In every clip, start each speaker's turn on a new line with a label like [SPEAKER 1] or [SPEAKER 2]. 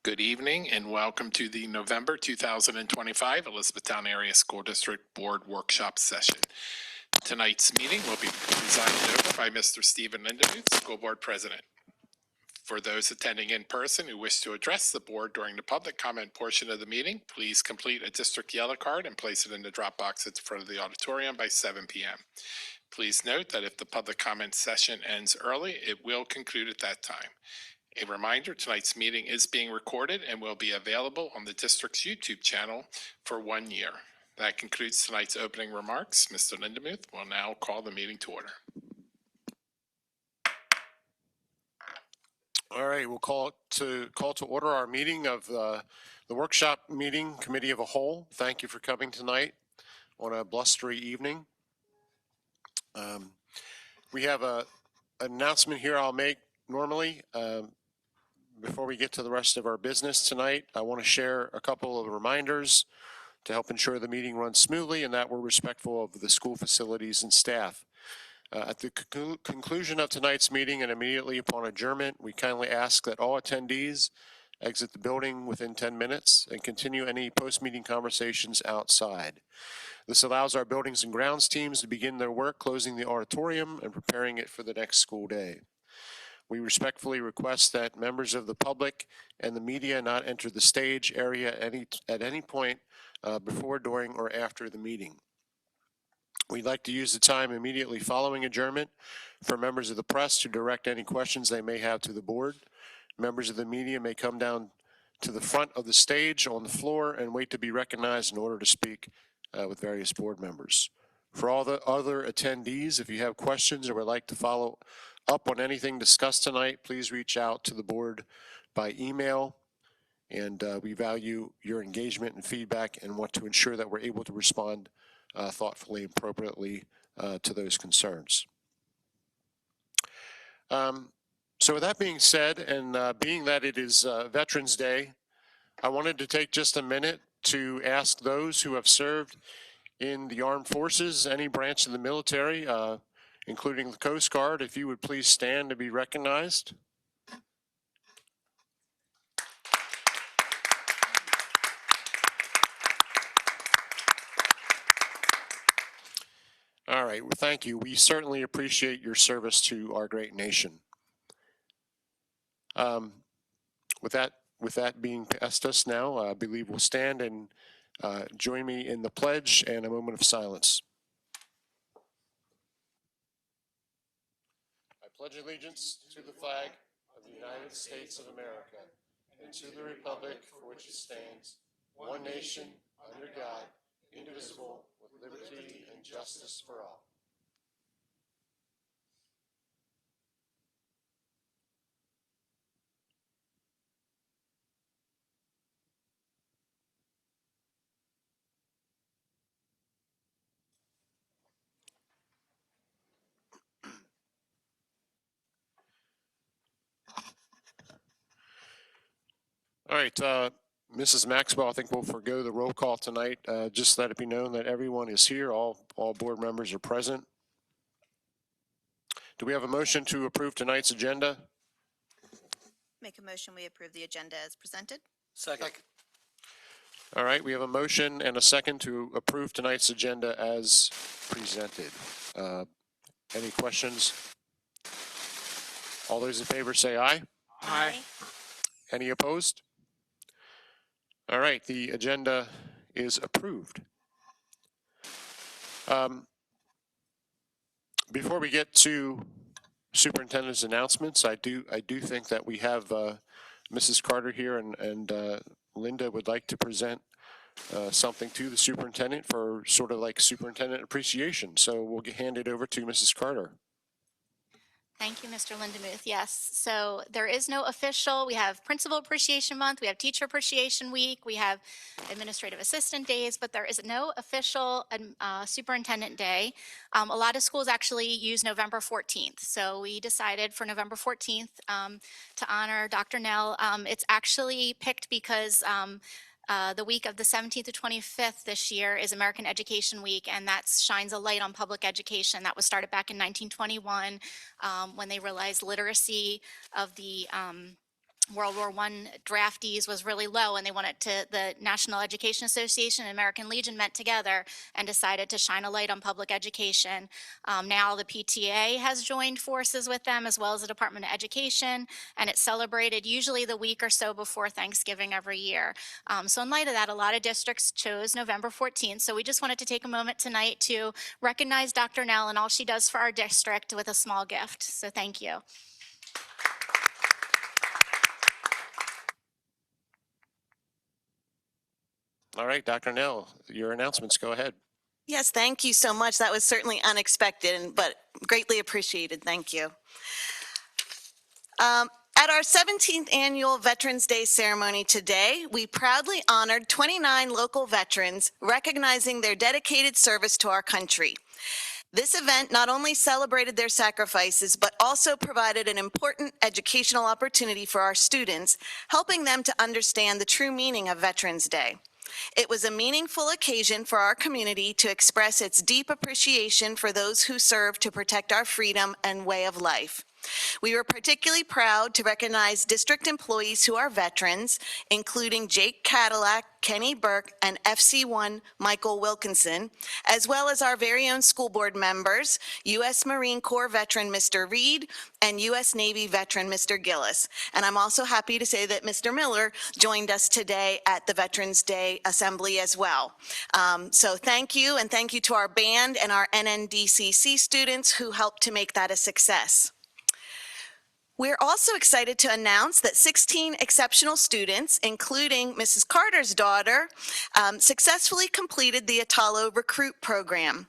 [SPEAKER 1] Good evening and welcome to the November 2025 Elizabethtown Area School District Board Workshop Session. Tonight's meeting will be presided over by Mr. Stephen Lindemuth, School Board President. For those attending in person who wish to address the board during the public comment portion of the meeting, please complete a district yellow card and place it in the drop box at the front of the auditorium by 7 p.m. Please note that if the public comment session ends early, it will conclude at that time. A reminder, tonight's meeting is being recorded and will be available on the district's YouTube channel for 1 year. That concludes tonight's opening remarks. Mr. Lindemuth will now call the meeting to order.
[SPEAKER 2] All right, we'll call to order our meeting of the workshop meeting committee of a whole. Thank you for coming tonight on a blustery evening. We have an announcement here I'll make normally. Before we get to the rest of our business tonight, I want to share a couple of reminders to help ensure the meeting runs smoothly and that we're respectful of the school facilities and staff. At the conclusion of tonight's meeting and immediately upon adjournment, we kindly ask that all attendees exit the building within 10 minutes and continue any post-meeting conversations outside. This allows our buildings and grounds teams to begin their work closing the auditorium and preparing it for the next school day. We respectfully request that members of the public and the media not enter the stage area at any point before, during, or after the meeting. We'd like to use the time immediately following adjournment for members of the press to direct any questions they may have to the board. Members of the media may come down to the front of the stage on the floor and wait to be recognized in order to speak with various board members. For all the other attendees, if you have questions or would like to follow up on anything discussed tonight, please reach out to the board by email, and we value your engagement and feedback and want to ensure that we're able to respond thoughtfully and appropriately to those concerns. So with that being said, and being that it is Veterans Day, I wanted to take just a minute to ask those who have served in the armed forces, any branch of the military, including the Coast Guard, if you would please stand to be recognized. All right, well, thank you. We certainly appreciate your service to our great nation. With that being past us now, I believe we'll stand and join me in the pledge and a moment of silence. I pledge allegiance to the flag of the United States of America and to the republic for which it stands, one nation, under God, indivisible, with liberty and justice for all. All right, Mrs. Maxwell, I think we'll forgo the roll call tonight. Just let it be known that everyone is here. All board members are present. Do we have a motion to approve tonight's agenda?
[SPEAKER 3] Make a motion we approve the agenda as presented.
[SPEAKER 4] Second.
[SPEAKER 2] All right, we have a motion and a second to approve tonight's agenda as presented. Any questions? All those in favor say aye.
[SPEAKER 4] Aye.
[SPEAKER 2] Any opposed? All right, the agenda is approved. Before we get to superintendent's announcements, I do think that we have Mrs. Carter here, and Linda would like to present something to the superintendent for sort of like superintendent appreciation. So we'll hand it over to Mrs. Carter.
[SPEAKER 5] Thank you, Mr. Lindemuth. Yes, so there is no official. We have Principal Appreciation Month, we have Teacher Appreciation Week, we have Administrative Assistant Days, but there is no official Superintendent Day. A lot of schools actually use November 14th, so we decided for November 14th to honor Dr. Nell. It's actually picked because the week of the 17th to 25th this year is American Education Week, and that shines a light on public education. That was started back in 1921 when they realized literacy of the World War I draftees was really low, and they wanted to, the National Education Association and American Legion met together and decided to shine a light on public education. Now the PTA has joined forces with them, as well as the Department of Education, and it's celebrated usually the week or so before Thanksgiving every year. So in light of that, a lot of districts chose November 14th. So we just wanted to take a moment tonight to recognize Dr. Nell and all she does for our district with a small gift. So thank you.
[SPEAKER 2] All right, Dr. Nell, your announcements, go ahead.
[SPEAKER 4] Yes, thank you so much. That was certainly unexpected, but greatly appreciated. Thank you. At our 17th annual Veterans Day ceremony today, we proudly honored 29 local veterans, recognizing their dedicated service to our country. This event not only celebrated their sacrifices, but also provided an important educational opportunity for our students, helping them to understand the true meaning of Veterans Day. It was a meaningful occasion for our community to express its deep appreciation for those who serve to protect our freedom and way of life. We were particularly proud to recognize district employees who are veterans, including Jake Cadillac, Kenny Burke, and FC1 Michael Wilkinson, as well as our very own school board members, U.S. Marine Corps veteran Mr. Reed and U.S. Navy veteran Mr. Gillis. And I'm also happy to say that Mr. Miller joined us today at the Veterans Day Assembly as well. So thank you, and thank you to our band and our NNDCC students who helped to make that a success. We're also excited to announce that 16 exceptional students, including Mrs. Carter's daughter, successfully completed the Atalo Recruit Program.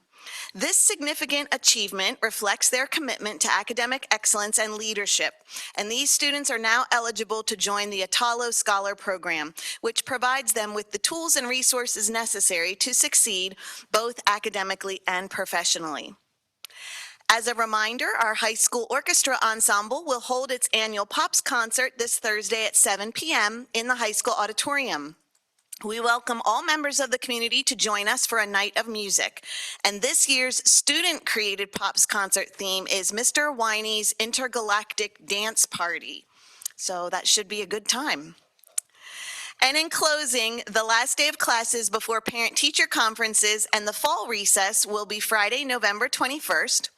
[SPEAKER 4] This significant achievement reflects their commitment to academic excellence and leadership, and these students are now eligible to join the Atalo Scholar Program, which provides them with the tools and resources necessary to succeed both academically and professionally. As a reminder, our high school orchestra ensemble will hold its annual Pops concert this Thursday at 7 p.m. in the high school auditorium. We welcome all members of the community to join us for a night of music. And this year's student-created Pops concert theme is Mr. Winey's Intergalactic Dance Party. So that should be a good time. And in closing, the last day of classes before parent-teacher conferences and the fall recess will be Friday, November 21st.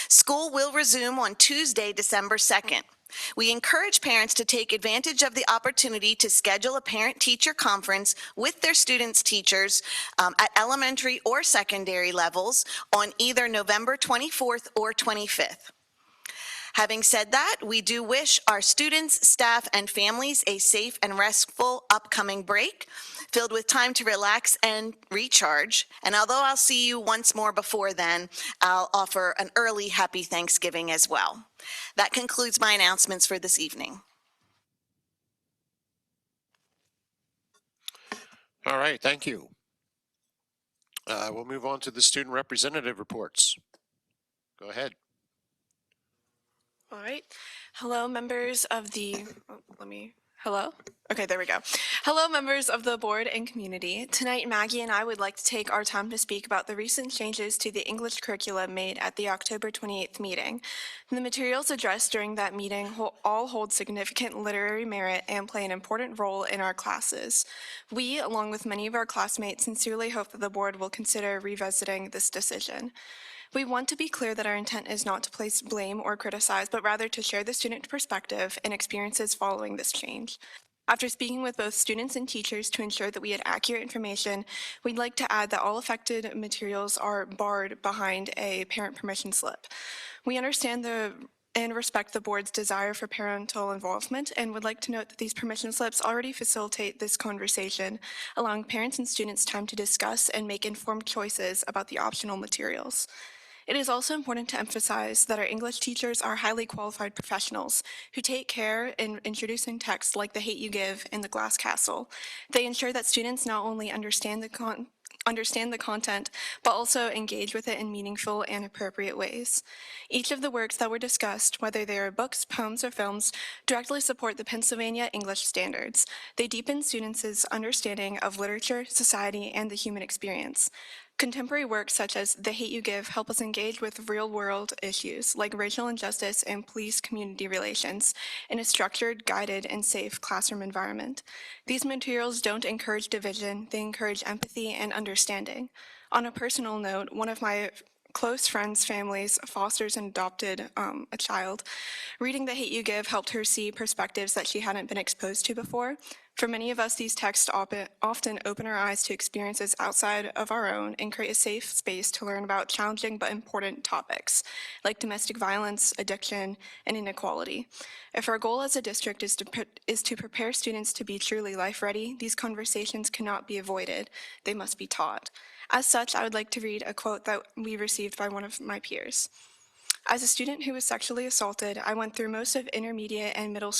[SPEAKER 4] School will resume on Tuesday, December 2nd. We encourage parents to take advantage of the opportunity to schedule a parent-teacher conference with their students' teachers at elementary or secondary levels on either November 24th or 25th. Having said that, we do wish our students, staff, and families a safe and restful upcoming break, filled with time to relax and recharge. And although I'll see you once more before then, I'll offer an early happy Thanksgiving as well. That concludes my announcements for this evening.
[SPEAKER 2] All right, thank you. We'll move on to the student representative reports. Go ahead.
[SPEAKER 6] All right. Hello, members of the, hello? Okay, there we go. Hello, members of the board and community. Tonight, Maggie and I would like to take our time to speak about the recent changes to the English curriculum made at the October 28th meeting. The materials addressed during that meeting all hold significant literary merit and play an important role in our classes. We, along with many of our classmates, sincerely hope that the board will consider revisiting this decision. We want to be clear that our intent is not to place blame or criticize, but rather to share the student perspective and experiences following this change. After speaking with both students and teachers to ensure that we had accurate information, we'd like to add that all affected materials are barred behind a parent permission slip. We understand and respect the board's desire for parental involvement and would like to note that these permission slips already facilitate this conversation, allowing parents and students time to discuss and make informed choices about the optional materials. It is also important to emphasize that our English teachers are highly qualified professionals who take care in introducing texts like The Hate U Give and The Glass Castle. They ensure that students not only understand the content, but also engage with it in meaningful and appropriate ways. Each of the works that were discussed, whether they are books, poems, or films, directly support the Pennsylvania English standards. They deepen students' understanding of literature, society, and the human experience. Contemporary works such as The Hate U Give help us engage with real-world issues like racial injustice and police-community relations in a structured, guided, and safe classroom environment. These materials don't encourage division, they encourage empathy and understanding. On a personal note, one of my close friends' families fosters and adopted a child. Reading The Hate U Give helped her see perspectives that she hadn't been exposed to before. For many of us, these texts often open our eyes to experiences outside of our own and create a safe space to learn about challenging but important topics, like domestic violence, addiction, and inequality. If our goal as a district is to prepare students to be truly life-ready, these conversations cannot be avoided. They must be taught. As such, I would like to read a quote that we received by one of my peers. As a student who was sexually assaulted, I went through most of my intermediate and middle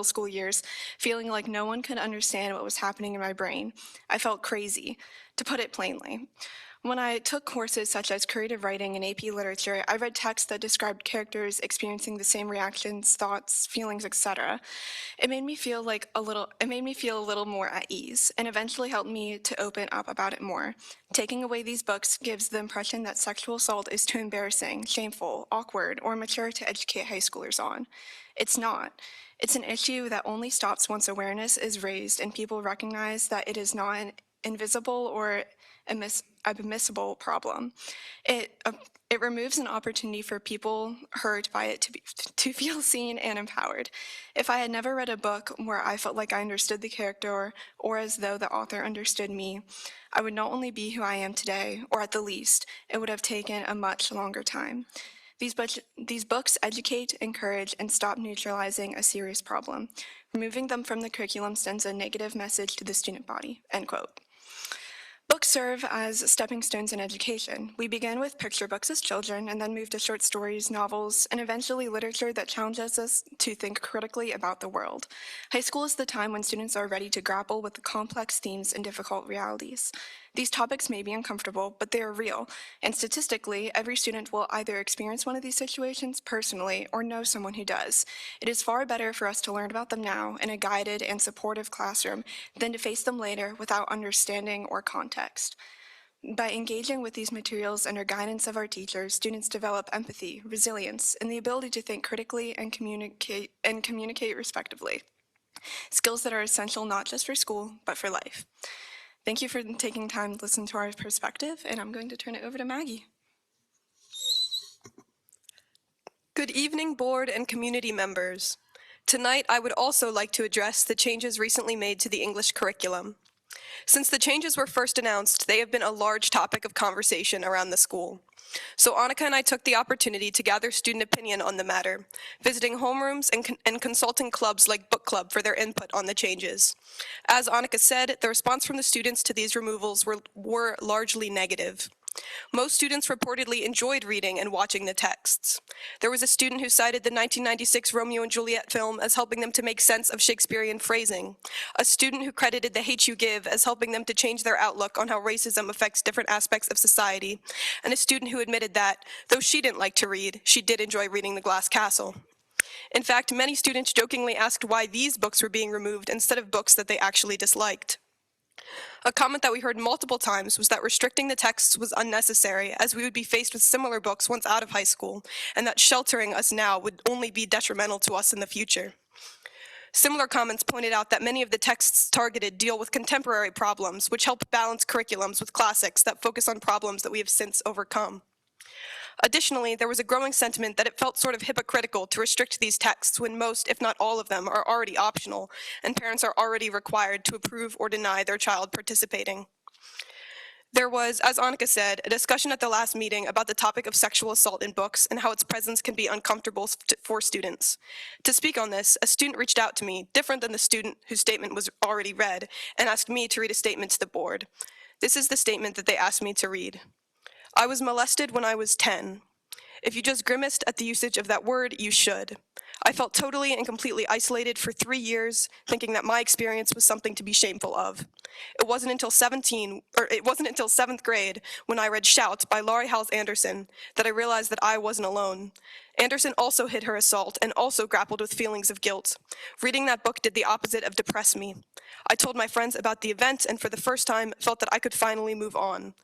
[SPEAKER 6] school years feeling like no one could understand what was happening in my brain. I felt crazy, to put it plainly. When I took courses such as creative writing and AP literature, I read texts that described characters experiencing the same reactions, thoughts, feelings, etc. It made me feel a little more at ease, and eventually helped me to open up about it more. Taking away these books gives the impression that sexual assault is too embarrassing, shameful, awkward, or immature to educate high schoolers on. It's not. It's an issue that only stops once awareness is raised and people recognize that it is not an invisible or admissible problem. It removes an opportunity for people hurt by it to feel seen and empowered. If I had never read a book where I felt like I understood the character or as though the author understood me, I would not only be who I am today, or at the least, it would have taken a much longer time. These books educate, encourage, and stop neutralizing a serious problem. Removing them from the curriculum sends a negative message to the student body, end quote. Books serve as stepping stones in education. We begin with picture books as children and then move to short stories, novels, and eventually literature that challenges us to think critically about the world. High school is the time when students are ready to grapple with the complex themes and difficult realities. These topics may be uncomfortable, but they are real, and statistically, every student will either experience one of these situations personally or know someone who does. It is far better for us to learn about them now in a guided and supportive classroom than to face them later without understanding or context. By engaging with these materials under guidance of our teachers, students develop empathy, resilience, and the ability to think critically and communicate respectively. Skills that are essential not just for school, but for life. Thank you for taking time to listen to our perspective, and I'm going to turn it over to Maggie.
[SPEAKER 7] Good evening, board and community members. Tonight, I would also like to address the changes recently made to the English curriculum. Since the changes were first announced, they have been a large topic of conversation around the school. So Annika and I took the opportunity to gather student opinion on the matter, visiting homerooms and consulting clubs like Book Club for their input on the changes. As Annika said, the response from the students to these removals were largely negative. Most students reportedly enjoyed reading and watching the texts. There was a student who cited the 1996 Romeo and Juliet film as helping them to make sense of Shakespearean phrasing, a student who credited The Hate U Give as helping them to change their outlook on how racism affects different aspects of society, and a student who admitted that, though she didn't like to read, she did enjoy reading The Glass Castle. In fact, many students jokingly asked why these books were being removed instead of books that they actually disliked. A comment that we heard multiple times was that restricting the texts was unnecessary, as we would be faced with similar books once out of high school, and that sheltering us now would only be detrimental to us in the future. Similar comments pointed out that many of the texts targeted deal with contemporary problems, which help balance curriculums with classics that focus on problems that we have since overcome. Additionally, there was a growing sentiment that it felt sort of hypocritical to restrict these texts when most, if not all of them, are already optional, and parents are already required to approve or deny their child participating. There was, as Annika said, a discussion at the last meeting about the topic of sexual assault in books and how its presence can be uncomfortable for students. To speak on this, a student reached out to me, different than the student whose statement was already read, and asked me to read a statement to the board. This is the statement that they asked me to read. I was molested when I was 10. If you just grimaced at the usage of that word, you should. I felt totally and completely isolated for 3 years, thinking that my experience was something to be shameful of. It wasn't until 7th grade, when I read Shout by Laurie Halse Anderson, that I realized that I wasn't alone. Anderson also hid her assault and also grappled with feelings of guilt. Reading that book did the opposite of depress me. I told my friends about the event and for the first time felt that I could finally move on.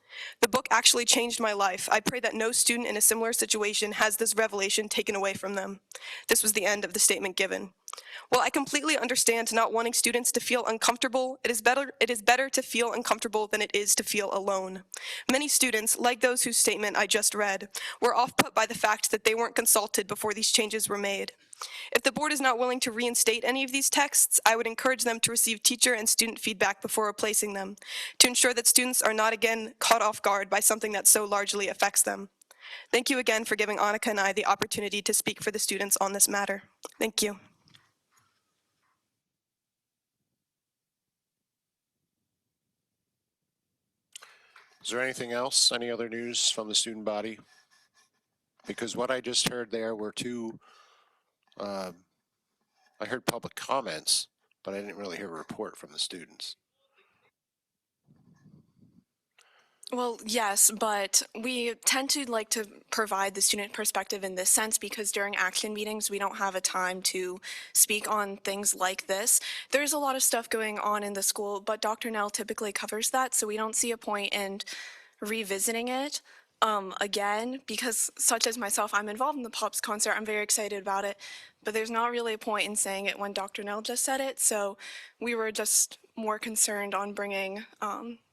[SPEAKER 7] The book actually changed my life. I pray that no student in a similar situation has this revelation taken away from them. This was the end of the statement given. While I completely understand not wanting students to feel uncomfortable, it is better to feel uncomfortable than it is to feel alone. Many students, like those whose statement I just read, were off-put by the fact that they weren't consulted before these changes were made. If the board is not willing to reinstate any of these texts, I would encourage them to receive teacher and student feedback before replacing them, to ensure that students are not again caught off guard by something that so largely affects them. Thank you again for giving Annika and I the opportunity to speak for the students on this matter. Thank you.
[SPEAKER 2] Is there anything else? Any other news from the student body? Because what I just heard there were two, I heard public comments, but I didn't really hear a report from the students.
[SPEAKER 6] Well, yes, but we tend to like to provide the student perspective in this sense because during action meetings, we don't have a time to speak on things like this. There's a lot of stuff going on in the school, but Dr. Nell typically covers that, so we don't see a point in revisiting it again, because such as myself, I'm involved in the Pops concert. I'm very excited about it, but there's not really a point in saying it when Dr. Nell just said it, so we were just more concerned on bringing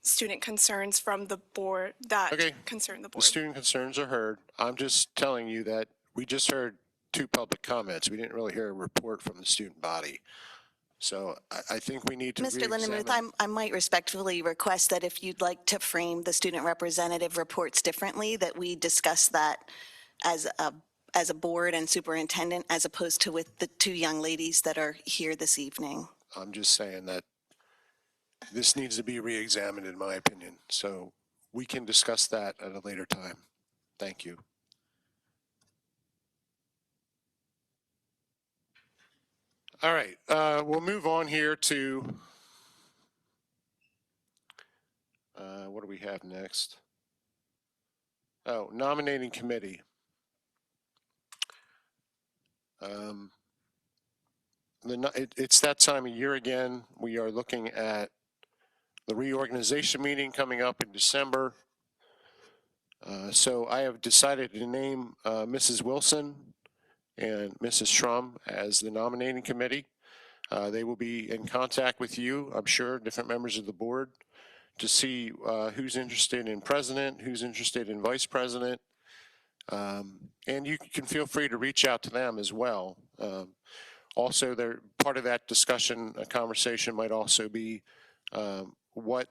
[SPEAKER 6] student concerns from the board that
[SPEAKER 2] Okay.
[SPEAKER 6] concern the
[SPEAKER 2] The
[SPEAKER 6] board.
[SPEAKER 2] student concerns are heard. I'm just telling you that we just heard two public comments. We didn't really hear a report from the student body. So I think we need to
[SPEAKER 4] Mr. Lindemuth, I might respectfully request that if you'd like to frame the student representative reports differently, that we discuss that as a board and superintendent, as opposed to with the two young ladies that are here this evening.
[SPEAKER 2] I'm just saying that this needs to be re-examined in my opinion. So we can discuss that at a later time. Thank you. All right, we'll move on here to, what do we have next? Oh, nominating committee. It's that time of year again. We are looking at the reorganization meeting coming up in December. So I have decided to name Mrs. Wilson and Mrs. Schrum as the nominating committee. They will be in contact with you, I'm sure, different members of the board, to see who's interested in president, who's interested in vice president. And you can feel free to reach out to them as well. Also, part of that discussion, a conversation might also be what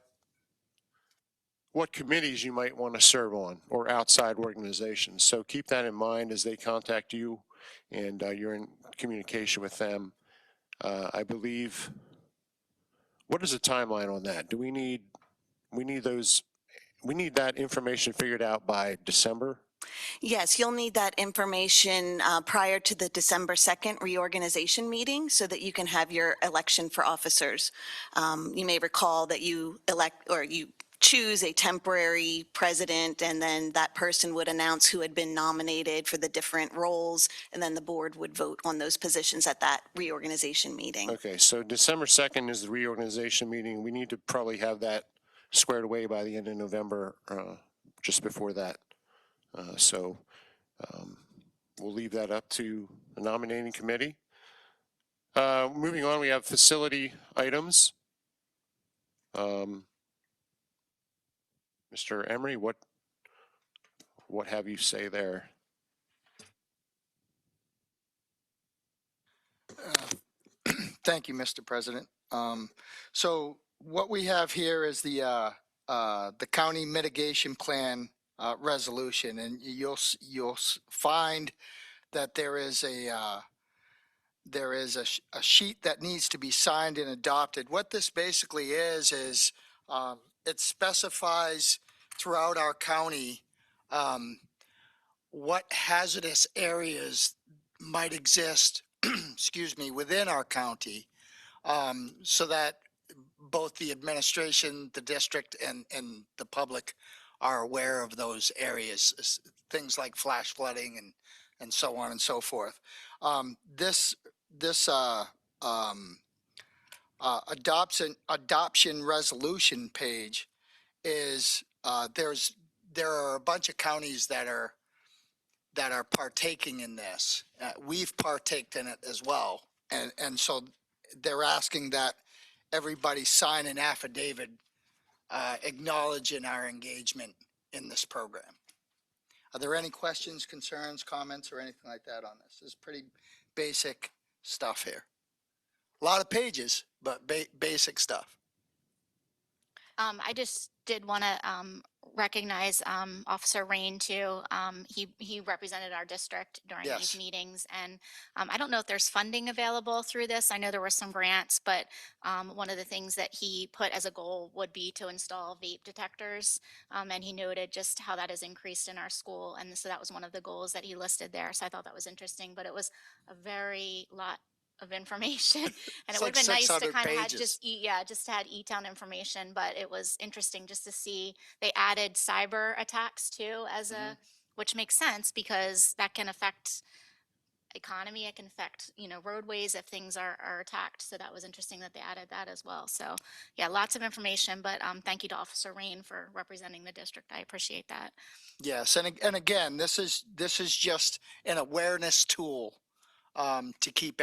[SPEAKER 2] committees you might want to serve on or outside organizations. So keep that in mind as they contact you and you're in communication with them. I believe, what is the timeline on that? Do we need that information figured out by December?
[SPEAKER 4] Yes, you'll need that information prior to the December 2nd reorganization meeting so that you can have your election for officers. You may recall that you elect or you choose a temporary president, and then that person would announce who had been nominated for the different roles, and then the board would vote on those positions at that reorganization meeting.
[SPEAKER 2] Okay, so December 2nd is the reorganization meeting. We need to probably have that squared away by the end of November, just before that. So we'll leave that up to the nominating committee. Moving on, we have facility items. Mr. Emery, what have you say there?
[SPEAKER 8] Thank you, Mr. President. So what we have here is the county mitigation plan resolution, and you'll find that there is a sheet that needs to be signed and adopted. What this basically is it specifies throughout our county what hazardous areas might exist, excuse me, within our county, so that both the administration, the district, and the public are aware of those areas, things like flash flooding and so on and so forth. This adoption resolution page is, there are a bunch of counties that are partaking in this. We've partaked in it as well. And so they're asking that everybody sign an affidavit acknowledging our engagement in this program. Are there any questions, concerns, comments, or anything like that on this? This is pretty basic stuff here. A lot of pages, but basic stuff.
[SPEAKER 5] I just did want to recognize Officer Rain too. He represented our district during
[SPEAKER 8] Yes.
[SPEAKER 5] these meetings, and I don't know if there's funding available through this. I know there were some grants, but one of the things that he put as a goal would be to install vape detectors, and he noted just how that has increased in our school, and so that was one of the goals that he listed there. So I thought that was interesting, but it was a very lot of information, and
[SPEAKER 8] It's
[SPEAKER 5] it would
[SPEAKER 8] like
[SPEAKER 5] have been nice to
[SPEAKER 8] 600
[SPEAKER 5] kind of had
[SPEAKER 8] pages.
[SPEAKER 5] just had E-Town information, but it was interesting just to see they added cyber attacks too as a, which makes sense because that can affect economy, it can affect, roadways if things are attacked. So that was interesting that they added that as well. So yeah, lots of information, but thank you to Officer Rain for representing the district. I appreciate that.
[SPEAKER 8] Yes, and again, this is just an awareness tool to keep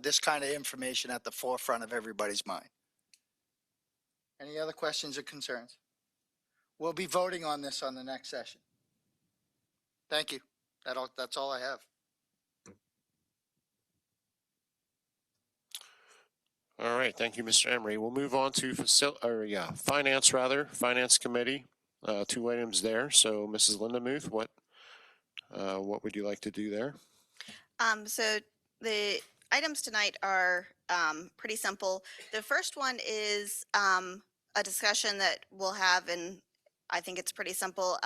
[SPEAKER 8] this kind of information at the forefront of everybody's mind. Any other questions or concerns? We'll be voting on this on the next session. Thank you. That's all I have.
[SPEAKER 2] All right, thank you, Mr. Emery. We'll move on to Finance Committee. 2 items there. So Mrs. Lindemuth, what would you like to do there?
[SPEAKER 3] So the items tonight are pretty simple. The first one is a discussion that we'll have, and I think it's pretty simple.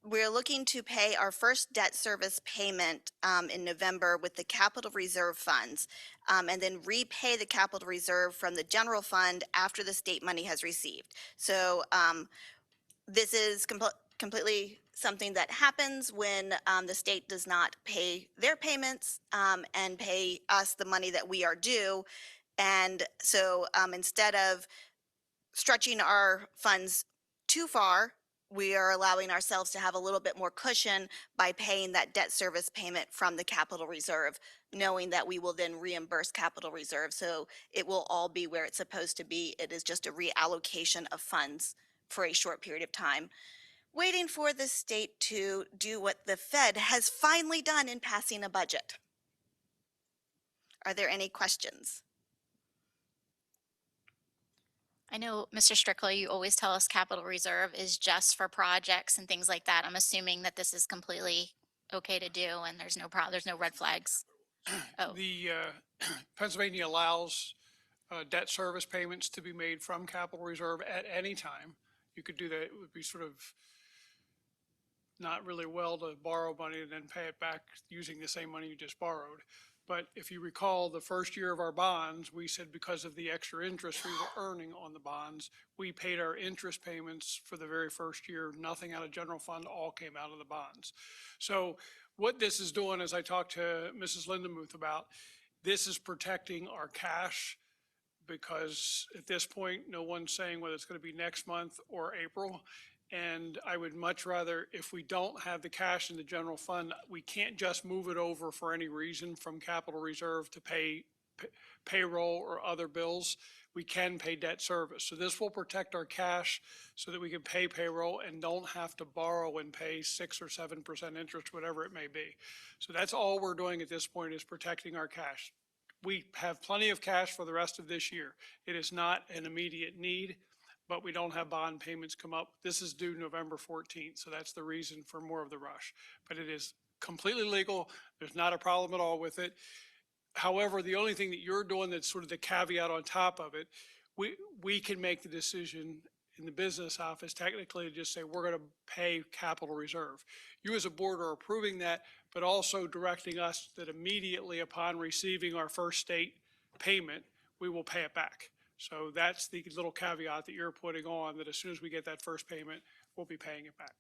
[SPEAKER 3] We're looking to pay our first debt service payment in November with the capital reserve funds, and then repay the capital reserve from the general fund after the state money has received. So this is completely something that happens when the state does not pay their payments and pay us the money that we are due. And so instead of stretching our funds too far, we are allowing ourselves to have a little bit more cushion by paying that debt service payment from the capital reserve, knowing that we will then reimburse capital reserve. So it will all be where it's supposed to be. It is just a reallocation of funds for a short period of time, waiting for the state to do what the Fed has finally done in passing a budget. Are there any questions?
[SPEAKER 5] I know, Mr. Strickler, you always tell us capital reserve is just for projects and things like that. I'm assuming that this is completely okay to do and there's no there's no red flags. Oh,
[SPEAKER 9] The Pennsylvania allows debt service payments to be made from capital reserve at any time. You could do that. It would be sort of not really well to borrow money and then pay it back using the same money you just borrowed. But if you recall, the first year of our bonds, we said because of the extra interest we were earning on the bonds, we paid our interest payments for the very first year, nothing out of general fund, all came out of the bonds. So what this is doing, as I talked to Mrs. Lindemuth about, this is protecting our cash, because at this point, no one's saying whether it's going to be next month or April. And I would much rather, if we don't have the cash in the general fund, we can't just move it over for any reason from capital reserve to pay payroll or other bills. We can pay debt service. So this will protect our cash so that we can pay payroll and don't have to borrow and pay 6 or 7% interest, whatever it may be. So that's all we're doing at this point, is protecting our cash. We have plenty of cash for the rest of this year. It is not an immediate need, but we don't have bond payments come up. This is due November 14th, so that's the reason for more of the rush. But it is completely legal. There's not a problem at all with it. However, the only thing that you're doing that's sort of the caveat on top of it, we can make the decision in the business office technically to just say we're going to pay capital reserve. You as a board are approving that, but also directing us that immediately upon receiving our first state payment, we will pay it back. So that's the little caveat that you're putting on, that as soon as we get that first payment, we'll be paying it back.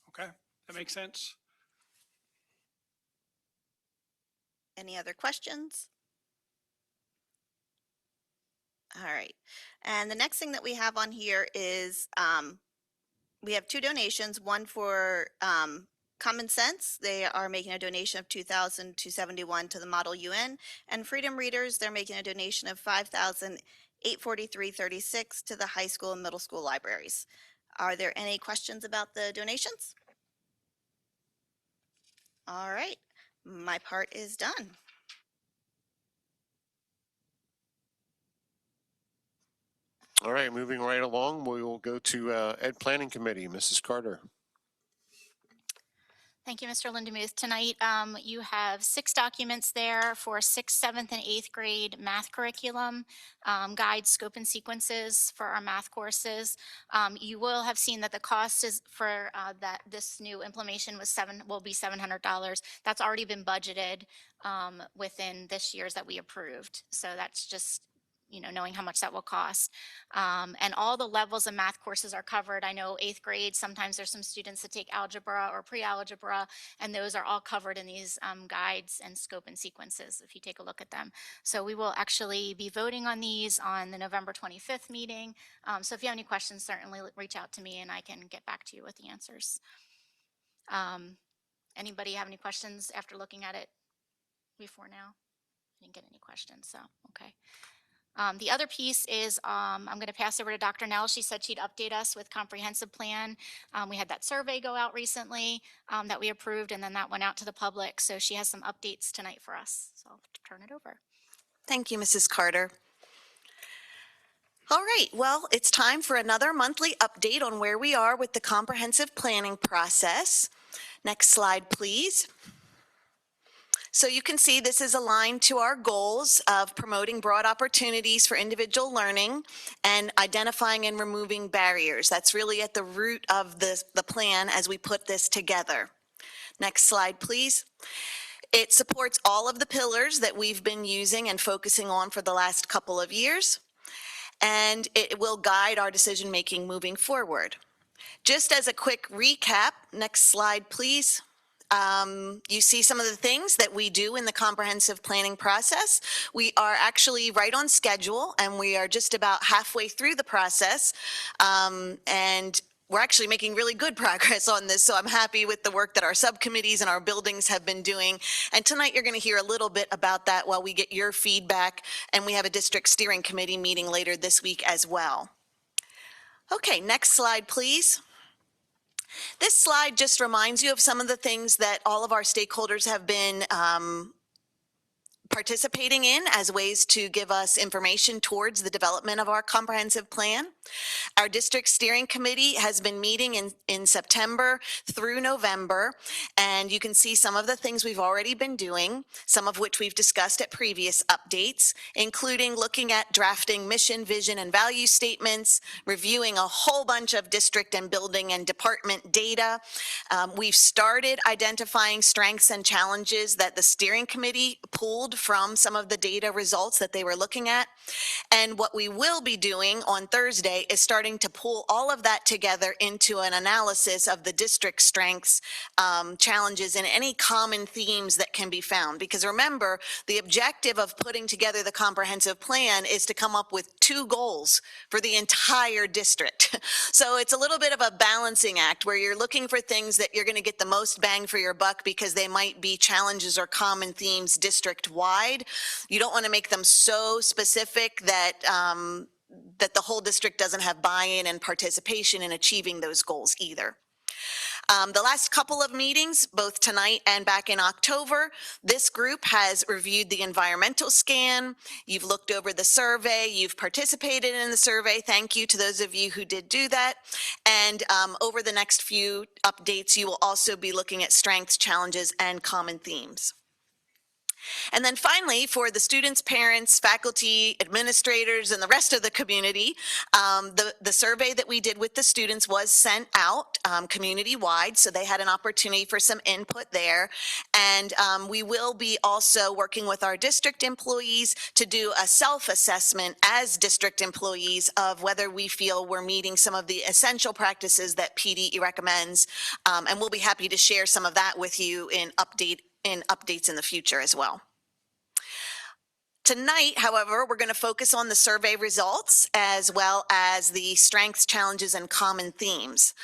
[SPEAKER 9] Okay, that makes sense?
[SPEAKER 3] Any other questions? All right. And the next thing that we have on here is we have two donations, one for Common Sense. They are making a donation of $2,271 to the Model UN, and Freedom Readers, they're making a donation of $5,843.36 to the high school and middle school libraries. Are there any questions about the donations? All right, my part is done.
[SPEAKER 2] All right, moving right along, we will go to Ed Planning Committee. Mrs. Carter.
[SPEAKER 5] Thank you, Mr. Lindemuth. Tonight, you have 6 documents there for 6th, 7th, and 8th grade math curriculum, guide, scope, and sequences for our math courses. You will have seen that the cost is for this new implementation will be $700. That's already been budgeted within this year's that we approved. So that's just knowing how much that will cost. And all the levels of math courses are covered. I know 8th grade, sometimes there's some students that take algebra or pre-algebra, and those are all covered in these guides and scope and sequences, if you take a look at them. So we will actually be voting on these on the November 25th meeting. So if you have any questions, certainly reach out to me and I can get back to you with the answers. Anybody have any questions after looking at it before now? I didn't get any questions, so okay. The other piece is I'm going to pass over to Dr. Nell. She said she'd update us with comprehensive plan. We had that survey go out recently that we approved, and then that went out to the public. So she has some updates tonight for us. So I'll turn it over.
[SPEAKER 4] Thank you, Mrs. Carter. All right, well, it's time for another monthly update on where we are with the comprehensive planning process. Next slide, please. So you can see this is aligned to our goals of promoting broad opportunities for individual learning and identifying and removing barriers. That's really at the root of the plan as we put this together. Next slide, please. It supports all of the pillars that we've been using and focusing on for the last couple of years, and it will guide our decision-making moving forward. Just as a quick recap, next slide, please. You see some of the things that we do in the comprehensive planning process. We are actually right on schedule, and we are just about halfway through the process. And we're actually making really good progress on this, so I'm happy with the work that our subcommittees and our buildings have been doing. And tonight you're going to hear a little bit about that while we get your feedback, and we have a district steering committee meeting later this week as well. Okay, next slide, please. This slide just reminds you of some of the things that all of our stakeholders have been participating in as ways to give us information towards the development of our comprehensive plan. Our district steering committee has been meeting in September through November, and you can see some of the things we've already been doing, some of which we've discussed at previous updates, including looking at drafting mission, vision, and value statements, reviewing a whole bunch of district and building and department data. We've started identifying strengths and challenges that the steering committee pulled from some of the data results that they were looking at. And what we will be doing on Thursday is starting to pull all of that together into an analysis of the district strengths, challenges, and any common themes that can be found. Because remember, the objective of putting together the comprehensive plan is to come up with 2 goals for the entire district. So it's a little bit of a balancing act where you're looking for things that you're going to get the most bang for your buck because they might be challenges or common themes district-wide. You don't want to make them so specific that that the whole district doesn't have buy-in and participation in achieving those goals either. The last couple of meetings, both tonight and back in October, this group has reviewed the environmental scan. You've looked over the survey. You've participated in the survey. Thank you to those of you who did do that. And over the next few updates, you will also be looking at strengths, challenges, and common themes. And then finally, for the students, parents, faculty, administrators, and the rest of the community, the survey that we did with the students was sent out community-wide, so they had an opportunity for some input there. And we will be also working with our district employees to do a self-assessment as district employees of whether we feel we're meeting some of the essential practices that PDE recommends. And we'll be happy to share some of that with you in updates in the future as well. Tonight, however, we're going to focus on the survey results as well as the strengths, challenges, and common themes.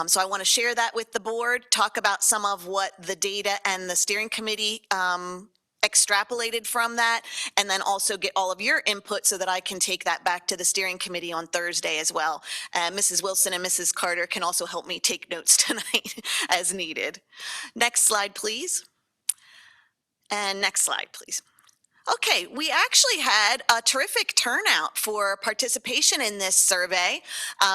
[SPEAKER 4] So I want to share that with the board, talk about some of what the data and the steering committee extrapolated from that, and then also get all of your input so that I can take that back to the steering committee on Thursday as well. Mrs. Wilson and Mrs. Carter can also help me take notes tonight as needed. Next slide, please. And next slide, please. Okay, we actually had a terrific turnout for participation in this survey.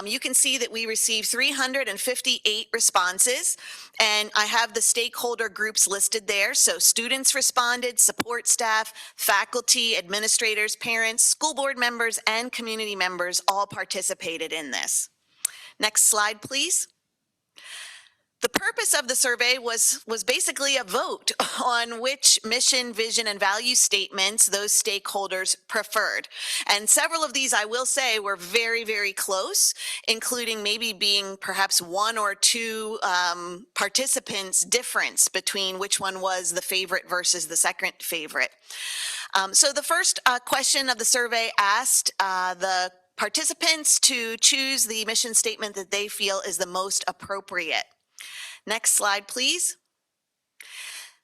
[SPEAKER 4] You can see that we received 358 responses, and I have the stakeholder groups listed there. So students responded, support staff, faculty, administrators, parents, school board members, and community members all participated in this. Next slide, please. The purpose of the survey was basically a vote on which mission, vision, and value statements those stakeholders preferred. And several of these, I will say, were very, very close, including maybe being perhaps one or two participants' difference between which one was the favorite versus the second favorite. So the first question of the survey asked the participants to choose the mission statement that they feel is the most appropriate. Next slide, please.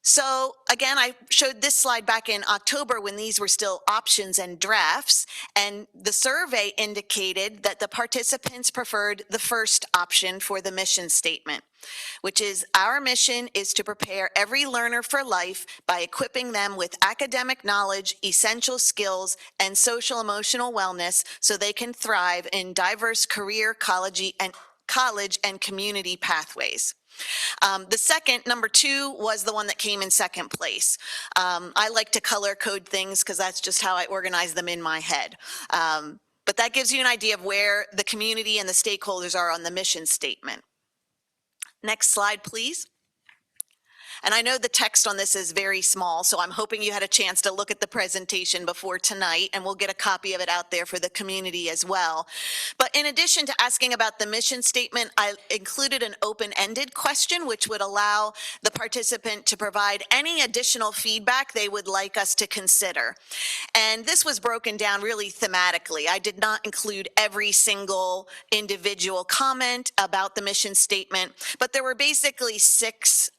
[SPEAKER 4] So again, I showed this slide back in October when these were still options and drafts, and the survey indicated that the participants preferred the first option for the mission statement, which is our mission is to prepare every learner for life by equipping them with academic knowledge, essential skills, and social emotional wellness so they can thrive in diverse career, college, and community pathways. The second, number 2, was the one that came in second place. I like to color code things because that's just how I organize them in my head. But that gives you an idea of where the community and the stakeholders are on the mission statement. Next slide, please. And I know the text on this is very small, so I'm hoping you had a chance to look at the presentation before tonight, and we'll get a copy of it out there for the community as well. But in addition to asking about the mission statement, I included an open-ended question, which would allow the participant to provide any additional feedback they would like us to consider. And this was broken down really thematically. I did not include every single individual comment about the mission statement, but there were basically 6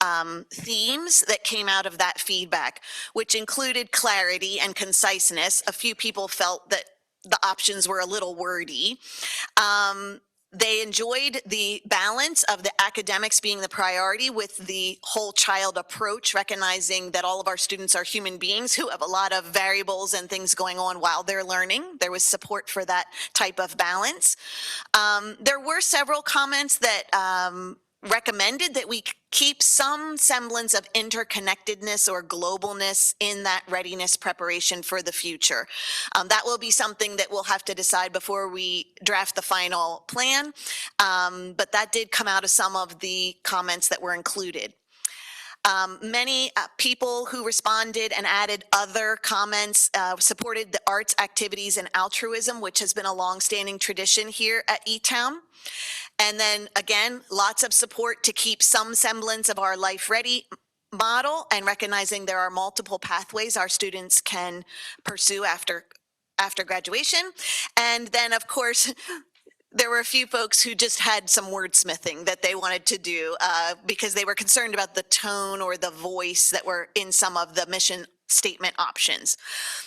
[SPEAKER 4] themes that came out of that feedback, which included clarity and conciseness. A few people felt that the options were a little wordy. They enjoyed the balance of the academics being the priority with the whole child approach, recognizing that all of our students are human beings who have a lot of variables and things going on while they're learning. There was support for that type of balance. There were several comments that recommended that we keep some semblance of interconnectedness or globalness in that readiness preparation for the future. That will be something that we'll have to decide before we draft the final plan, but that did come out of some of the comments that were included. Many people who responded and added other comments supported the arts, activities, and altruism, which has been a longstanding tradition here at E-Town. And then again, lots of support to keep some semblance of our Life Ready model and recognizing there are multiple pathways our students can pursue after graduation. And then of course, there were a few folks who just had some wordsmithing that they wanted to do because they were concerned about the tone or the voice that were in some of the mission statement options.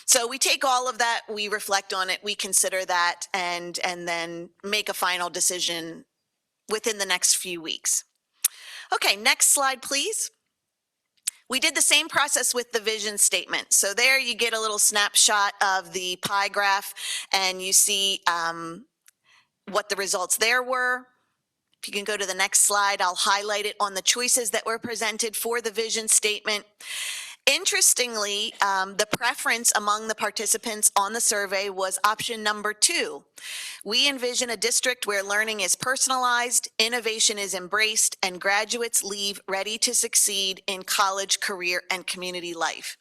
[SPEAKER 4] So we take all of that, we reflect on it, we consider that, and then make a final decision within the next few weeks. Okay, next slide, please. We did the same process with the vision statement. So there you get a little snapshot of the pie graph and you see what the results there were. If you can go to the next slide, I'll highlight it on the choices that were presented for the vision statement. Interestingly, the preference among the participants on the survey was option number 2. We envision a district where learning is personalized, innovation is embraced, and graduates leave ready to succeed in college, career, and community life.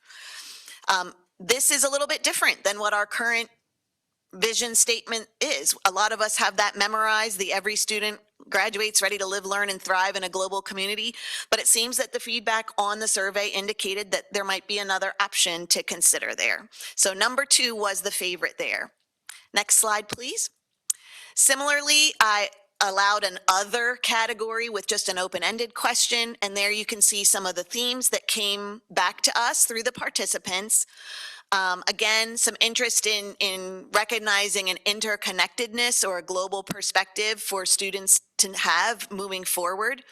[SPEAKER 4] This is a little bit different than what our current vision statement is. A lot of us have that memorized, the every student graduates ready to live, learn, and thrive in a global community. But it seems that the feedback on the survey indicated that there might be another option to consider there. So number 2 was the favorite there. Next slide, please. Similarly, I allowed an other category with just an open-ended question, and there you can see some of the themes that came back to us through the participants. Again, some interest in recognizing an interconnectedness or a global perspective for students to have moving forward.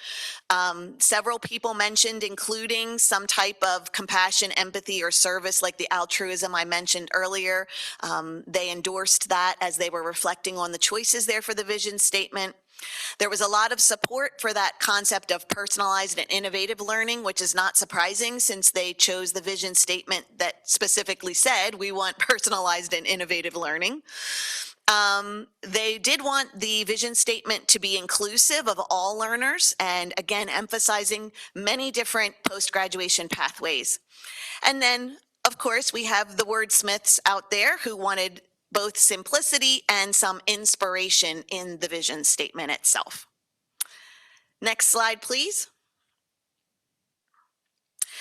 [SPEAKER 4] Several people mentioned including some type of compassion, empathy, or service like the altruism I mentioned earlier. They endorsed that as they were reflecting on the choices there for the vision statement. There was a lot of support for that concept of personalized and innovative learning, which is not surprising since they chose the vision statement that specifically said we want personalized and innovative learning. They did want the vision statement to be inclusive of all learners and again emphasizing many different post-graduation pathways. And then, of course, we have the wordsmiths out there who wanted both simplicity and some inspiration in the vision statement itself. Next slide, please.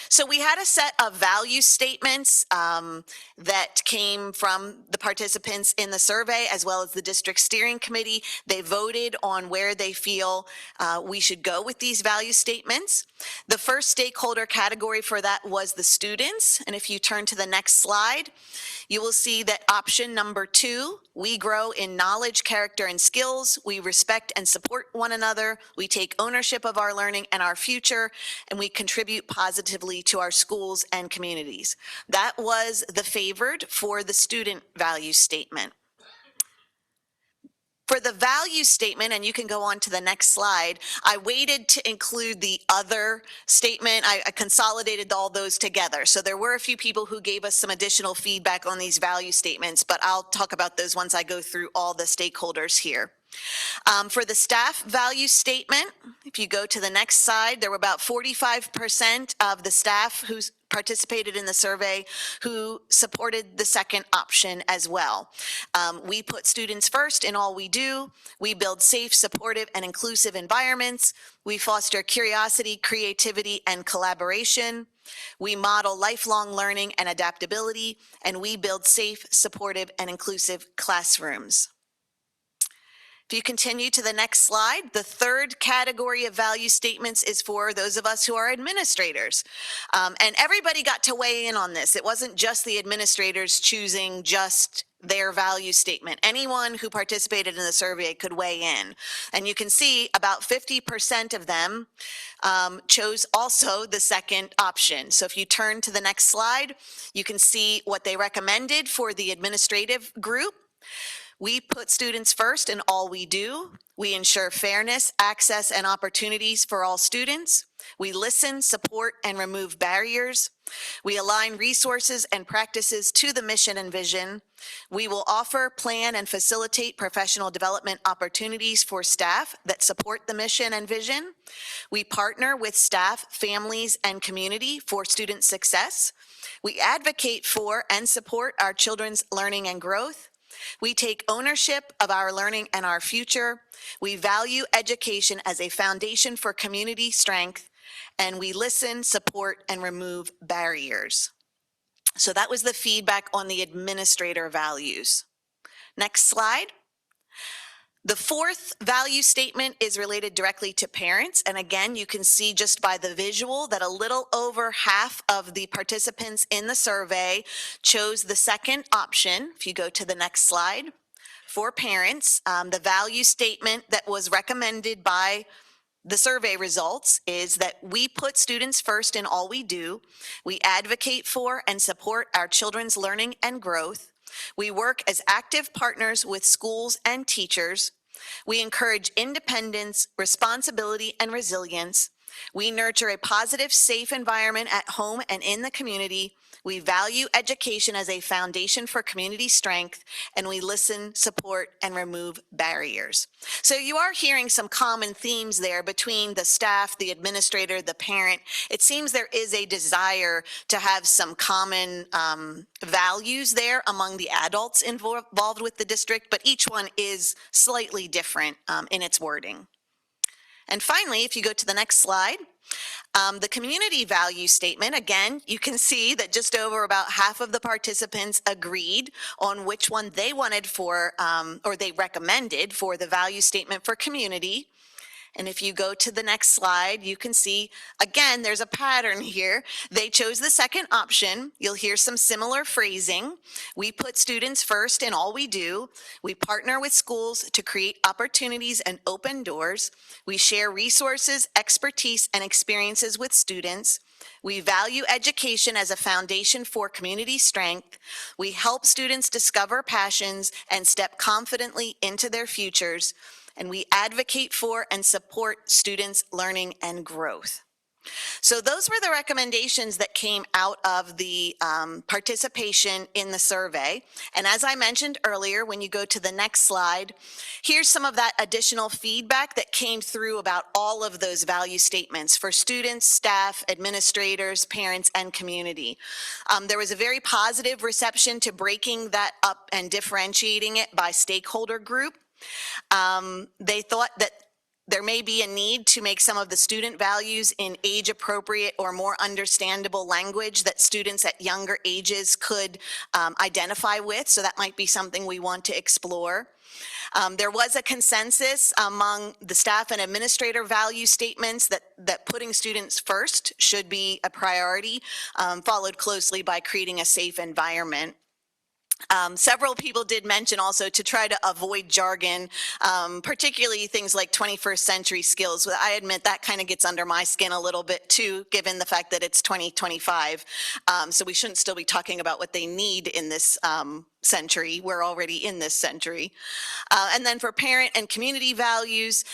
[SPEAKER 4] So we had a set of value statements that came from the participants in the survey as well as the district steering committee. They voted on where they feel we should go with these value statements. The first stakeholder category for that was the students. And if you turn to the next slide, you will see that option number 2, we grow in knowledge, character, and skills. We respect and support one another. We take ownership of our learning and our future, and we contribute positively to our schools and communities. That was the favored for the student value statement. For the value statement, and you can go on to the next slide, I waited to include the other statement. I consolidated all those together. So there were a few people who gave us some additional feedback on these value statements, but I'll talk about those once I go through all the stakeholders here. For the staff value statement, if you go to the next slide, there were about 45% of the staff who participated in the survey who supported the second option as well. We put students first in all we do. We build safe, supportive, and inclusive environments. We foster curiosity, creativity, and collaboration. We model lifelong learning and adaptability, and we build safe, supportive, and inclusive classrooms. If you continue to the next slide, the third category of value statements is for those of us who are administrators. And everybody got to weigh in on this. It wasn't just the administrators choosing just their value statement. Anyone who participated in the survey could weigh in. And you can see about 50% of them chose also the second option. So if you turn to the next slide, you can see what they recommended for the administrative group. We put students first in all we do. We ensure fairness, access, and opportunities for all students. We listen, support, and remove barriers. We align resources and practices to the mission and vision. We will offer, plan, and facilitate professional development opportunities for staff that support the mission and vision. We partner with staff, families, and community for student success. We advocate for and support our children's learning and growth. We take ownership of our learning and our future. We value education as a foundation for community strength, and we listen, support, and remove barriers. So that was the feedback on the administrator values. Next slide. The fourth value statement is related directly to parents. And again, you can see just by the visual that a little over half of the participants in the survey chose the second option. If you go to the next slide, for parents, the value statement that was recommended by the survey results is that we put students first in all we do. We advocate for and support our children's learning and growth. We work as active partners with schools and teachers. We encourage independence, responsibility, and resilience. We nurture a positive, safe environment at home and in the community. We value education as a foundation for community strength, and we listen, support, and remove barriers. So you are hearing some common themes there between the staff, the administrator, the parent. It seems there is a desire to have some common values there among the adults involved with the district, but each one is slightly different in its wording. And finally, if you go to the next slide, the community value statement, again, you can see that just over about half of the participants agreed on which one they wanted for, or they recommended for the value statement for community. And if you go to the next slide, you can see, again, there's a pattern here. They chose the second option. You'll hear some similar phrasing. We put students first in all we do. We partner with schools to create opportunities and open doors. We share resources, expertise, and experiences with students. We value education as a foundation for community strength. We help students discover passions and step confidently into their futures. And we advocate for and support students' learning and growth. So those were the recommendations that came out of the participation in the survey. And as I mentioned earlier, when you go to the next slide, here's some of that additional feedback that came through about all of those value statements for students, staff, administrators, parents, and community. There was a very positive reception to breaking that up and differentiating it by stakeholder group. They thought that there may be a need to make some of the student values in age appropriate or more understandable language that students at younger ages could identify with. So that might be something we want to explore. There was a consensus among the staff and administrator value statements that putting students first should be a priority, followed closely by creating a safe environment. Several people did mention also to try to avoid jargon, particularly things like 21st century skills. I admit that kind of gets under my skin a little bit too, given the fact that it's 2025. So we shouldn't still be talking about what they need in this century. We're already in this century. And then for parent and community values,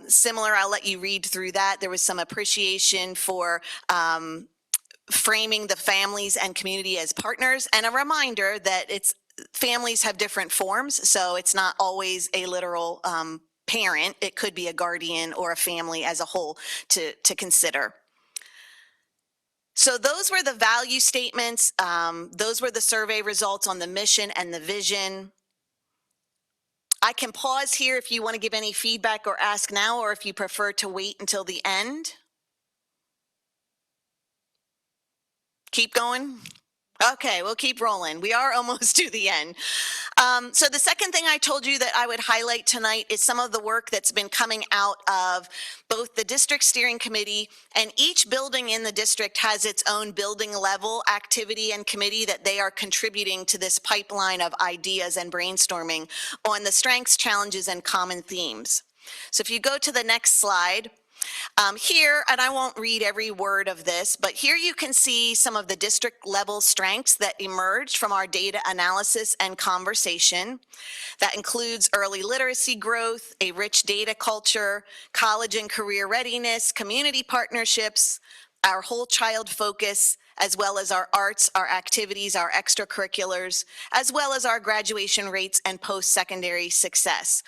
[SPEAKER 4] similar, I'll let you read through that. There was some appreciation for framing the families and community as partners, and a reminder that families have different forms, so it's not always a literal parent. It could be a guardian or a family as a whole to consider. So those were the value statements. Those were the survey results on the mission and the vision. I can pause here if you want to give any feedback or ask now, or if you prefer to wait until the end. Keep going? Okay, we'll keep rolling. We are almost to the end. So the second thing I told you that I would highlight tonight is some of the work that's been coming out of both the district steering committee, and each building in the district has its own building level activity and committee that they are contributing to this pipeline of ideas and brainstorming on the strengths, challenges, and common themes. So if you go to the next slide, here, and I won't read every word of this, but here you can see some of the district level strengths that emerged from our data analysis and conversation. That includes early literacy growth, a rich data culture, college and career readiness, community partnerships, our whole child focus, as well as our arts, our activities, our extracurriculars, as well as our graduation rates and post-secondary success.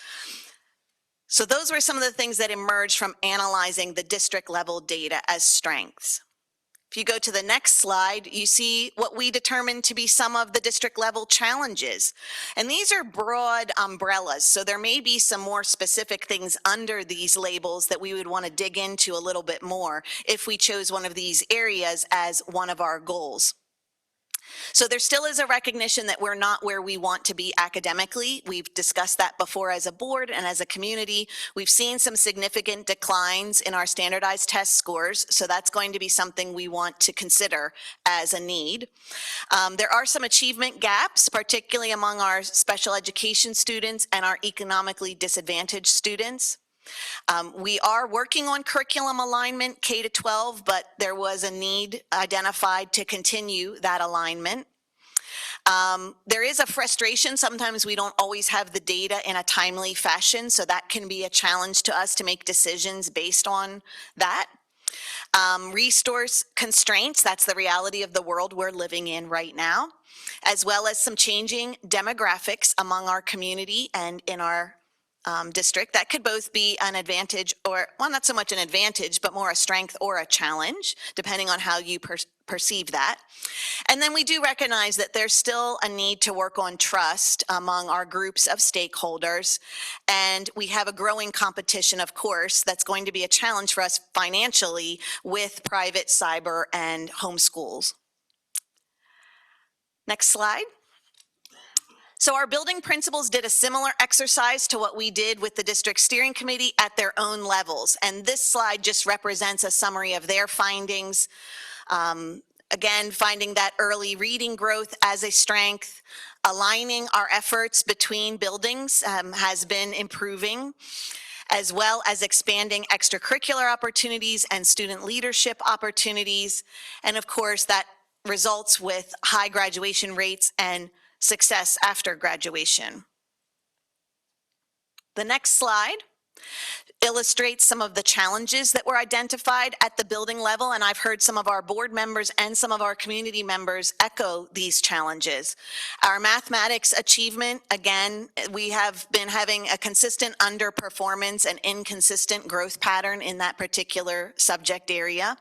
[SPEAKER 4] So those were some of the things that emerged from analyzing the district level data as strengths. If you go to the next slide, you see what we determined to be some of the district level challenges. And these are broad umbrellas, so there may be some more specific things under these labels that we would want to dig into a little bit more if we chose one of these areas as one of our goals. So there still is a recognition that we're not where we want to be academically. We've discussed that before as a board and as a community. We've seen some significant declines in our standardized test scores, so that's going to be something we want to consider as a need. There are some achievement gaps, particularly among our special education students and our economically disadvantaged students. We are working on curriculum alignment K-12, but there was a need identified to continue that alignment. There is a frustration. Sometimes we don't always have the data in a timely fashion, so that can be a challenge to us to make decisions based on that. Resource constraints, that's the reality of the world we're living in right now, as well as some changing demographics among our community and in our district. That could both be an advantage or, well, not so much an advantage, but more a strength or a challenge, depending on how you perceive that. And then we do recognize that there's still a need to work on trust among our groups of stakeholders. And we have a growing competition, of course, that's going to be a challenge for us financially with private cyber and homeschools. Next slide. So our building principals did a similar exercise to what we did with the district steering committee at their own levels. And this slide just represents a summary of their findings. Again, finding that early reading growth as a strength, aligning our efforts between buildings has been improving, as well as expanding extracurricular opportunities and student leadership opportunities. And of course, that results with high graduation rates and success after graduation. The next slide illustrates some of the challenges that were identified at the building level, and I've heard some of our board members and some of our community members echo these challenges. Our mathematics achievement, again, we have been having a consistent underperformance and inconsistent growth pattern in that particular subject area.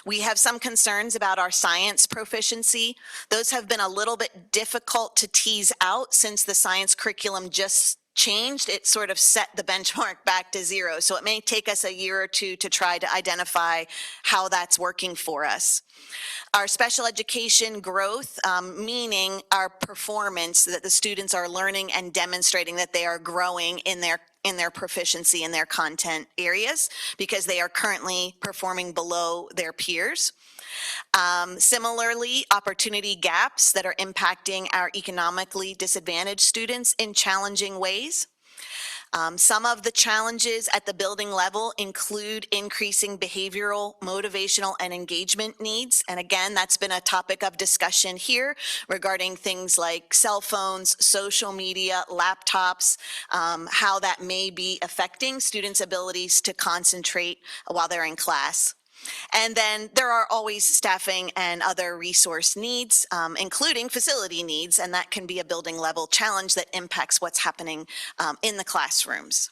[SPEAKER 4] We have some concerns about our science proficiency. Those have been a little bit difficult to tease out since the science curriculum just changed. It sort of set the benchmark back to zero. So it may take us a year or two to try to identify how that's working for us. Our special education growth, meaning our performance, that the students are learning and demonstrating that they are growing in their proficiency in their content areas because they are currently performing below their peers. Similarly, opportunity gaps that are impacting our economically disadvantaged students in challenging ways. Some of the challenges at the building level include increasing behavioral, motivational, and engagement needs. And again, that's been a topic of discussion here regarding things like cell phones, social media, laptops, how that may be affecting students' abilities to concentrate while they're in class. And then there are always staffing and other resource needs, including facility needs, and that can be a building level challenge that impacts what's happening in the classrooms.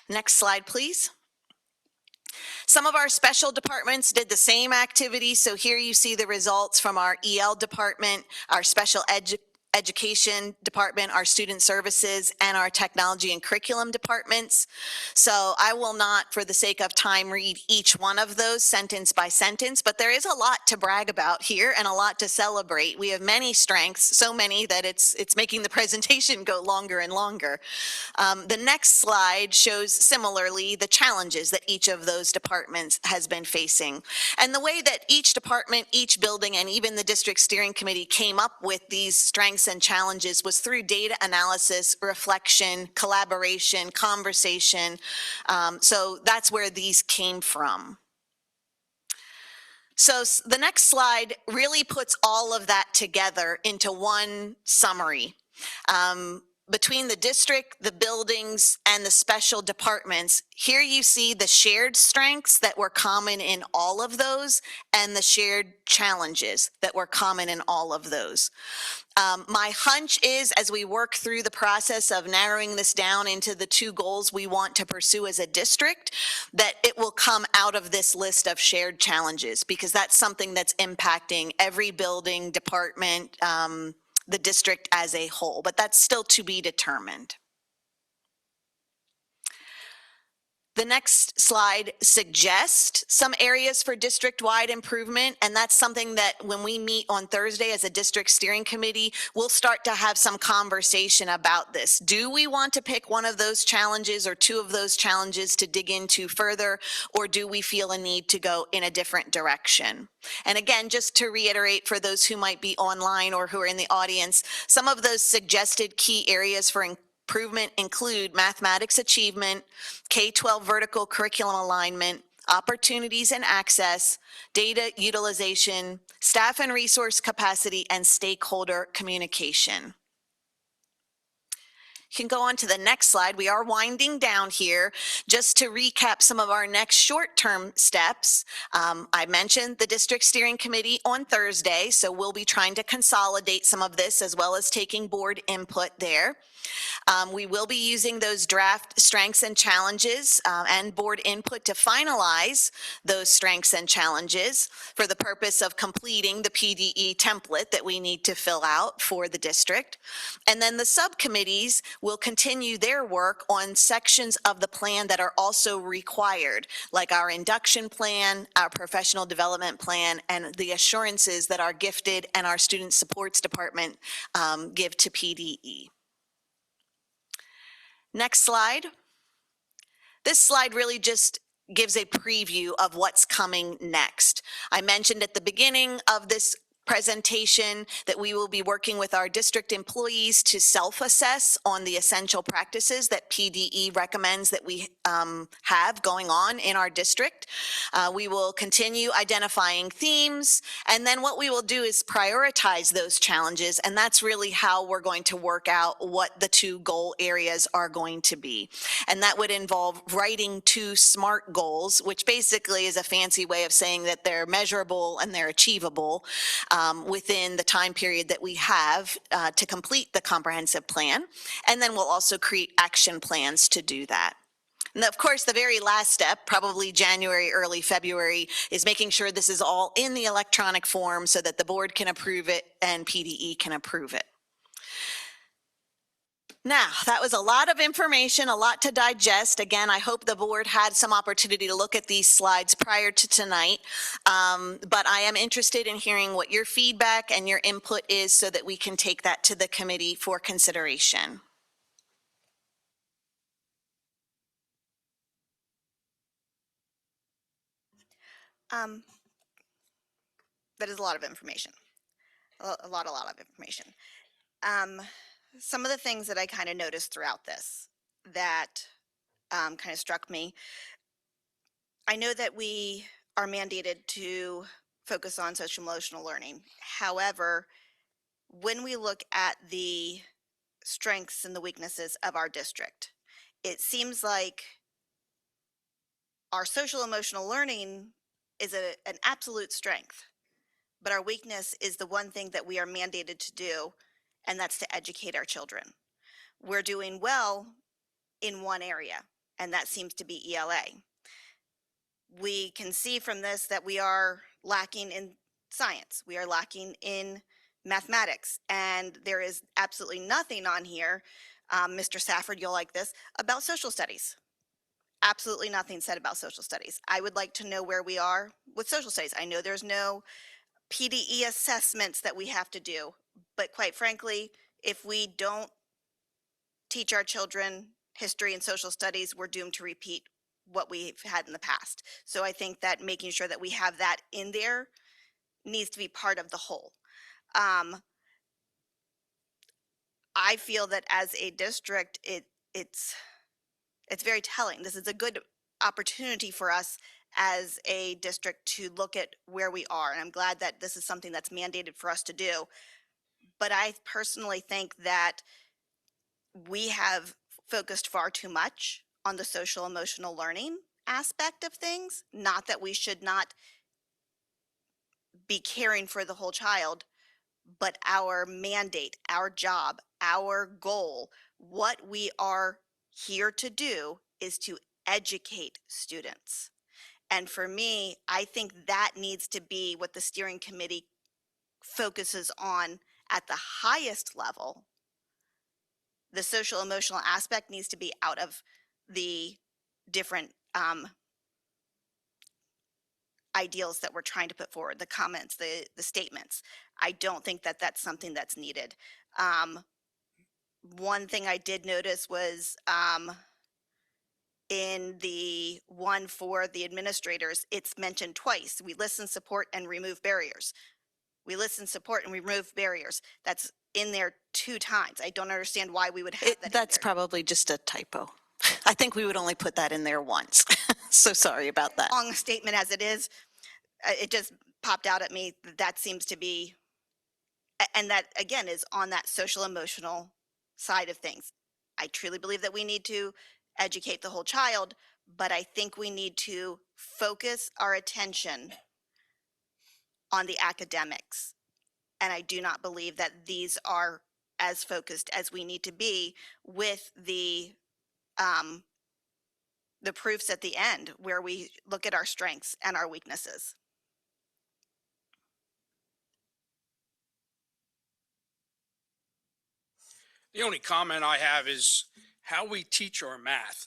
[SPEAKER 4] Next slide, please. Some of our special departments did the same activity. So here you see the results from our EL department, our special education department, our student services, and our technology and curriculum departments. So I will not, for the sake of time, read each one of those sentence by sentence, but there is a lot to brag about here and a lot to celebrate. We have many strengths, so many that it's making the presentation go longer and longer. The next slide shows similarly the challenges that each of those departments has been facing. And the way that each department, each building, and even the district steering committee came up with these strengths and challenges was through data analysis, reflection, collaboration, conversation. So that's where these came from. So the next slide really puts all of that together into one summary. Between the district, the buildings, and the special departments, here you see the shared strengths that were common in all of those and the shared challenges that were common in all of those. My hunch is, as we work through the process of narrowing this down into the two goals we want to pursue as a district, that it will come out of this list of shared challenges, because that's something that's impacting every building, department, the district as a whole, but that's still to be determined. The next slide suggests some areas for district-wide improvement, and that's something that when we meet on Thursday as a district steering committee, we'll start to have some conversation about this. Do we want to pick one of those challenges or two of those challenges to dig into further, or do we feel a need to go in a different direction? And again, just to reiterate for those who might be online or who are in the audience, some of those suggested key areas for improvement include mathematics achievement, K-12 vertical curriculum alignment, opportunities and access, data utilization, staff and resource capacity, and stakeholder communication. You can go on to the next slide. We are winding down here. Just to recap some of our next short-term steps, I mentioned the district steering committee on Thursday, so we'll be trying to consolidate some of this as well as taking board input there. We will be using those draft strengths and challenges and board input to finalize those strengths and challenges for the purpose of completing the PDE template that we need to fill out for the district. And then the subcommittees will continue their work on sections of the plan that are also required, like our induction plan, our professional development plan, and the assurances that our gifted and our student supports department give to PDE. Next slide. This slide really just gives a preview of what's coming next. I mentioned at the beginning of this presentation that we will be working with our district employees to self-assess on the essential practices that PDE recommends that we have going on in our district. We will continue identifying themes, and then what we will do is prioritize those challenges, and that's really how we're going to work out what the 2 goal areas are going to be. And that would involve writing 2 SMART goals, which basically is a fancy way of saying that they're measurable and they're achievable within the time period that we have to complete the comprehensive plan. And then we'll also create action plans to do that. And of course, the very last step, probably January, early February, is making sure this is all in the electronic form so that the board can approve it and PDE can approve it. Now, that was a lot of information, a lot to digest. Again, I hope the board had some opportunity to look at these slides prior to tonight. But I am interested in hearing what your feedback and your input is so that we can take that to the committee for consideration.
[SPEAKER 3] That is a lot of information. A lot of information. Some of the things that I kind of noticed throughout this that kind of struck me. I know that we are mandated to focus on social emotional learning. However, when we look at the strengths and the weaknesses of our district, it seems like our social emotional learning is an absolute strength, but our weakness is the one thing that we are mandated to do, and that's to educate our children. We're doing well in one area, and that seems to be ELA. We can see from this that we are lacking in science. We are lacking in mathematics, and there is absolutely nothing on here, Mr. Safford, you'll like this, about social studies. Absolutely nothing said about social studies. I would like to know where we are with social studies. I know there's no PDE assessments that we have to do, but quite frankly, if we don't teach our children history and social studies, we're doomed to repeat what we've had in the past. So I think that making sure that we have that in there needs to be part of the whole. I feel that as a district, it's very telling. This is a good opportunity for us as a district to look at where we are. And I'm glad that this is something that's mandated for us to do. But I personally think that we have focused far too much on the social emotional learning aspect of things. Not that we should not be caring for the whole child, but our mandate, our job, our goal, what we are here to do is to educate students. And for me, I think that needs to be what the steering committee focuses on at the highest level. The social emotional aspect needs to be out of the different ideals that we're trying to put forward, the comments, the statements. I don't think that that's something that's needed. One thing I did notice was in the one for the administrators, it's mentioned twice. We listen, support, and remove barriers. We listen, support, and remove barriers. That's in there 2 times. I don't understand why we would have that.
[SPEAKER 4] That's probably just a typo. I think we would only put that in there once. So sorry about that.
[SPEAKER 3] Long statement as it is, it just popped out at me. That seems to be, and that again is on that social emotional side of things. I truly believe that we need to educate the whole child, but I think we need to focus our attention on the academics. And I do not believe that these are as focused as we need to be with the proofs at the end where we look at our strengths and our weaknesses.
[SPEAKER 10] The only comment I have is how we teach our math.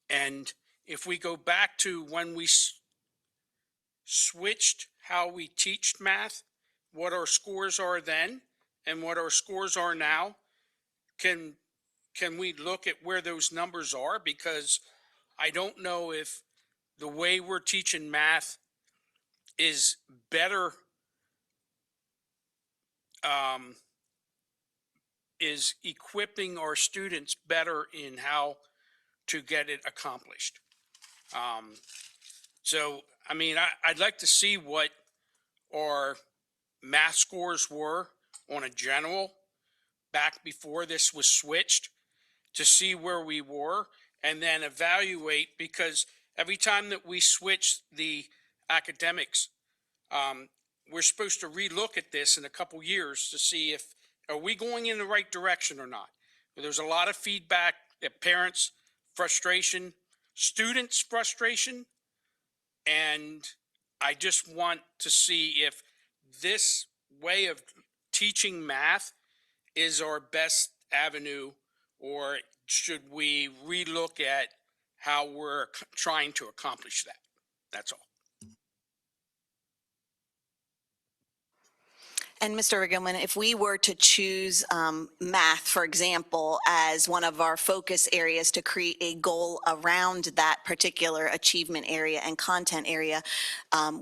[SPEAKER 10] And if we go back to when we switched how we teach math, what our scores are then and what our scores are now, can we look at where those numbers are? Because I don't know if the way we're teaching math is better, is equipping our students better in how to get it accomplished. So, I mean, I'd like to see what our math scores were on a general back before this was switched, to see where we were and then evaluate, because every time that we switch the academics, we're supposed to relook at this in a couple years to see if, are we going in the right direction or not? There's a lot of feedback that parents, frustration, students' frustration, and I just want to see if this way of teaching math is our best avenue, or should we relook at how we're trying to accomplish that? That's all.
[SPEAKER 4] And Mr. Riggleman, if we were to choose math, for example, as one of our focus areas to create a goal around that particular achievement area and content area,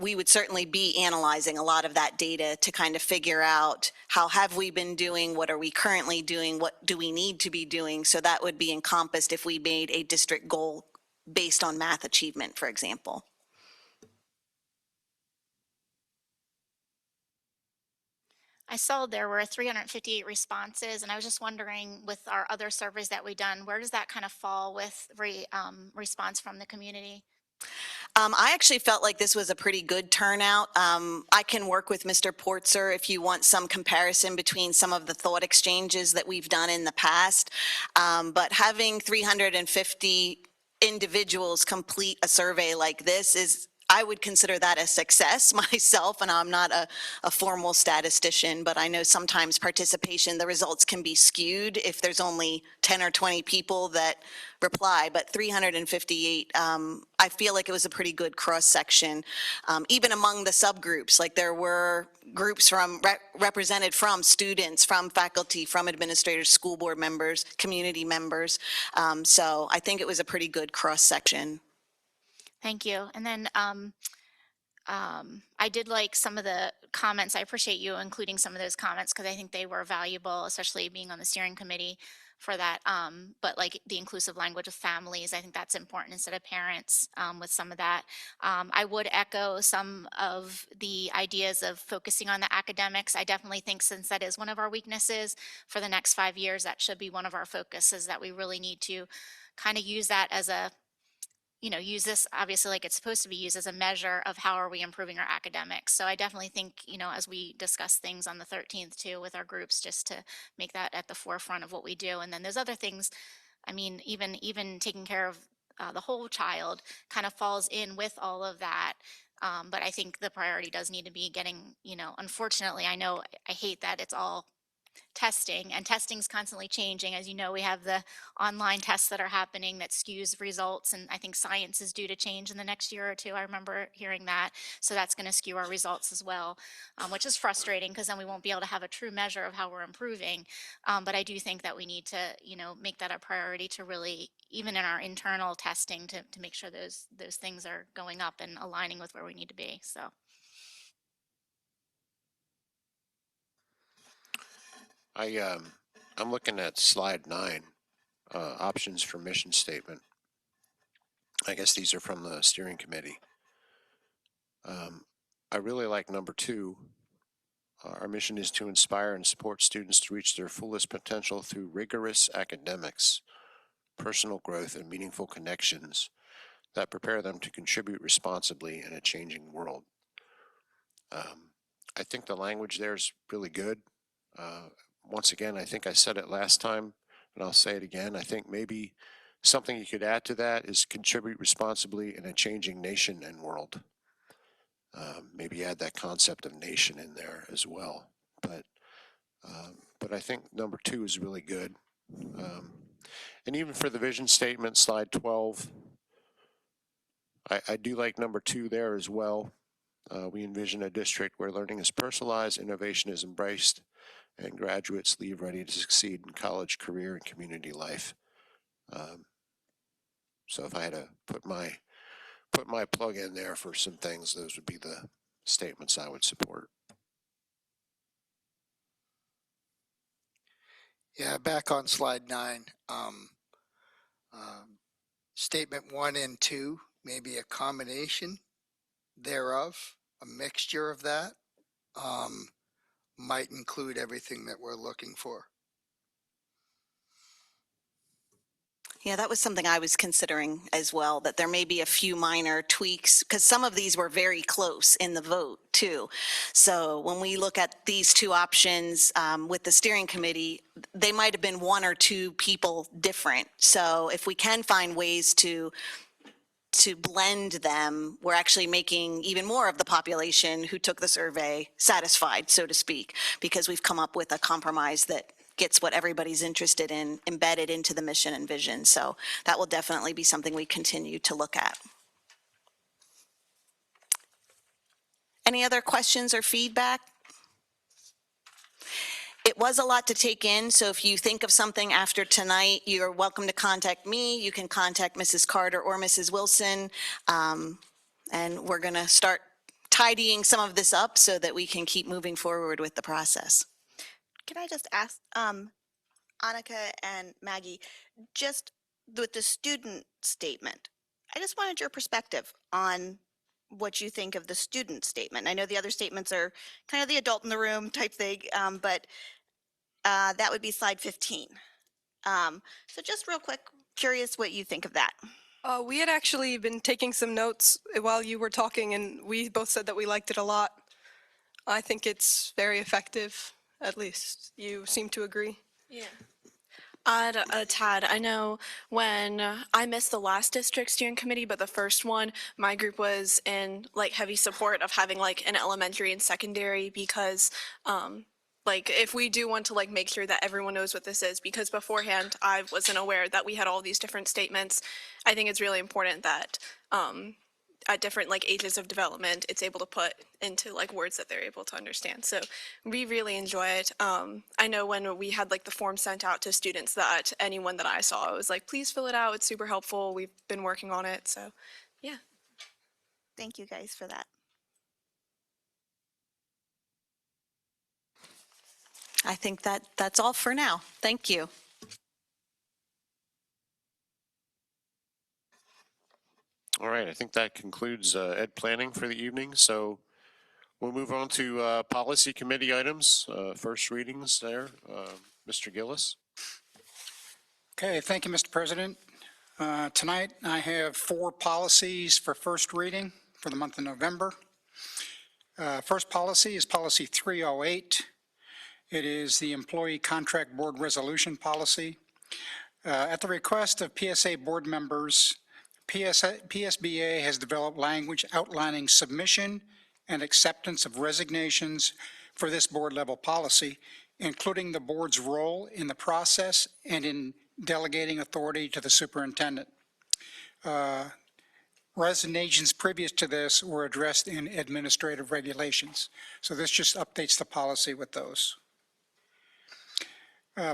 [SPEAKER 4] we would certainly be analyzing a lot of that data to kind of figure out how have we been doing, what are we currently doing, what do we need to be doing. So that would be encompassed if we made a district goal based on math achievement, for example.
[SPEAKER 5] I saw there were 358 responses, and I was just wondering, with our other surveys that we've done, where does that kind of fall with response from the community?
[SPEAKER 4] I actually felt like this was a pretty good turnout. I can work with Mr. Portzer if you want some comparison between some of the thought exchanges that we've done in the past. But having 350 individuals complete a survey like this is, I would consider that a success myself, and I'm not a formal statistician, but I know sometimes participation, the results can be skewed if there's only 10 or 20 people that reply, but 358, I feel like it was a pretty good cross-section. Even among the subgroups, like there were groups from represented from students, from faculty, from administrators, school board members, community members. So I think it was a pretty good cross-section.
[SPEAKER 5] Thank you. And then I did like some of the comments. I appreciate you including some of those comments because I think they were valuable, especially being on the steering committee for that. But like the inclusive language of families, I think that's important instead of parents with some of that. I would echo some of the ideas of focusing on the academics. I definitely think, since that is one of our weaknesses for the next 5 years, that should be one of our focuses, that we really need to kind of use that as a, use this obviously like it's supposed to be used as a measure of how are we improving our academics. So I definitely think, as we discuss things on the 13th too with our groups, just to make that at the forefront of what we do. And then there's other things, I mean, even taking care of the whole child kind of falls in with all of that. But I think the priority does need to be getting, unfortunately, I know I hate that it's all testing, and testing's constantly changing. As you know, we have the online tests that are happening that skews results, and I think science is due to change in the next year or two. I remember hearing that. So that's going to skew our results as well, which is frustrating because then we won't be able to have a true measure of how we're improving. But I do think that we need to, make that a priority to really, even in our internal testing, to make sure those things are going up and aligning with where we need to be. So.
[SPEAKER 2] I'm looking at slide 9, options for mission statement. I guess these are from the steering committee. I really like number 2, Our mission is to inspire and support students to reach their fullest potential through rigorous academics, personal growth, and meaningful connections that prepare them to contribute responsibly in a changing world. I think the language there is really good. Once again, I think I said it last time, and I'll say it again. I think maybe something you could add to that is contribute responsibly in a changing nation and world. Maybe add that concept of nation in there as well. But I think number 2 is really good. And even for the vision statement, slide 12, I do like number 2 there as well. We envision a district where learning is personalized, innovation is embraced, and graduates leave ready to succeed in college, career, and community life. So if I had to put my plug in there for some things, those would be the statements I would support.
[SPEAKER 8] Yeah, back on slide 9, statement 1 and 2, maybe a combination thereof, a mixture of that, might include everything that we're looking for.
[SPEAKER 4] Yeah, that was something I was considering as well, that there may be a few minor tweaks, because some of these were very close in the vote too. So when we look at these 2 options with the steering committee, they might have been 1 or 2 people different. So if we can find ways to blend them, we're actually making even more of the population who took the survey satisfied, so to speak, because we've come up with a compromise that gets what everybody's interested in embedded into the mission and vision. So that will definitely be something we continue to look at. Any other questions or feedback? It was a lot to take in, so if you think of something after tonight, you're welcome to contact me. You can contact Mrs. Carter or Mrs. Wilson, and we're going to start tidying some of this up so that we can keep moving forward with the process.
[SPEAKER 3] Can I just ask, Annika and Maggie, just with the student statement, I just wanted your perspective on what you think of the student statement. I know the other statements are kind of the adult in the room type thing, but that would be slide 15. So just real quick, curious what you think of that.
[SPEAKER 7] We had actually been taking some notes while you were talking, and we both said that we liked it a lot. I think it's very effective, at least. You seem to agree?
[SPEAKER 6] Yeah. Add a tad. I know when I missed the last district steering committee, but the first one, my group was in like heavy support of having like an elementary and secondary because like if we do want to like make sure that everyone knows what this is, because beforehand I wasn't aware that we had all these different statements. I think it's really important that at different like ages of development, it's able to put into like words that they're able to understand. So we really enjoy it. I know when we had like the form sent out to students, that anyone that I saw, it was like, please fill it out. It's super helpful. We've been working on it. So yeah.
[SPEAKER 3] Thank you guys for that.
[SPEAKER 4] I think that's all for now. Thank you.
[SPEAKER 2] All right, I think that concludes ed planning for the evening. So we'll move on to policy committee items, first readings there. Mr. Gillis.
[SPEAKER 11] Okay, thank you, Mr. President. Tonight I have 4 policies for first reading for the month of November. First policy is policy 308. It is the Employee Contract Board Resolution Policy. At the request of PSA board members, PSBA has developed language outlining submission and acceptance of resignations for this board level policy, including the board's role in the process and in delegating authority to the superintendent. Resignations previous to this were addressed in administrative regulations. So this just updates the policy with those.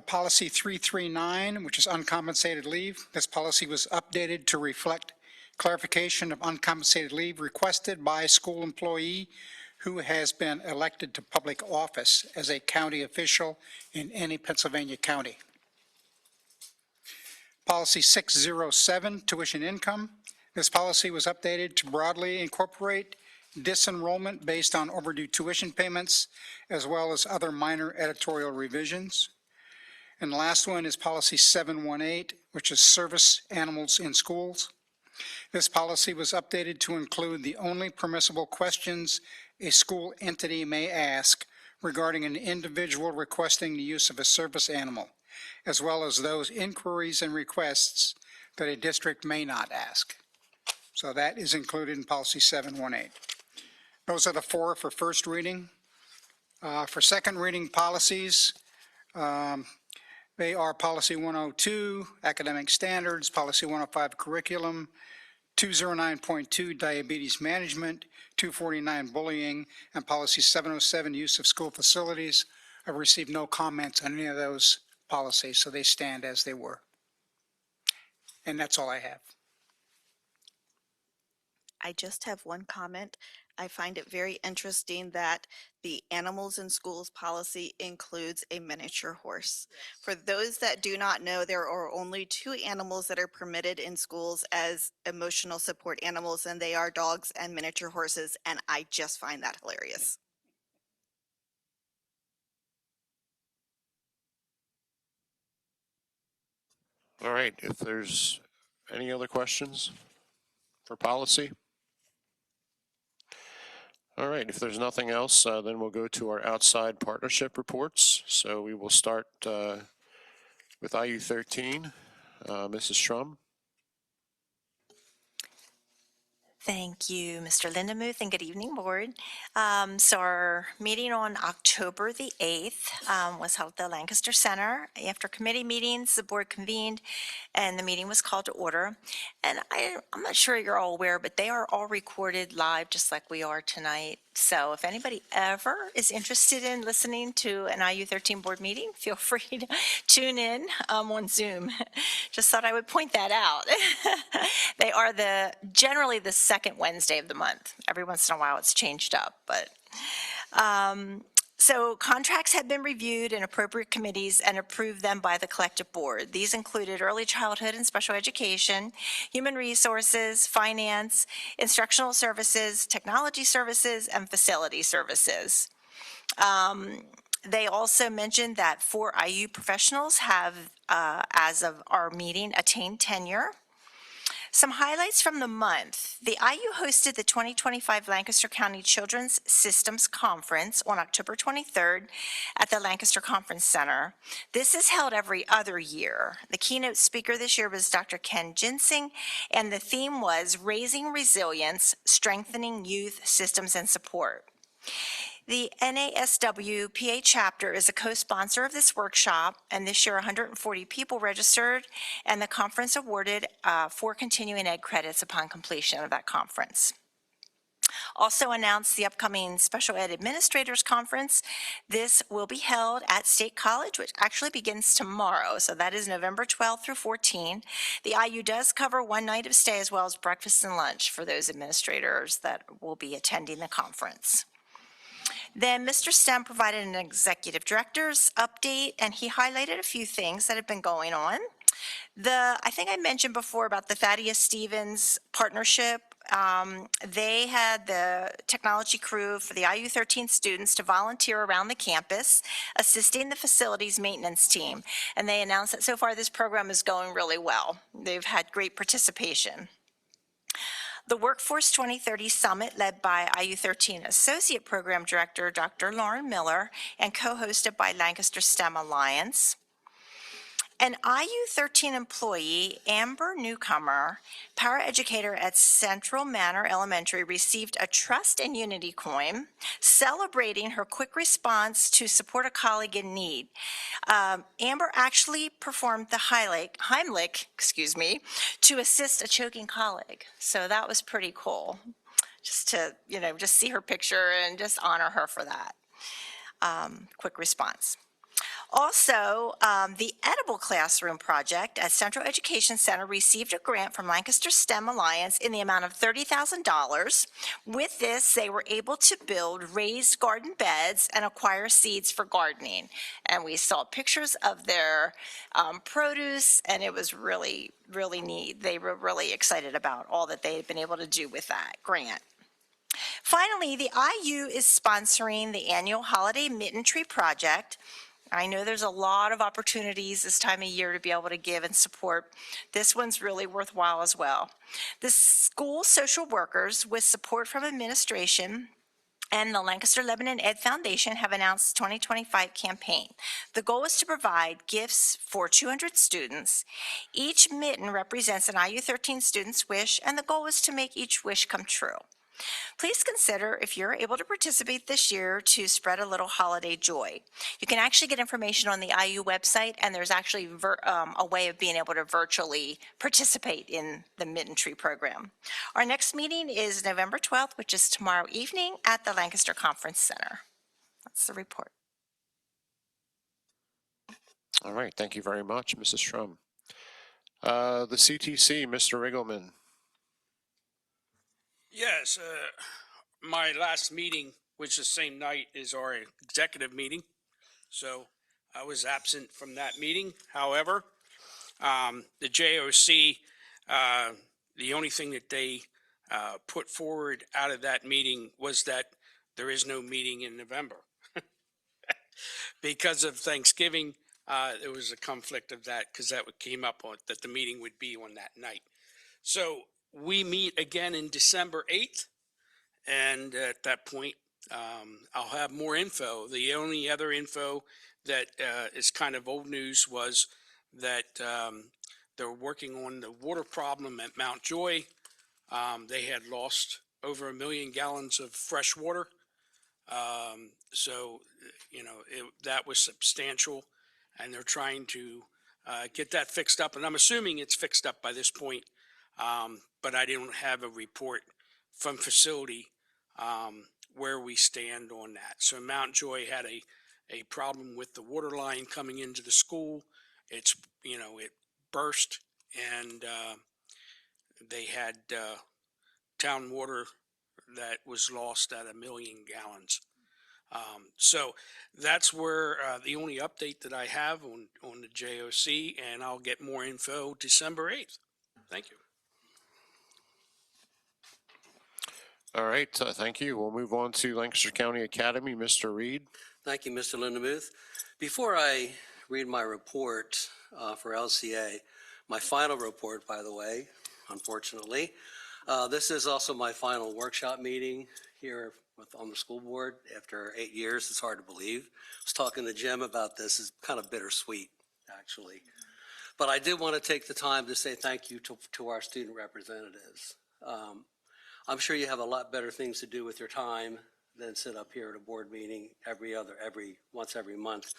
[SPEAKER 11] Policy 339, which is uncompensated leave. This policy was updated to reflect clarification of uncompensated leave requested by a school employee who has been elected to public office as a county official in any Pennsylvania county. Policy 607, tuition income. This policy was updated to broadly incorporate disenrollment based on overdue tuition payments, as well as other minor editorial revisions. And the last one is policy 718, which is service animals in schools. This policy was updated to include the only permissible questions a school entity may ask regarding an individual requesting the use of a service animal, as well as those inquiries and requests that a district may not ask. So that is included in policy 718. Those are the four for first reading. For second reading policies, they are policy 102, academic standards, policy 105, curriculum, 209.2, diabetes management, 249, bullying, and policy 707, use of school facilities. I've received no comments on any of those policies, so they stand as they were. And that's all I have.
[SPEAKER 3] I just have one comment. I find it very interesting that the animals in schools policy includes a miniature horse. For those that do not know, there are only 2 animals that are permitted in schools as emotional support animals, and they are dogs and miniature horses, and I just find that hilarious.
[SPEAKER 2] All right, if there's any other questions for policy? All right, if there's nothing else, then we'll go to our outside partnership reports. So we will start with IU13. Mrs. Shrum.
[SPEAKER 12] Thank you, Mr. Lindemuth, and good evening, Board. So our meeting on October the 8th was held at the Lancaster Center. After committee meetings, the Board convened, and the meeting was called to order. And I'm not sure you're all aware, but they are all recorded live, just like we are tonight. So if anybody ever is interested in listening to an IU13 board meeting, feel free to tune in on Zoom. Just thought I would point that out. They are generally the second Wednesday of the month. Every once in a while it's changed up, but so contracts have been reviewed in appropriate committees and approved them by the collective board. These included early childhood and special education, human resources, finance, instructional services, technology services, and facility services. They also mentioned that 4 IU professionals have, as of our meeting, attained tenure. Some highlights from the month. The IU hosted the 2025 Lancaster County Children's Systems Conference on October 23rd at the Lancaster Conference Center. This is held every other year. The keynote speaker this year was Dr. Ken Ginsing, and the theme was Raising Resilience, Strengthening Youth Systems and Support. The NASW PA chapter is a co-sponsor of this workshop, and this year 140 people registered, and the conference awarded 4 continuing ed credits upon completion of that conference. Also announced the upcoming Special Ed Administrators Conference. This will be held at State College, which actually begins tomorrow, so that is November 12th through 14. The IU does cover 1 night of stay as well as breakfast and lunch for those administrators that will be attending the conference. Then Mr. Stem provided an executive director's update, and he highlighted a few things that have been going on. I think I mentioned before about the Thaddeus Stevens partnership. They had the technology crew for the IU13 students to volunteer around the campus, assisting the facilities maintenance team. And they announced that so far this program is going really well. They've had great participation. The Workforce 2030 Summit, led by IU13 Associate Program Director Dr. Lauren Miller and co-hosted by Lancaster STEM Alliance. An IU13 employee, Amber Newcomer, paraeducator at Central Manor Elementary, received a Trust and Unity coin, celebrating her quick response to support a colleague in need. Amber actually performed the Heimlich, to assist a choking colleague. So that was pretty cool, just to, just see her picture and just honor her for that. Quick response. Also, the Edible Classroom Project at Central Education Center received a grant from Lancaster STEM Alliance in the amount of $30,000. With this, they were able to build raised garden beds and acquire seeds for gardening. And we saw pictures of their produce, and it was really, really neat. They were really excited about all that they had been able to do with that grant. Finally, the IU is sponsoring the annual Holiday Mitten Tree Project. I know there's a lot of opportunities this time of year to be able to give and support. This one's really worthwhile as well. The school social workers, with support from administration and the Lancaster Lebanon Ed Foundation, have announced 2025 campaign. The goal is to provide gifts for 200 students. Each mitten represents an IU 13 student's wish, and the goal is to make each wish come true. Please consider if you're able to participate this year to spread a little holiday joy. You can actually get information on the IU website, and there's actually a way of being able to virtually participate in the Mitten Tree program. Our next meeting is November 12th, which is tomorrow evening at the Lancaster Conference Center. That's the report.
[SPEAKER 2] All right, thank you very much, Mrs. Strum. The CTC, Mr. Riggleman.
[SPEAKER 10] Yes, my last meeting, which the same night is our executive meeting. So I was absent from that meeting. However, the JOC, the only thing that they put forward out of that meeting was that there is no meeting in November. Because of Thanksgiving, there was a conflict of that because that came up on that the meeting would be on that night. So we meet again in December 8th, and at that point, I'll have more info. The only other info that is kind of old news was that they're working on the water problem at Mount Joy. They had lost over 1 million gallons of fresh water. So, you know, that was substantial, and they're trying to get that fixed up. And I'm assuming it's fixed up by this point. But I didn't have a report from facility where we stand on that. So Mount Joy had a problem with the water line coming into the school. It's, you know, it burst, and they had town water that was lost at 1 million gallons. So that's where the only update that I have on the JOC, and I'll get more info December 8th. Thank you.
[SPEAKER 2] All right, thank you. We'll move on to Lancaster County Academy, Mr. Reed.
[SPEAKER 13] Thank you, Mr. Lindemuth. Before I read my report for LCA, my final report, by the way, unfortunately, this is also my final workshop meeting here on the school board after 8 years. It's hard to believe. I was talking to Jim about this. It's kind of bittersweet, actually. But I did want to take the time to say thank you to our student representatives. I'm sure you have a lot better things to do with your time than sit up here at a board meeting once every month.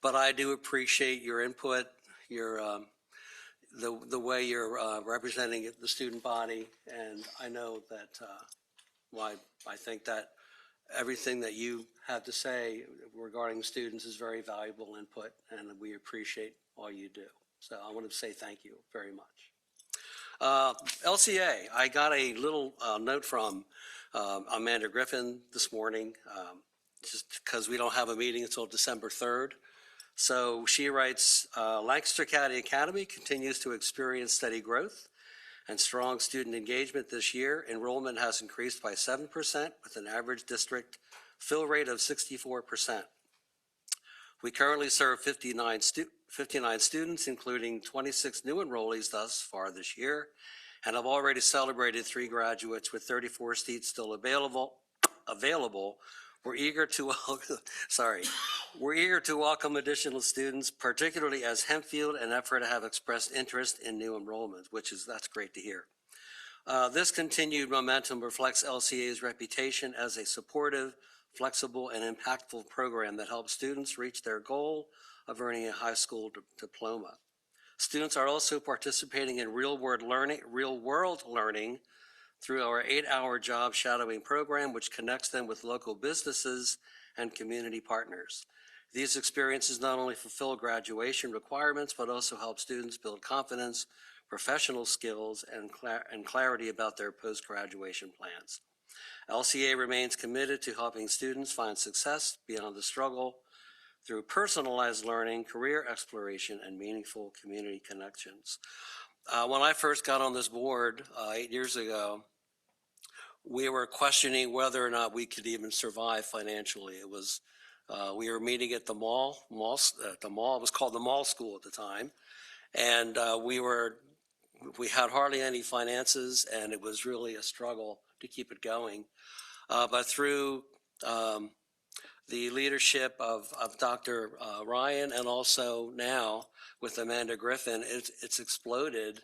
[SPEAKER 13] But I do appreciate your input, your the way you're representing the student body, and I know that I think that everything that you have to say regarding students is very valuable input, and we appreciate all you do. So I want to say thank you very much. LCA, I got a little note from Amanda Griffin this morning, just because we don't have a meeting until December 3rd. So she writes, Lancaster County Academy continues to experience steady growth and strong student engagement this year. Enrollment has increased by 7% with an average district fill rate of 64%. We currently serve 59 students, including 26 new enrollees thus far this year, and have already celebrated 3 graduates with 34 seats still available. We're eager to welcome additional students, particularly as Hempfield and Ephrata have expressed interest in new enrollment, that's great to hear. This continued momentum reflects LCA's reputation as a supportive, flexible, and impactful program that helps students reach their goal of earning a high school diploma. Students are also participating in real-world learning through our 8-hour job shadowing program, which connects them with local businesses and community partners. These experiences not only fulfill graduation requirements, but also help students build confidence, professional skills, and clarity about their post-graduation plans. LCA remains committed to helping students find success beyond the struggle through personalized learning, career exploration, and meaningful community connections. When I first got on this board 8 years ago, we were questioning whether or not we could even survive financially. It was, we were meeting at the mall, it was called the Mall School at the time. And we had hardly any finances, and it was really a struggle to keep it going. But through the leadership of Dr. Ryan, and also now with Amanda Griffin, it's exploded.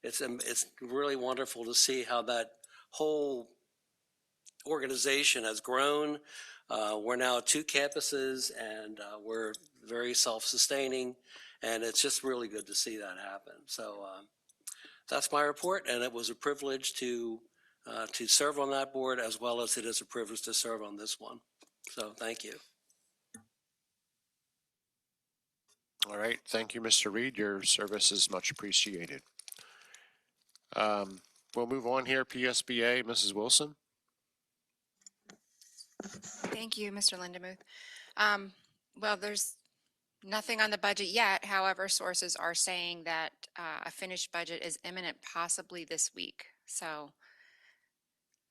[SPEAKER 13] It's really wonderful to see how that whole organization has grown. We're now 2 campuses, and we're very self-sustaining, and it's just really good to see that happen. So that's my report, and it was a privilege to serve on that board, as well as it is a privilege to serve on this one. So thank you.
[SPEAKER 2] All right, thank you, Mr. Reed. Your service is much appreciated. We'll move on here. PSBA, Mrs. Wilson.
[SPEAKER 14] Thank you, Mr. Lindemuth. Well, there's nothing on the budget yet. However, sources are saying that a finished budget is imminent, possibly this week. So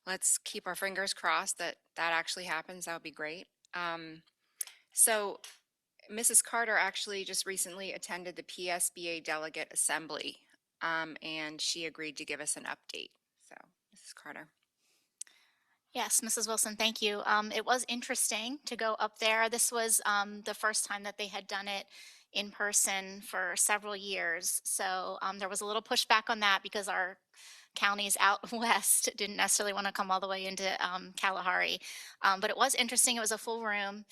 [SPEAKER 14] let's keep our fingers crossed that that actually happens. That would be great. So Mrs. Carter actually just recently attended the PSBA Delegate Assembly, and she agreed to give us an update. So, Mrs. Carter.
[SPEAKER 5] Yes, Mrs. Wilson, thank you. It was interesting to go up there. This was the first time that they had done it in person for several years. So there was a little pushback on that because our counties out west didn't necessarily want to come all the way into Kalahari. But it was interesting. It was a full room.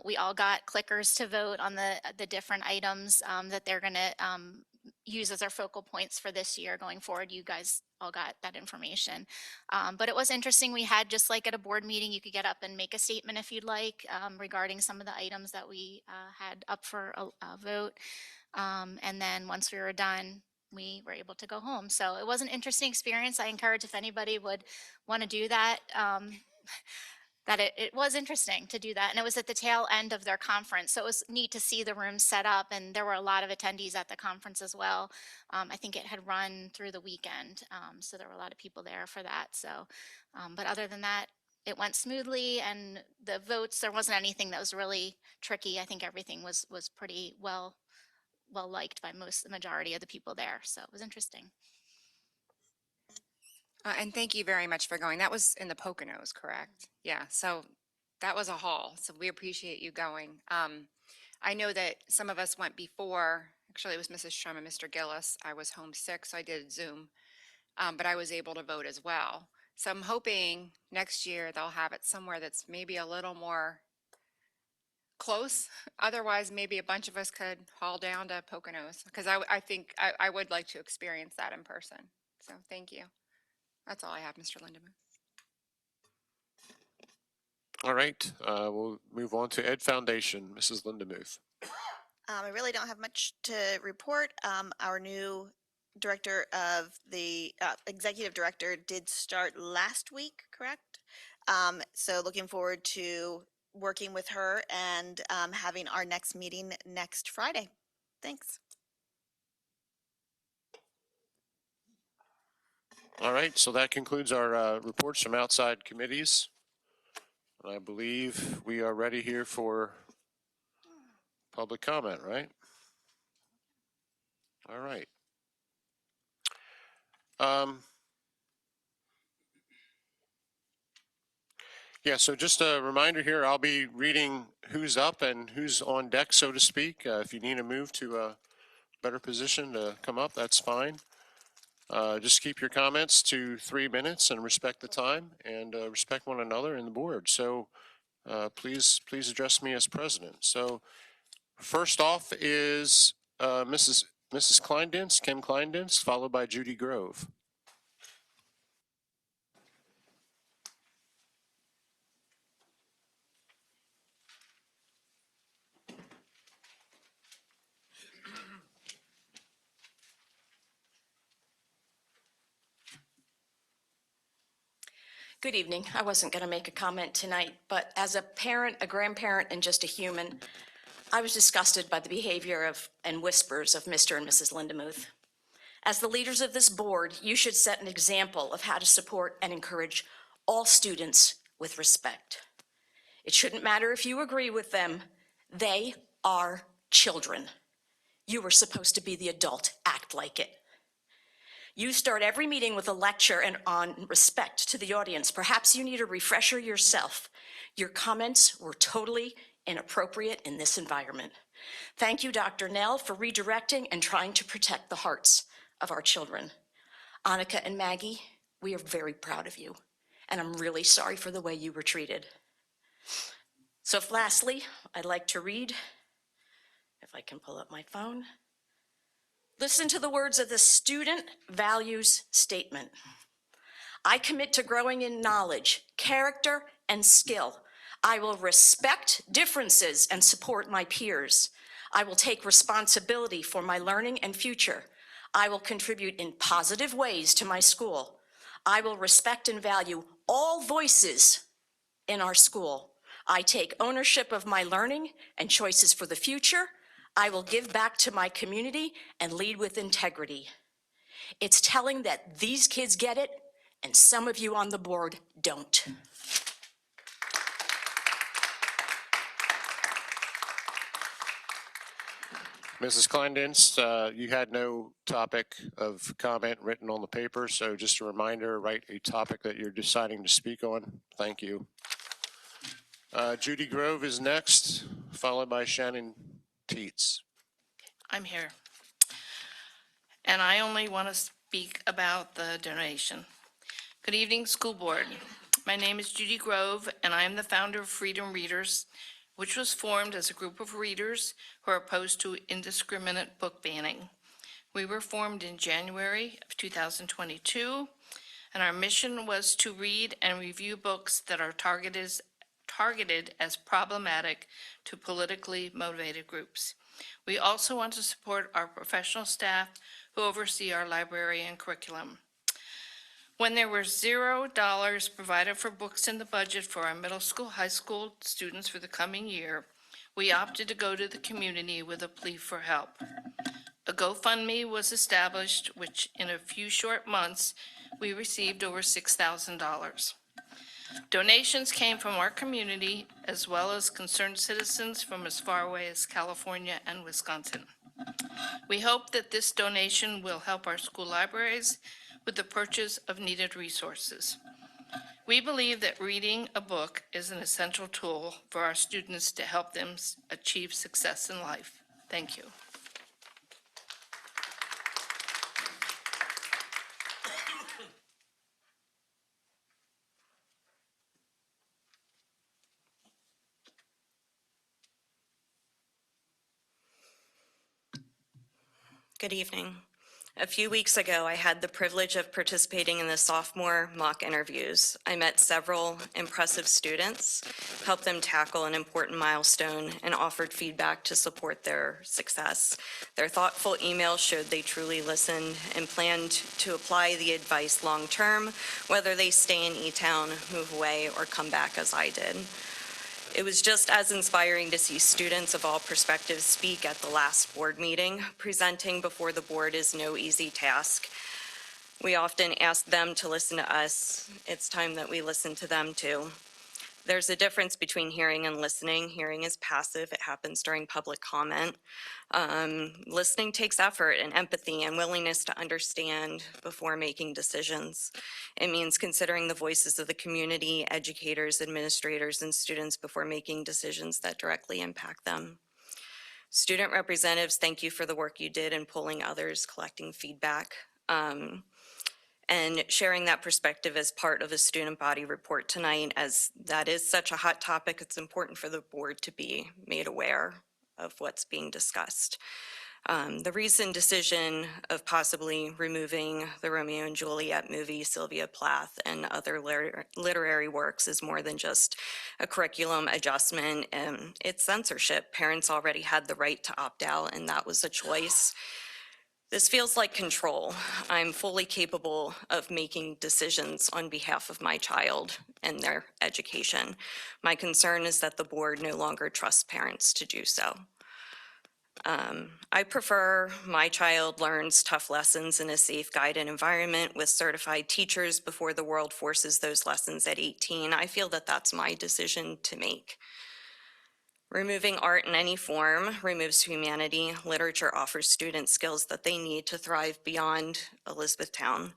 [SPEAKER 5] We all got clickers to vote on the different items that they're going to use as our focal points for this year going forward. You guys all got that information. But it was interesting. We had, just like at a board meeting, you could get up and make a statement if you'd like regarding some of the items that we had up for a vote. And then once we were done, we were able to go home. So it was an interesting experience. I encourage, if anybody would want to do that, that it was interesting to do that. And it was at the tail end of their conference. So it was neat to see the room set up, and there were a lot of attendees at the conference as well. I think it had run through the weekend. So there were a lot of people there for that. So, but other than that, it went smoothly, and the votes, there wasn't anything that was really tricky. I think everything was pretty well liked by the majority of the people there. So it was interesting.
[SPEAKER 14] And thank you very much for going. That was in the Poconos, correct? Yeah, so that was a haul. So we appreciate you going. I know that some of us went before. Actually, it was Mrs. Strum and Mr. Gillis. I was homesick, so I did Zoom. But I was able to vote as well. So I'm hoping next year they'll have it somewhere that's maybe a little more close. Otherwise, maybe a bunch of us could haul down to Poconos, because I think I would like to experience that in person. So thank you. That's all I have, Mr. Lindemuth.
[SPEAKER 2] All right, we'll move on to Ed Foundation, Mrs. Lindemuth.
[SPEAKER 3] I really don't have much to report. Our new director of the executive director did start last week, correct? So looking forward to working with her and having our next meeting next Friday. Thanks.
[SPEAKER 2] All right, so that concludes our reports from outside committees. I believe we are ready here for public comment, right? All right. Yeah, so just a reminder here, I'll be reading who's up and who's on deck, so to speak. If you need to move to a better position to come up, that's fine. Just keep your comments to 3 minutes and respect the time and respect one another and the board. So please address me as president. So first off is Mrs. Kleindens, Kim Kleindens, followed by Judy Grove.
[SPEAKER 15] Good evening. I wasn't going to make a comment tonight, but as a parent, a grandparent, and just a human, I was disgusted by the behavior of and whispers of Mr. and Mrs. Lindemuth. As the leaders of this board, you should set an example of how to support and encourage all students with respect. It shouldn't matter if you agree with them. They are children. You were supposed to be the adult. Act like it. You start every meeting with a lecture and on respect to the audience. Perhaps you need a refresher yourself. Your comments were totally inappropriate in this environment. Thank you, Dr. Nell, for redirecting and trying to protect the hearts of our children. Annika and Maggie, we are very proud of you, and I'm really sorry for the way you were treated. So lastly, I'd like to read, if I can pull up my phone. Listen to the words of the Student Values Statement. I commit to growing in knowledge, character, and skill. I will respect differences and support my peers. I will take responsibility for my learning and future. I will contribute in positive ways to my school. I will respect and value all voices in our school. I take ownership of my learning and choices for the future. I will give back to my community and lead with integrity. It's telling that these kids get it, and some of you on the board don't.
[SPEAKER 2] Mrs. Kleindienst, you had no topic of comment written on the paper, so just a reminder, write a topic that you're deciding to speak on. Thank you. Judy Grove is next, followed by Shannon Teets.
[SPEAKER 16] I'm here. And I only want to speak about the donation. Good evening, school board. My name is Judy Grove, and I am the founder of Freedom Readers, which was formed as a group of readers who are opposed to indiscriminate book banning. We were formed in January of 2022, and our mission was to read and review books that are targeted as problematic to politically motivated groups. We also want to support our professional staff who oversee our library and curriculum. When there were $0 provided for books in the budget for our middle school, high school students for the coming year, we opted to go to the community with a plea for help. A GoFundMe was established, which in a few short months, we received over $6,000. Donations came from our community as well as concerned citizens from as far away as California and Wisconsin. We hope that this donation will help our school libraries with the purchase of needed resources. We believe that reading a book is an essential tool for our students to help them achieve success in life. Thank you.
[SPEAKER 17] Good evening. A few weeks ago, I had the privilege of participating in the sophomore mock interviews. I met several impressive students, helped them tackle an important milestone, and offered feedback to support their success. Their thoughtful emails showed they truly listened and planned to apply the advice long-term, whether they stay in E-Town, move away, or come back as I did. It was just as inspiring to see students of all perspectives speak at the last board meeting. Presenting before the board is no easy task. We often ask them to listen to us. It's time that we listen to them too. There's a difference between hearing and listening. Hearing is passive. It happens during public comment. Listening takes effort and empathy and willingness to understand before making decisions. It means considering the voices of the community, educators, administrators, and students before making decisions that directly impact them. Student representatives, thank you for the work you did in polling others, collecting feedback, and sharing that perspective as part of a student body report tonight. As that is such a hot topic, it's important for the board to be made aware of what's being discussed. The recent decision of possibly removing the Romeo and Juliet movie, Sylvia Plath, and other literary works is more than just a curriculum adjustment. It's censorship. Parents already had the right to opt out, and that was a choice. This feels like control. I'm fully capable of making decisions on behalf of my child and their education. My concern is that the board no longer trusts parents to do so. I prefer my child learns tough lessons in a safe, guided environment with certified teachers before the world forces those lessons at 18. I feel that that's my decision to make. Removing art in any form removes humanity. Literature offers students skills that they need to thrive beyond Elizabethtown.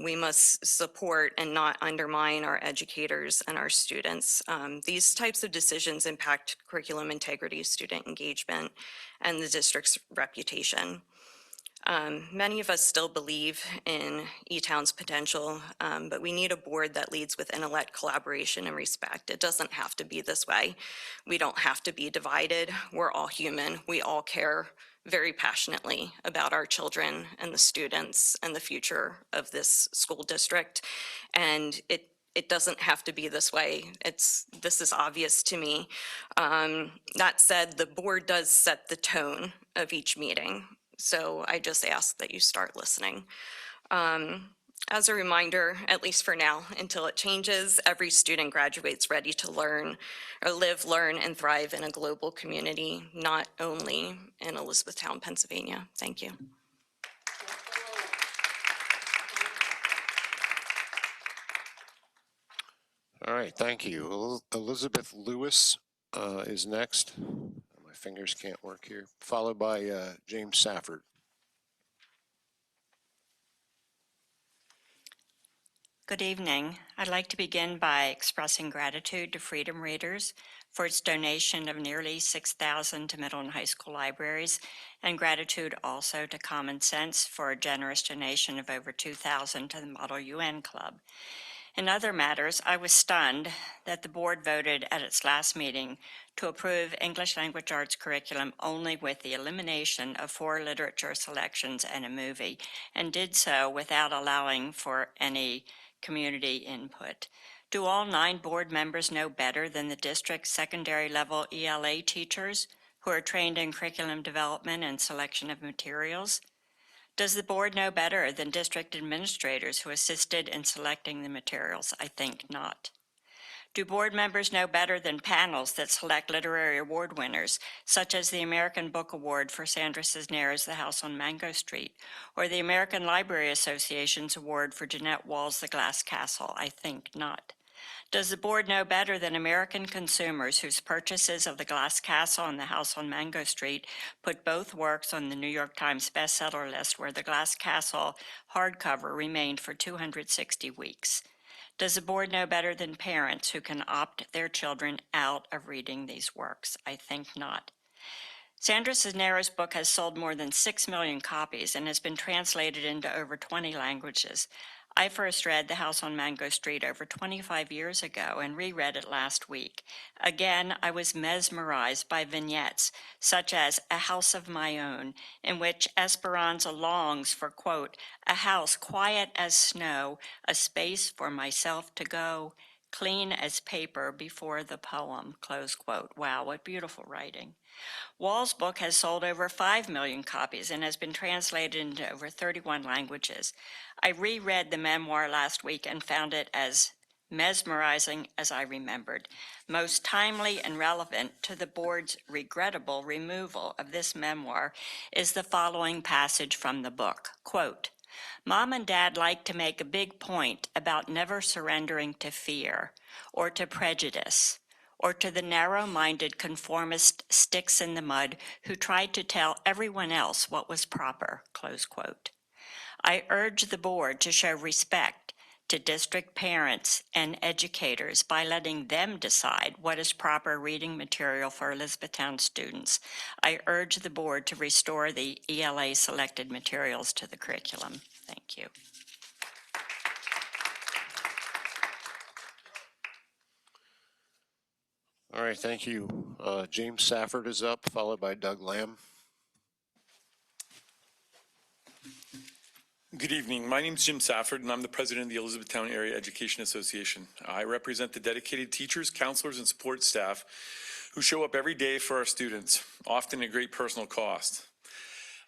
[SPEAKER 17] We must support and not undermine our educators and our students. These types of decisions impact curriculum integrity, student engagement, and the district's reputation. Many of us still believe in E-Town's potential, but we need a board that leads with intellect, collaboration, and respect. It doesn't have to be this way. We don't have to be divided. We're all human. We all care very passionately about our children and the students and the future of this school district. And it doesn't have to be this way. This is obvious to me. That said, the board does set the tone of each meeting. So I just ask that you start listening. As a reminder, at least for now, until it changes, every student graduates ready to learn or live, learn, and thrive in a global community, not only in Elizabethtown, Pennsylvania. Thank you.
[SPEAKER 2] All right, thank you. Elizabeth Lewis is next. My fingers can't work here. Followed by James Safford.
[SPEAKER 18] Good evening. I'd like to begin by expressing gratitude to Freedom Readers for its donation of nearly 6,000 to middle and high school libraries, and gratitude also to Common Sense for a generous donation of over 2,000 to the Model UN Club. In other matters, I was stunned that the board voted at its last meeting to approve English language arts curriculum only with the elimination of 4 literature selections and a movie, and did so without allowing for any community input. Do all 9 board members know better than the district's secondary level ELA teachers who are trained in curriculum development and selection of materials? Does the board know better than district administrators who assisted in selecting the materials? I think not. Do board members know better than panels that select literary award winners, such as the American Book Award for Sandra Cisneros' The House on Mango Street, or the American Library Association's award for Jeanette Wall's The Glass Castle? I think not. Does the board know better than American consumers whose purchases of The Glass Castle and The House on Mango Street put both works on the New York Times bestseller list, where The Glass Castle hardcover remained for 260 weeks? Does the board know better than parents who can opt their children out of reading these works? I think not. Sandra Cisneros' book has sold more than 6 million copies and has been translated into over 20 languages. I first read The House on Mango Street over 25 years ago and reread it last week. Again, I was mesmerized by vignettes such as A House of My Own, in which Esperanza longs for, quote, a house quiet as snow, a space for myself to go, clean as paper before the poem, close quote. Wow, what beautiful writing. Wall's book has sold over 5 million copies and has been translated into over 31 languages. I reread the memoir last week and found it as mesmerizing as I remembered. Most timely and relevant to the board's regrettable removal of this memoir is the following passage from the book, quote, Mom and Dad like to make a big point about never surrendering to fear or to prejudice or to the narrow-minded conformist sticks in the mud who tried to tell everyone else what was proper, close quote. I urge the board to show respect to district parents and educators by letting them decide what is proper reading material for Elizabethtown students. I urge the board to restore the ELA selected materials to the curriculum. Thank you.
[SPEAKER 2] All right, thank you. James Safford is up, followed by Doug Lamb.
[SPEAKER 19] Good evening. My name is Jim Safford, and I'm the president of the Elizabethtown Area Education Association. I represent the dedicated teachers, counselors, and support staff who show up every day for our students, often at great personal cost.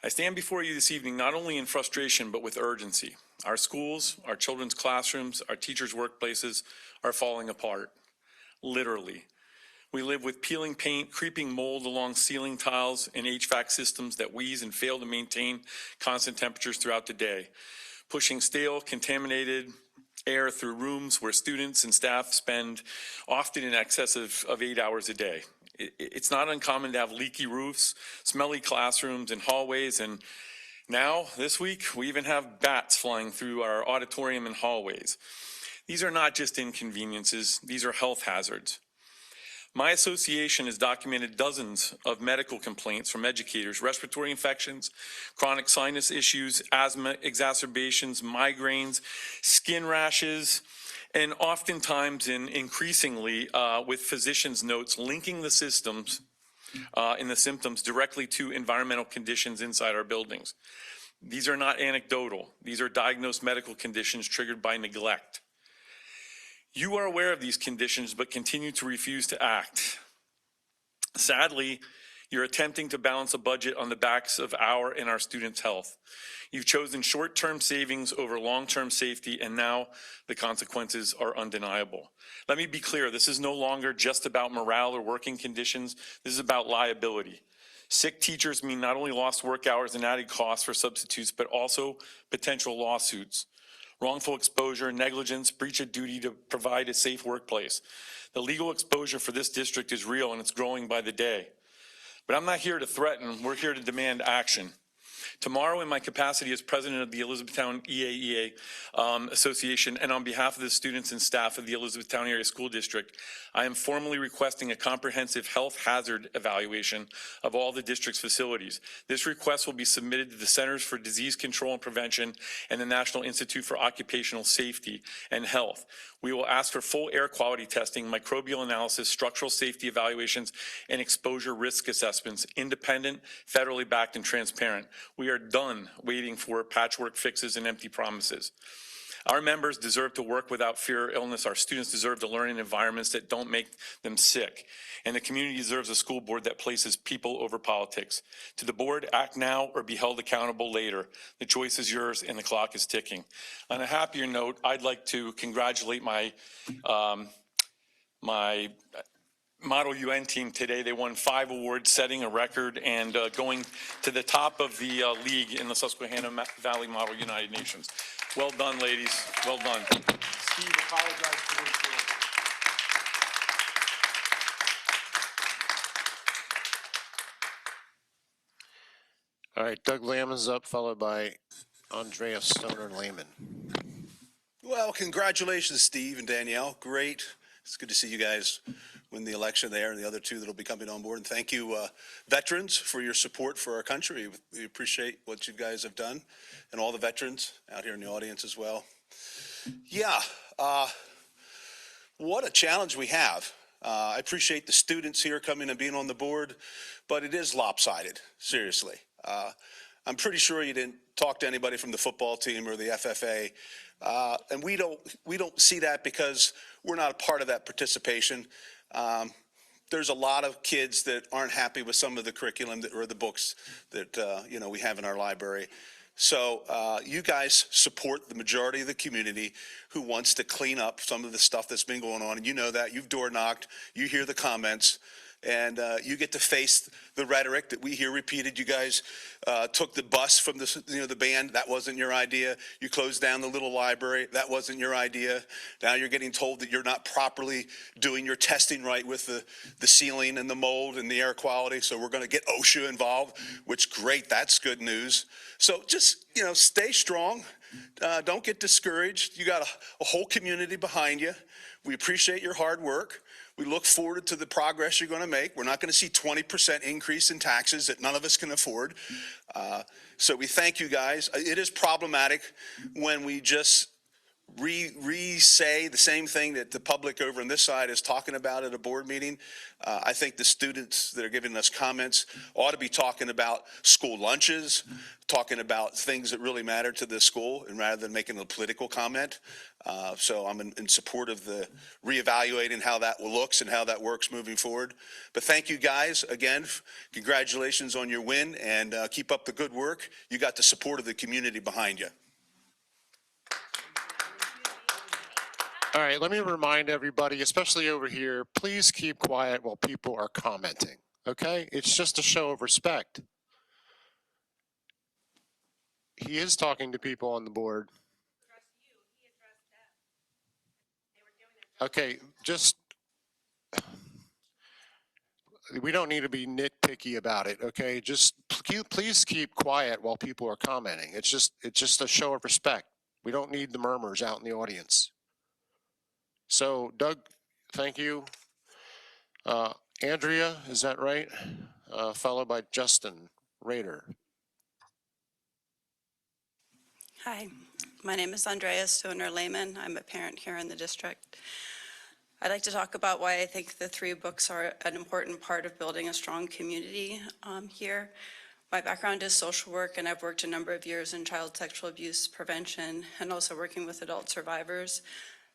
[SPEAKER 19] I stand before you this evening not only in frustration, but with urgency. Our schools, our children's classrooms, our teachers' workplaces are falling apart, literally. We live with peeling paint, creeping mold along ceiling tiles, and HVAC systems that wheeze and fail to maintain constant temperatures throughout the day, pushing stale, contaminated air through rooms where students and staff spend often in excess of 8 hours a day. It's not uncommon to have leaky roofs, smelly classrooms and hallways, and now, this week, we even have bats flying through our auditorium and hallways. These are not just inconveniences, these are health hazards. My association has documented dozens of medical complaints from educators, respiratory infections, chronic sinus issues, asthma exacerbations, migraines, skin rashes, and oftentimes and increasingly with physicians' notes linking the systems in the symptoms directly to environmental conditions inside our buildings. These are not anecdotal. These are diagnosed medical conditions triggered by neglect. You are aware of these conditions, but continue to refuse to act. Sadly, you're attempting to balance a budget on the backs of our and our students' health. You've chosen short-term savings over long-term safety, and now the consequences are undeniable. Let me be clear, this is no longer just about morale or working conditions. This is about liability. Sick teachers mean not only lost work hours and added costs for substitutes, but also potential lawsuits. Wrongful exposure, negligence, breach of duty to provide a safe workplace. The legal exposure for this district is real and it's growing by the day. But I'm not here to threaten, we're here to demand action. Tomorrow, in my capacity as president of the Elizabethtown EAEA Association, and on behalf of the students and staff of the Elizabethtown Area School District, I am formally requesting a comprehensive health hazard evaluation of all the district's facilities. This request will be submitted to the Centers for Disease Control and Prevention and the National Institute for Occupational Safety and Health. We will ask for full air quality testing, microbial analysis, structural safety evaluations, and exposure risk assessments, independent, federally backed, and transparent. We are done waiting for patchwork fixes and empty promises. Our members deserve to work without fear of illness. Our students deserve to learn in environments that don't make them sick. And the community deserves a school board that places people over politics. To the board, act now or be held accountable later. The choice is yours and the clock is ticking. On a happier note, I'd like to congratulate my Model UN team today. They won 5 awards, setting a record and going to the top of the league in the Susquehanna Valley Model United Nations. Well done, ladies. Well done. Steve, apologize for this.
[SPEAKER 2] All right, Doug Lamb is up, followed by Andreas Stoner Lehman.
[SPEAKER 20] Well, congratulations, Steve and Danielle. Great. It's good to see you guys win the election there and the other 2 that will be coming on board. And thank you, veterans, for your support for our country. We appreciate what you guys have done, and all the veterans out here in the audience as well. Yeah, what a challenge we have. I appreciate the students here coming and being on the board, but it is lopsided, seriously. I'm pretty sure you didn't talk to anybody from the football team or the FFA, and we don't see that because we're not a part of that participation. There's a lot of kids that aren't happy with some of the curriculum or the books that we have in our library. So you guys support the majority of the community who wants to clean up some of the stuff that's been going on, and you know that. You've door knocked, you hear the comments, and you get to face the rhetoric that we hear repeated. You guys took the bus from the band. That wasn't your idea. You closed down the little library. That wasn't your idea. Now you're getting told that you're not properly doing your testing right with the ceiling and the mold and the air quality. So we're going to get OSHA involved, which great. That's good news. So just, stay strong. Don't get discouraged. You got a whole community behind you. We appreciate your hard work. We look forward to the progress you're going to make. We're not going to see 20% increase in taxes that none of us can afford. So we thank you guys. It is problematic when we just re-say the same thing that the public over on this side is talking about at a board meeting. I think the students that are giving us comments ought to be talking about school lunches, talking about things that really matter to the school, and rather than making a political comment. So I'm in support of the reevaluating how that looks and how that works moving forward. But thank you guys again. Congratulations on your win, and keep up the good work. You got the support of the community behind you.
[SPEAKER 2] All right, let me remind everybody, especially over here, please keep quiet while people are commenting, okay? It's just a show of respect. He is talking to people on the board. Okay, just, we don't need to be nitpicky about it, okay? Just please keep quiet while people are commenting. It's just a show of respect. We don't need the murmurs out in the audience. So Doug, thank you. Andrea, is that right? Followed by Justin Rader.
[SPEAKER 21] Hi, my name is Andrea Stoner Lehman. I'm a parent here in the district. I'd like to talk about why I think the 3 books are an important part of building a strong community here. My background is social work, and I've worked a number of years in child sexual abuse prevention and also working with adult survivors.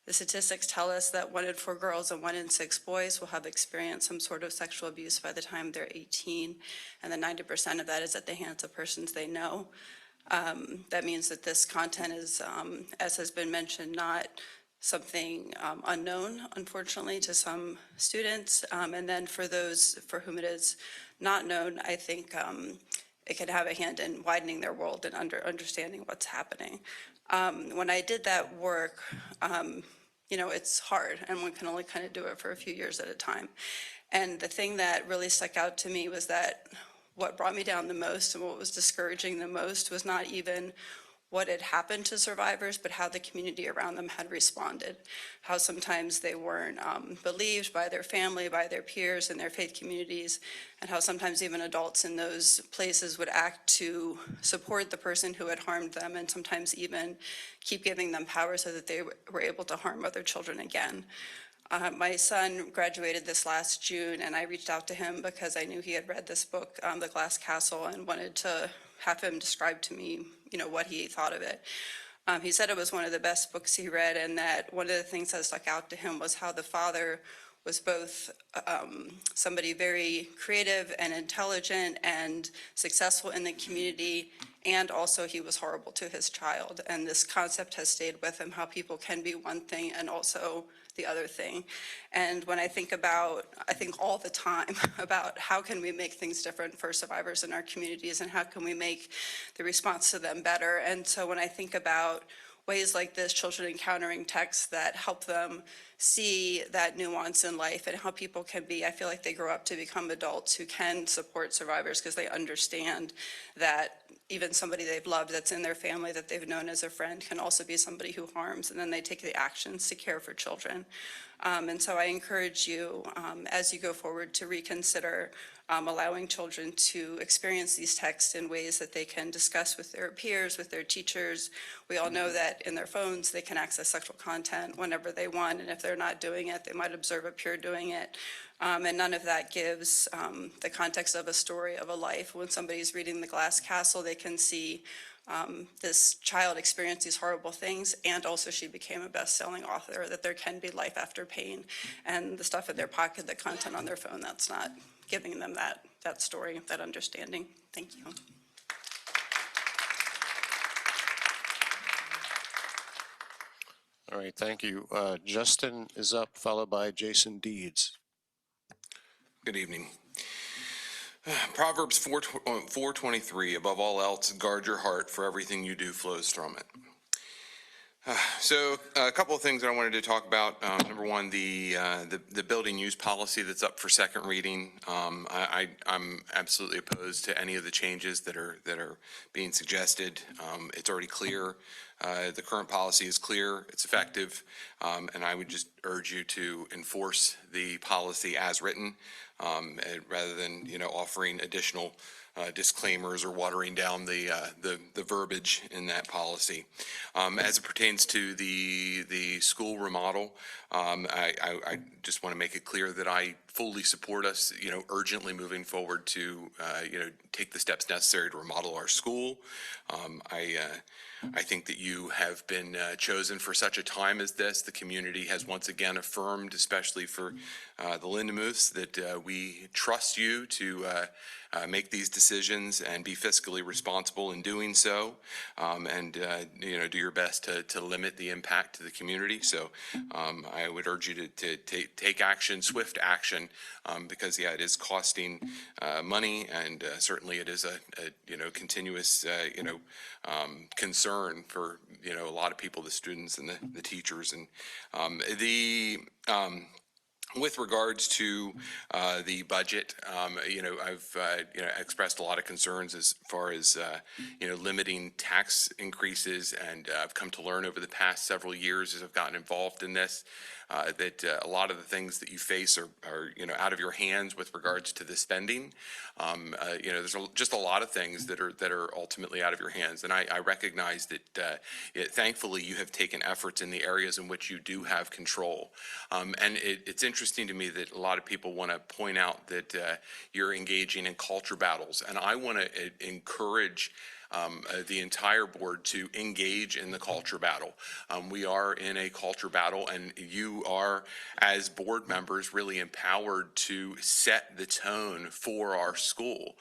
[SPEAKER 21] The statistics tell us that 1 in 4 girls and 1 in 6 boys will have experienced some sort of sexual abuse by the time they're 18, and then 90% of that is at the hands of persons they know. That means that this content is, as has been mentioned, not something unknown, unfortunately, to some students. And then for those for whom it is not known, I think it can have a hand in widening their world and understanding what's happening. When I did that work, you know, it's hard, and one can only kind of do it for a few years at a time. And the thing that really stuck out to me was that what brought me down the most and what was discouraging the most was not even what had happened to survivors, but how the community around them had responded, how sometimes they weren't believed by their family, by their peers and their faith communities, and how sometimes even adults in those places would act to support the person who had harmed them, and sometimes even keep giving them power so that they were able to harm other children again. My son graduated this last June, and I reached out to him because I knew he had read this book, The Glass Castle, and wanted to have him describe to me, you know, what he thought of it. He said it was one of the best books he read, and that one of the things that stuck out to him was how the father was both somebody very creative and intelligent and successful in the community, and also he was horrible to his child. And this concept has stayed with him, how people can be one thing and also the other thing. And when I think all the time about how can we make things different for survivors in our communities, and how can we make the response to them better. And so when I think about ways like this, children encountering texts that help them see that nuance in life and how people can be, I feel like they grow up to become adults who can support survivors because they understand that even somebody they've loved that's in their family that they've known as a friend can also be somebody who harms, and then they take the actions to care for children. And so I encourage you, as you go forward, to reconsider allowing children to experience these texts in ways that they can discuss with their peers, with their teachers. We all know that in their phones, they can access sexual content whenever they want, and if they're not doing it, they might observe a peer doing it. And none of that gives the context of a story of a life. When somebody's reading The Glass Castle, they can see this child experience these horrible things, and also she became a best-selling author, that there can be life after pain, and the stuff in their pocket, the content on their phone, that's not giving them that story, that understanding. Thank you.
[SPEAKER 2] All right, thank you. Justin is up, followed by Jason Deeds.
[SPEAKER 22] Good evening. Proverbs 4:23, above all else, guard your heart, for everything you do flows from it. So a couple of things that I wanted to talk about. Number one, the building use policy that's up for second reading. I'm absolutely opposed to any of the changes that are being suggested. It's already clear. The current policy is clear, it's effective, and I would just urge you to enforce the policy as written, rather than, offering additional disclaimers or watering down the verbiage in that policy. As it pertains to the school remodel, I just want to make it clear that I fully support us, urgently moving forward to, take the steps necessary to remodel our school. I think that you have been chosen for such a time as this. The community has once again affirmed, especially for the Lindemuths, that we trust you to make these decisions and be fiscally responsible in doing so, and do your best to limit the impact to the community. So I would urge you to take action, swift action, because it is costing money, and certainly it is a continuous concern for a lot of people, the students and the teachers, and with regards to the budget, I've expressed a lot of concerns as far as limiting tax increases, and I've come to learn over the past several years as I've gotten involved in this that a lot of the things that you face are out of your hands with regards to the spending. There's just a lot of things that are ultimately out of your hands, and I recognize that thankfully you have taken efforts in the areas in which you do have control. And it's interesting to me that a lot of people want to point out that you're engaging in culture battles, and I want to encourage the entire board to engage in the culture battle. We are in a culture battle, and you are, as board members, really empowered to set the tone for our school.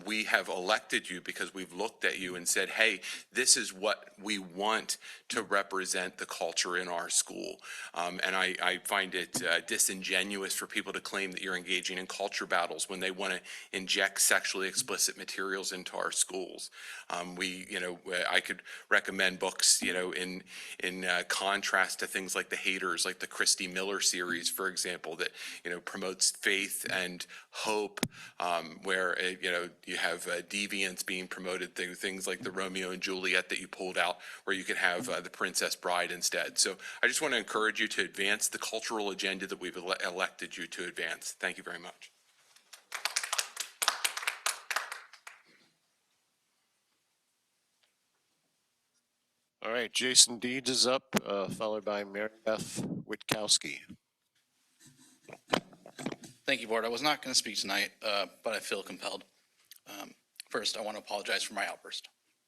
[SPEAKER 22] We have elected you because we've looked at you and said, hey, this is what we want to represent the culture in our school. And I find it disingenuous for people to claim that you're engaging in culture battles when they want to inject sexually explicit materials into our schools. I could recommend books, in contrast to things like The Haters, like the Christy Miller series, for example, that, promotes faith and hope, where, you have deviance being promoted through things like the Romeo and Juliet that you pulled out, where you could have the Princess Bride instead. So I just want to encourage you to advance the cultural agenda that we've elected you to advance. Thank you very much.
[SPEAKER 2] All right, Jason Deeds is up, followed by Mary Beth Witkowski.
[SPEAKER 1] Thank you, Board. I was not going to speak tonight, but I feel compelled. First, I want to apologize for my outburst.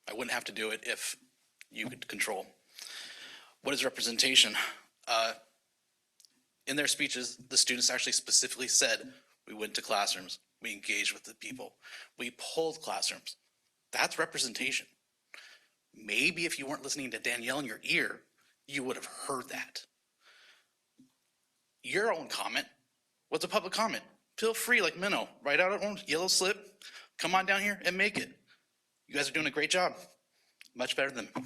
[SPEAKER 1] I wouldn't have to do it if you could control. What is representation? In their speeches, the students actually specifically said, we went to classrooms, we engaged with the people, we polled classrooms. That's representation. Maybe if you weren't listening to Danielle in your ear, you would have heard that. Your own comment was a public comment. Feel free, like Minnow, write out an yellow slip, come on down here and make it. You guys are doing a great job. Much better than me.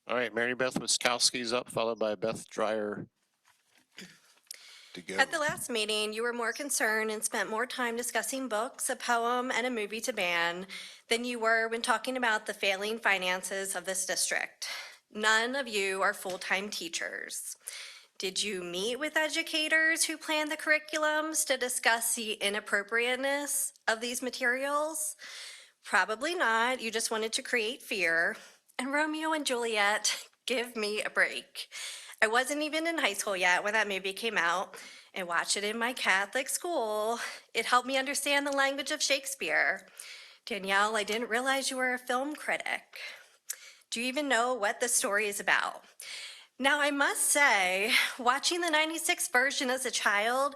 [SPEAKER 2] All right, Mary Beth Witkowski's up, followed by Beth Dreyer.
[SPEAKER 9] At the last meeting, you were more concerned and spent more time discussing books, a poem, and a movie to ban than you were when talking about the failing finances of this district. None of you are full-time teachers. Did you meet with educators who plan the curriculums to discuss the inappropriateness of these materials? Probably not. You just wanted to create fear. And Romeo and Juliet, give me a break. I wasn't even in high school yet when that movie came out. I watched it in my Catholic school. It helped me understand the language of Shakespeare. Danielle, I didn't realize you were a film critic. Do you even know what the story is about? Now, I must say, watching the '96 version as a child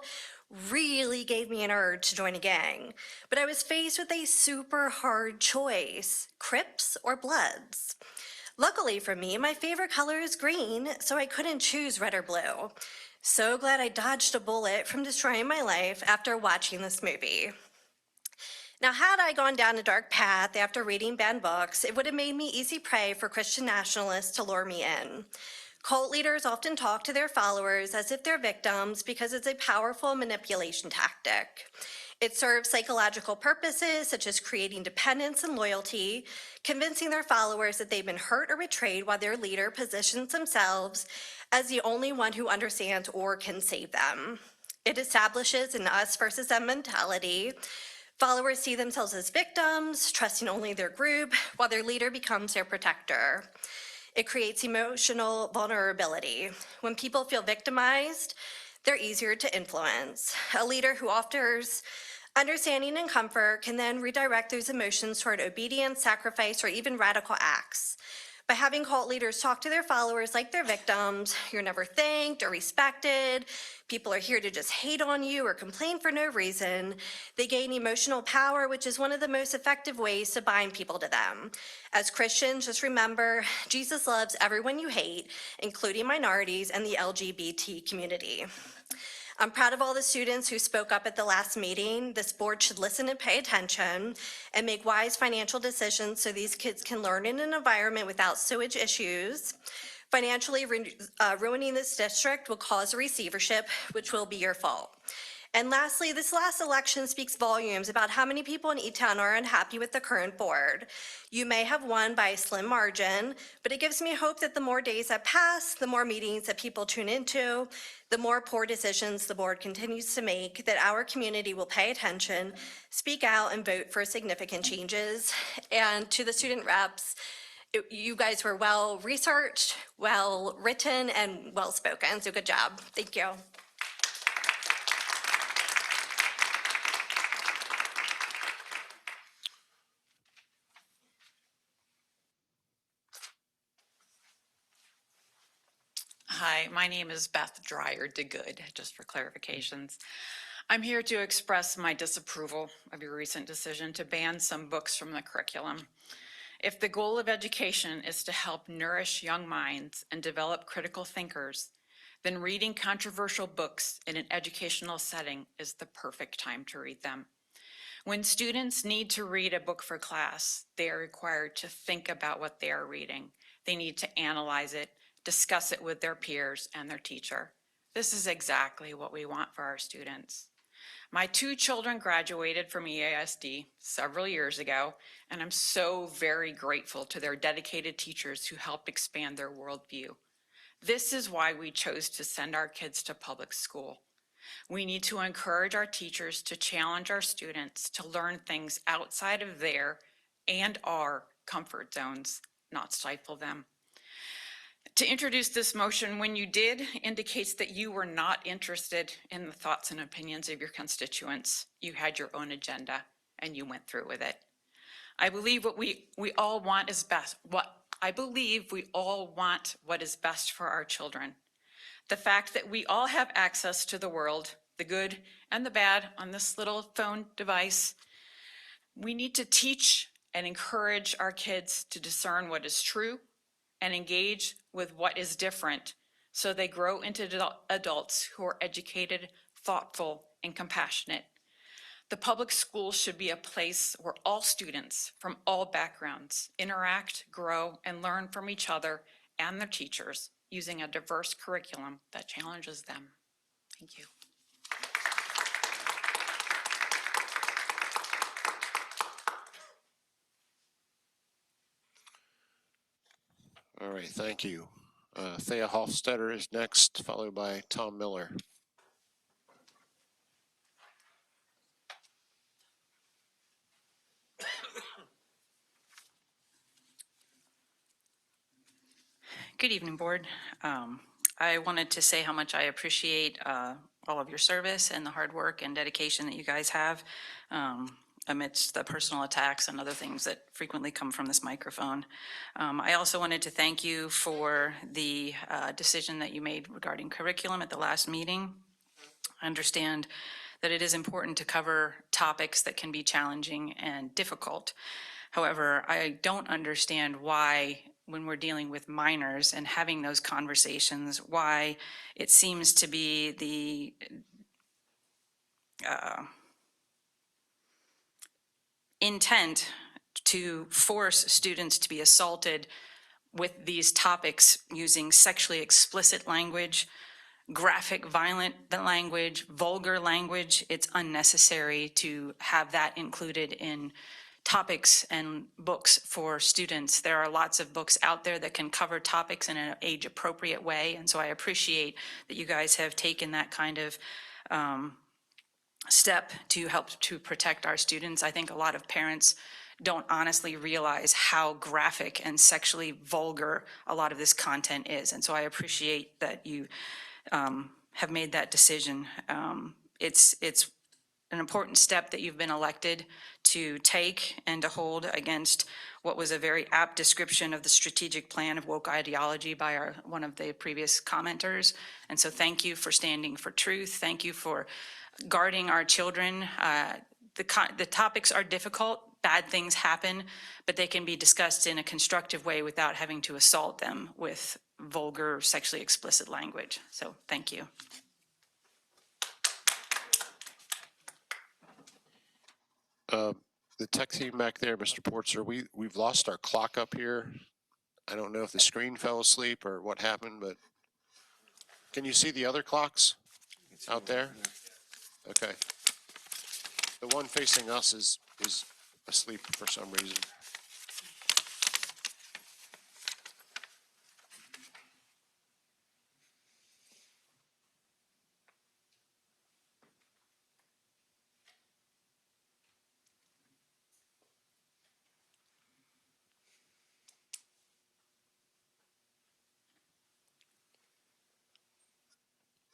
[SPEAKER 9] really gave me an urge to join a gang. But I was faced with a super hard choice, Crips or Bloods. Luckily for me, my favorite color is green, so I couldn't choose red or blue. So glad I dodged a bullet from destroying my life after watching this movie. Now, had I gone down a dark path after reading banned books, it would have made me easy prey for Christian nationalists to lure me in. Cult leaders often talk to their followers as if they're victims because it's a powerful manipulation tactic. It serves psychological purposes such as creating dependence and loyalty, convincing their followers that they've been hurt or betrayed while their leader positions themselves as the only one who understands or can save them. It establishes an us versus them mentality. Followers see themselves as victims, trusting only their group, while their leader becomes their protector. It creates emotional vulnerability. When people feel victimized, they're easier to influence. A leader who offers Understanding and comfort can then redirect those emotions toward obedience, sacrifice, or even radical acts. By having cult leaders talk to their followers like they're victims, you're never thanked or respected, people are here to just hate on you or complain for no reason, they gain emotional power, which is one of the most effective ways to bind people to them. As Christians, just remember, Jesus loves everyone you hate, including minorities and the LGBT community. I'm proud of all the students who spoke up at the last meeting. This board should listen and pay attention and make wise financial decisions so these kids can learn in an environment without sewage issues. Financially ruining this district will cause a receivership, which will be your fault. And lastly, this last election speaks volumes about how many people in E-Town are unhappy with the current board. You may have won by a slim margin, but it gives me hope that the more days that pass, the more meetings that people tune into, the more poor decisions the board continues to make, that our community will pay attention, speak out, and vote for significant changes. And to the student reps, you guys were well-researched, well-written, and well-spoken, so good job. Thank you.
[SPEAKER 7] Hi, my name is Beth Dreyer DeGood, just for clarifications. I'm here to express my disapproval of your recent decision to ban some books from the curriculum. If the goal of education is to help nourish young minds and develop critical thinkers, then reading controversial books in an educational setting is the perfect time to read them. When students need to read a book for class, they are required to think about what they are reading. They need to analyze it, discuss it with their peers and their teacher. This is exactly what we want for our students. My 2 children graduated from EASD several years ago, and I'm so very grateful to their dedicated teachers who helped expand their worldview. This is why we chose to send our kids to public school. We need to encourage our teachers to challenge our students to learn things outside of their and our comfort zones, not stifle them. To introduce this motion when you did indicates that you were not interested in the thoughts and opinions of your constituents. You had your own agenda and you went through with it. I believe what we all want is best. I believe we all want what is best for our children. The fact that we all have access to the world, the good and the bad on this little phone device, we need to teach and encourage our kids to discern what is true and engage with what is different so they grow into adults who are educated, thoughtful, and compassionate. The public schools should be a place where all students from all backgrounds interact, grow, and learn from each other and their teachers using a diverse curriculum that challenges them. Thank you.
[SPEAKER 2] All right, thank you. Thea Hofstetter is next, followed by Tom Miller.
[SPEAKER 8] Good evening, Board. I wanted to say how much I appreciate all of your service and the hard work and dedication that you guys have amidst the personal attacks and other things that frequently come from this microphone. I also wanted to thank you for the decision that you made regarding curriculum at the last meeting. I understand that it is important to cover topics that can be challenging and difficult. However, I don't understand why, when we're dealing with minors and having those conversations, why it seems to be the intent to force students to be assaulted with these topics using sexually explicit language, graphic, violent language, vulgar language. It's unnecessary to have that included in topics and books for students. There are lots of books out there that can cover topics in an age-appropriate way, and so I appreciate that you guys have taken that kind of step to help to protect our students. I think a lot of parents don't honestly realize how graphic and sexually vulgar a lot of this content is, and so I appreciate that you have made that decision. It's an important step that you've been elected to take and to hold against what was a very apt description of the strategic plan of woke ideology by one of the previous commenters. And so thank you for standing for truth. Thank you for guarding our children. The topics are difficult, bad things happen, but they can be discussed in a constructive way without having to assault them with vulgar, sexually explicit language. So thank you.
[SPEAKER 2] The tech team back there, Mr. Portser, we've lost our clock up here. I don't know if the screen fell asleep or what happened, but can you see the other clocks out there? Okay. The one facing us is asleep for some reason.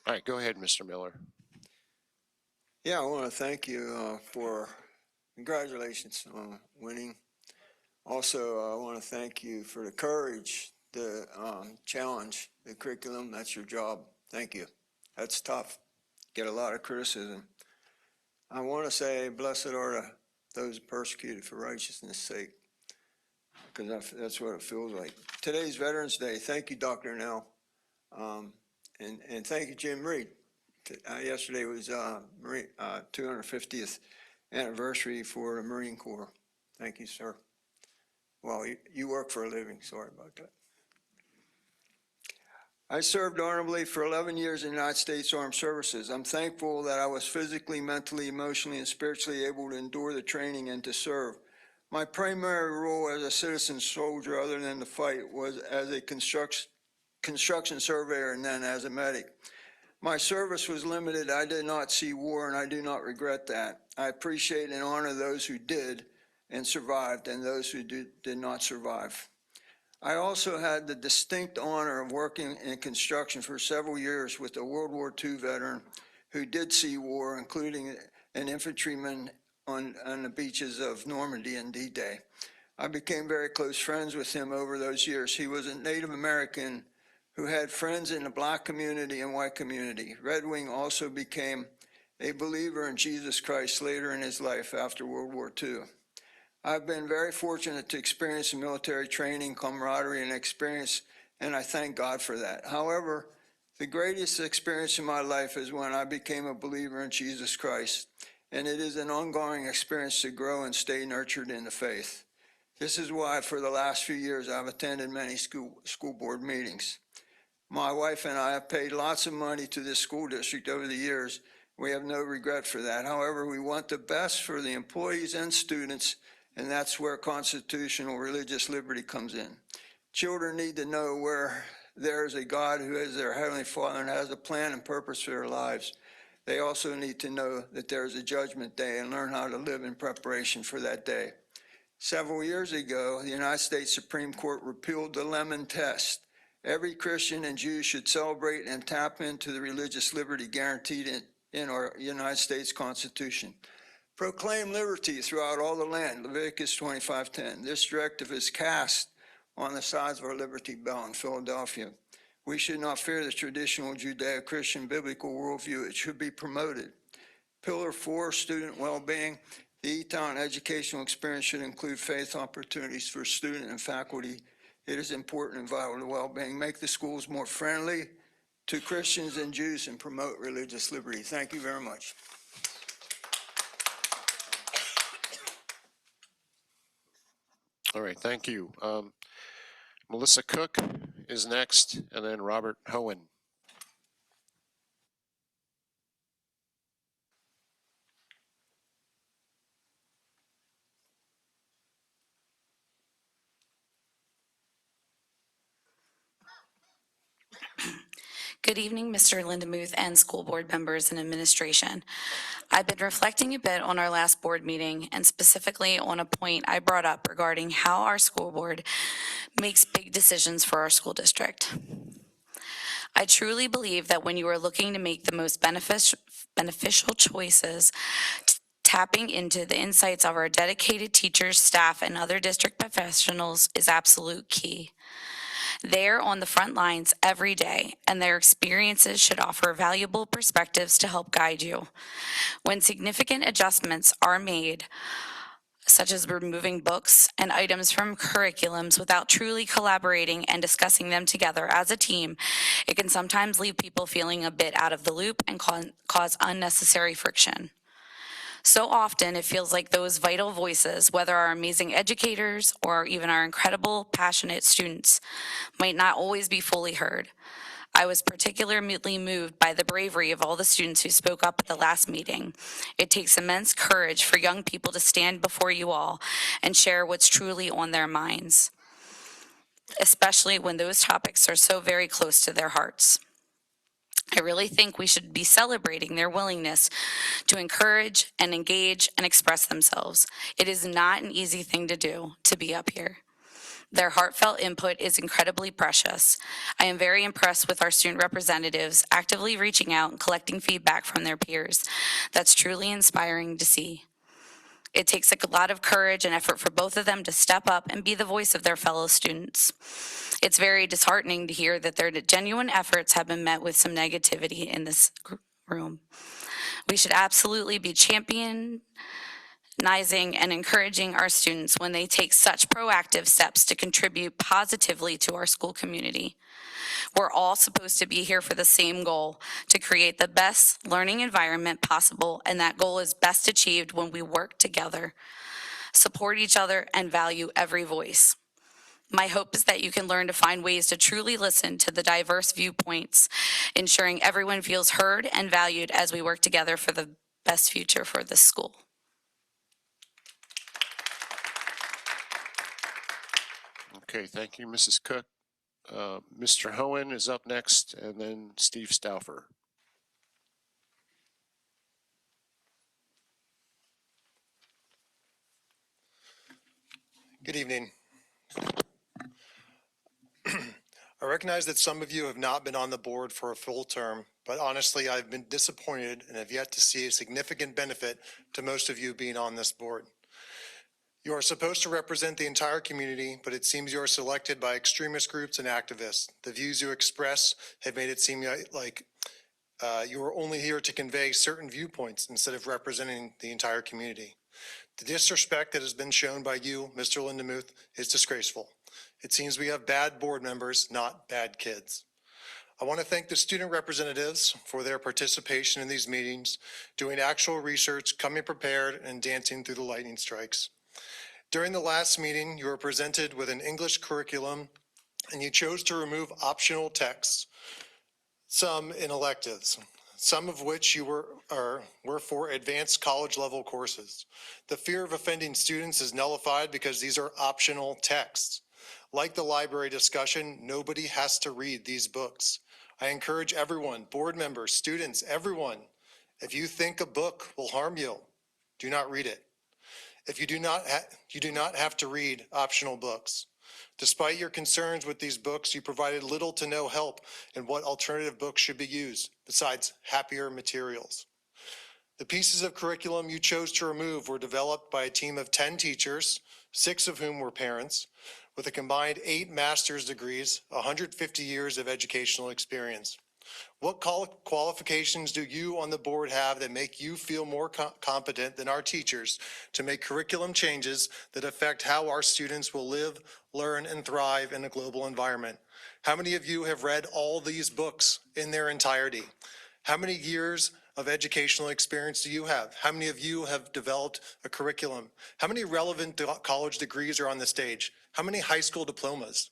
[SPEAKER 2] All right, go ahead, Mr. Miller.
[SPEAKER 4] Yeah, I want to thank you for congratulations on winning. Also, I want to thank you for the courage, the challenge, the curriculum. That's your job. Thank you. That's tough. Get a lot of criticism. I want to say, blessed are those persecuted for righteousness' sake, because that's what it feels like. Today's Veterans Day. Thank you, Dr. Nell. And thank you, Jim Reed. Yesterday was 250th anniversary for the Marine Corps. Thank you, sir. Well, you work for a living. Sorry about that. I served honorably for 11 years in the United States Armed Services. I'm thankful that I was physically, mentally, emotionally, and spiritually able to endure the training and to serve. My primary role as a citizen soldier, other than the fight, was as a construction surveyor and then as a medic. My service was limited. I did not see war, and I do not regret that. I appreciate and honor those who did and survived and those who did not survive. I also had the distinct honor of working in construction for several years with a World War II veteran who did see war, including an infantryman on the beaches of Normandy and D-Day. I became very close friends with him over those years. He was a Native American who had friends in the Black community and white community. Red Wing also became a believer in Jesus Christ later in his life after World War II. I've been very fortunate to experience military training, camaraderie, and experience, and I thank God for that. However, the greatest experience in my life is when I became a believer in Jesus Christ, and it is an ongoing experience to grow and stay nurtured in the faith. This is why for the last few years I've attended many school board meetings. My wife and I have paid lots of money to this school district over the years. We have no regret for that. However, we want the best for the employees and students, and that's where constitutional religious liberty comes in. Children need to know where there is a God who is their Heavenly Father and has a plan and purpose for their lives. They also need to know that there is a judgment day and learn how to live in preparation for that day. Several years ago, the United States Supreme Court repealed the Lemon Test. Every Christian and Jew should celebrate and tap into the religious liberty guaranteed in our United States Constitution. Proclaim liberty throughout all the land, Leviticus 25:10. This directive is cast on the sides of our Liberty Bell in Philadelphia. We should not fear the traditional Judeo-Christian biblical worldview. It should be promoted. Pillar 4, student well-being. The E-Town educational experience should include faith opportunities for student and faculty. It is important and vital to well-being. Make the schools more friendly to Christians and Jews and promote religious liberty. Thank you very much.
[SPEAKER 2] All right, thank you. Melissa Cook is next, and then Robert Hohen.
[SPEAKER 6] Good evening, Mr. Lindemuth and school board members and administration. I've been reflecting a bit on our last board meeting and specifically on a point I brought up regarding how our school board makes big decisions for our school district. I truly believe that when you are looking to make the most beneficial choices, tapping into the insights of our dedicated teachers, staff, and other district professionals is absolute key. They're on the front lines every day, and their experiences should offer valuable perspectives to help guide you. When significant adjustments are made, such as removing books and items from curriculums without truly collaborating and discussing them together as a team, it can sometimes leave people feeling a bit out of the loop and cause unnecessary friction. So often, it feels like those vital voices, whether our amazing educators or even our incredible, passionate students, might not always be fully heard. I was particularly moved by the bravery of all the students who spoke up at the last meeting. It takes immense courage for young people to stand before you all and share what's truly on their minds, especially when those topics are so very close to their hearts. I really think we should be celebrating their willingness to encourage and engage and express themselves. It is not an easy thing to do, to be up here. Their heartfelt input is incredibly precious. I am very impressed with our student representatives actively reaching out and collecting feedback from their peers. That's truly inspiring to see. It takes a lot of courage and effort for both of them to step up and be the voice of their fellow students. It's very disheartening to hear that their genuine efforts have been met with some negativity in this room. We should absolutely be championizing and encouraging our students when they take such proactive steps to contribute positively to our school community. We're all supposed to be here for the same goal, to create the best learning environment possible, and that goal is best achieved when we work together, support each other, and value every voice. My hope is that you can learn to find ways to truly listen to the diverse viewpoints, ensuring everyone feels heard and valued as we work together for the best future for this school.
[SPEAKER 2] Okay, thank you, Mrs. Cook. Mr. Hohen is up next, and then Steve Stauffer.
[SPEAKER 11] Good evening. I recognize that some of you have not been on the board for a full term, but honestly, I've been disappointed and have yet to see a significant benefit to most of you being on this board. You are supposed to represent the entire community, but it seems you are selected by extremist groups and activists. The views you express have made it seem like you are only here to convey certain viewpoints instead of representing the entire community. The disrespect that has been shown by you, Mr. Lindemuth, is disgraceful. It seems we have bad board members, not bad kids. I want to thank the student representatives for their participation in these meetings, doing actual research, coming prepared, and dancing through the lightning strikes. During the last meeting, you were presented with an English curriculum, and you chose to remove optional texts, some in electives, some of which you were for advanced college level courses. The fear of offending students is nullified because these are optional texts. Like the library discussion, nobody has to read these books. I encourage everyone, board members, students, everyone, if you think a book will harm you, do not read it. If you do not have to read optional books. Despite your concerns with these books, you provided little to no help in what alternative books should be used, besides happier materials. The pieces of curriculum you chose to remove were developed by a team of 10 teachers, 6 of whom were parents, with a combined 8 master's degrees, 150 years of educational experience. What qualifications do you on the board have that make you feel more competent than our teachers to make curriculum changes that affect how our students will live, learn, and thrive in a global environment? How many of you have read all these books in their entirety? How many years of educational experience do you have? How many of you have developed a curriculum? How many relevant college degrees are on the stage? How many high school diplomas?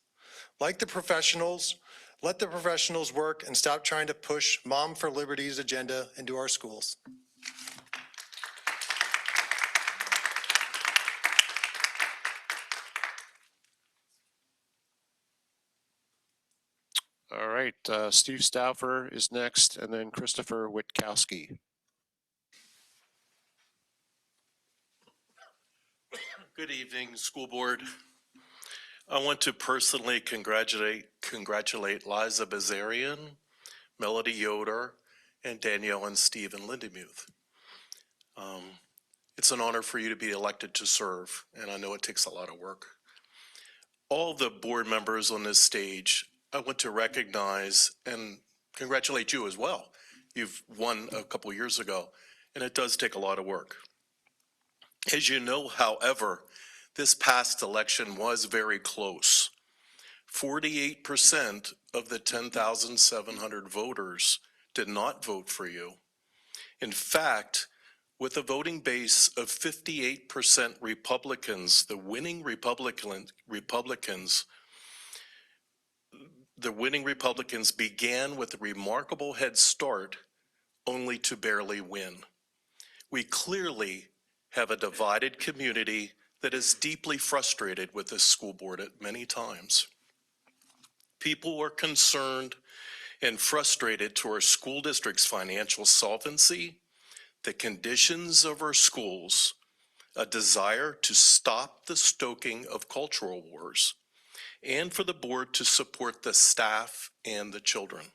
[SPEAKER 11] Like the professionals, let the professionals work and stop trying to push Mom for Liberty's agenda into our schools.
[SPEAKER 2] All right, Steve Stauffer is next, and then Christopher Witkowski.
[SPEAKER 12] Good evening, school board. I want to personally congratulate Liza Bazarian
[SPEAKER 10] Melody Yoder, and Danielle and Stephen Lindemuth. It's an honor for you to be elected to serve, and I know it takes a lot of work. All the board members on this stage, I want to recognize and congratulate you as well. You've won a couple years ago, and it does take a lot of work. As you know, however, this past election was very close. 48% of the 10,700 voters did not vote for you. In fact, with a voting base of 58% Republicans, the winning Republicans began with a remarkable head start, only to barely win. We clearly have a divided community that is deeply frustrated with this school board at many times. People are concerned and frustrated to our school district's financial solvency, the conditions of our schools, a desire to stop the stoking of cultural wars, and for the board to support the staff and the children.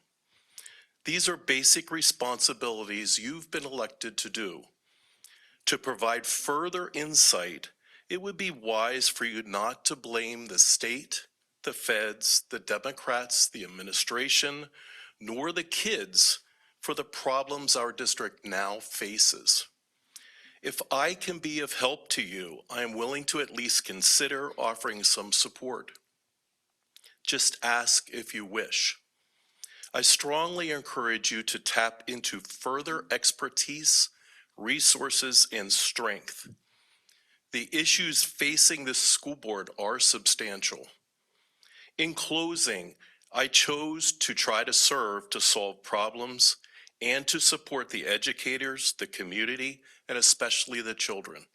[SPEAKER 10] These are basic responsibilities you've been elected to do. To provide further insight, it would be wise for you not to blame the state, the feds, the Democrats, the administration, nor the kids for the problems our district now faces. If I can be of help to you, I am willing to at least consider offering some support. Just ask if you wish. I strongly encourage you to tap into further expertise, resources, and strength. The issues facing this school board are substantial. In closing, I chose to try to serve to solve problems and to support the educators, the community, and especially the children.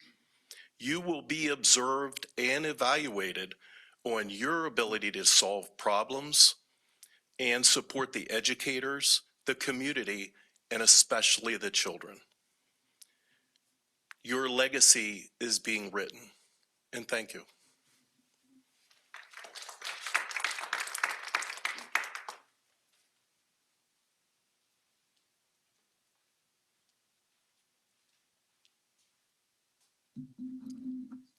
[SPEAKER 10] You will be observed and evaluated on your ability to solve problems and support the educators, the community, and especially the children. Your legacy is being written, and thank you.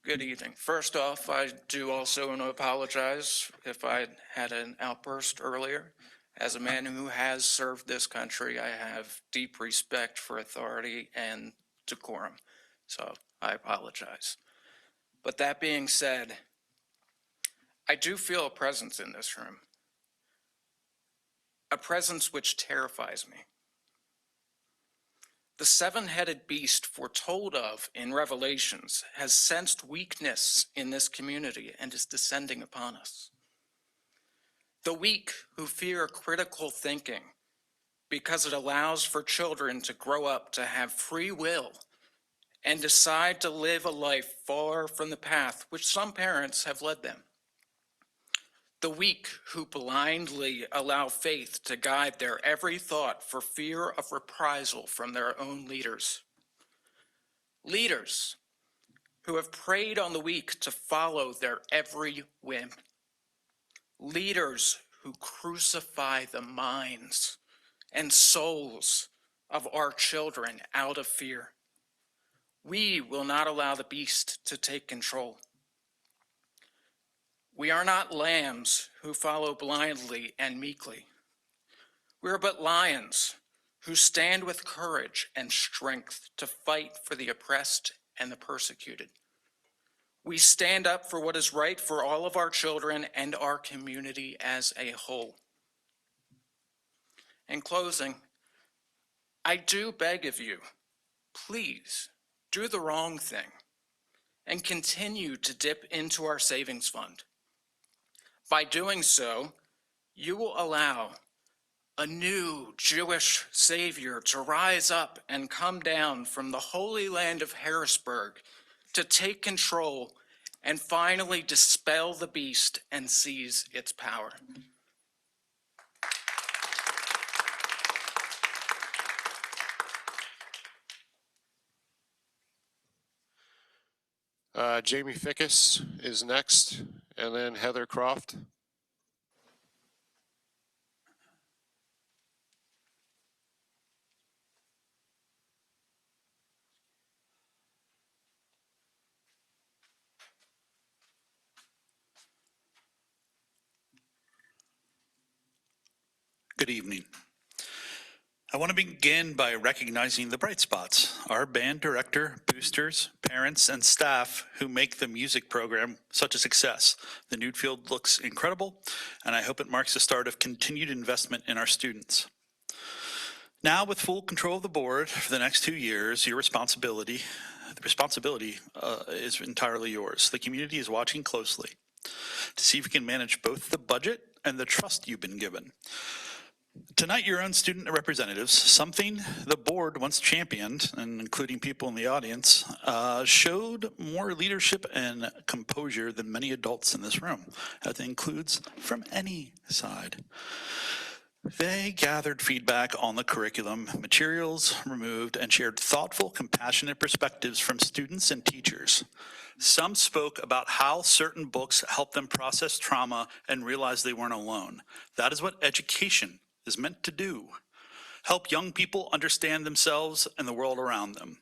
[SPEAKER 13] Good evening. First off, I do also want to apologize if I had an outburst earlier. As a man who has served this country, I have deep respect for authority and decorum, so I apologize. But that being said, I do feel a presence in this room, a presence which terrifies me. The seven-headed beast foretold of in Revelations has sensed weakness in this community and is descending upon us. The weak who fear critical thinking because it allows for children to grow up to have free will and decide to live a life far from the path which some parents have led them. The weak who blindly allow faith to guide their every thought for fear of reprisal from their own leaders. Leaders who have preyed on the weak to follow their every whim. Leaders who crucify the minds and souls of our children out of fear. We will not allow the beast to take control. We are not lambs who follow blindly and meekly. We are but lions who stand with courage and strength to fight for the oppressed and the persecuted. We stand up for what is right for all of our children and our community as a whole. In closing, I do beg of you, please do the wrong thing and continue to dip into our savings fund. By doing so, you will allow a new Jewish Savior to rise up and come down from the Holy Land of Harrisburg to take control and finally dispel the beast and seize its power.
[SPEAKER 2] Jamie Fickus is next, and then Heather Croft.
[SPEAKER 1] Good evening. I want to begin by recognizing the bright spots, our band director, boosters, parents, and staff who make the music program such a success. The nude field looks incredible, and I hope it marks the start of continued investment in our students. Now, with full control of the board for the next 2 years, the responsibility is entirely yours. The community is watching closely to see if we can manage both the budget and the trust you've been given. Tonight, your own student representatives, something the board once championed, and including people in the audience, showed more leadership and composure than many adults in this room. That includes from any side. They gathered feedback on the curriculum, materials removed, and shared thoughtful, compassionate perspectives from students and teachers. Some spoke about how certain books helped them process trauma and realize they weren't alone. That is what education is meant to do. Help young people understand themselves and the world around them.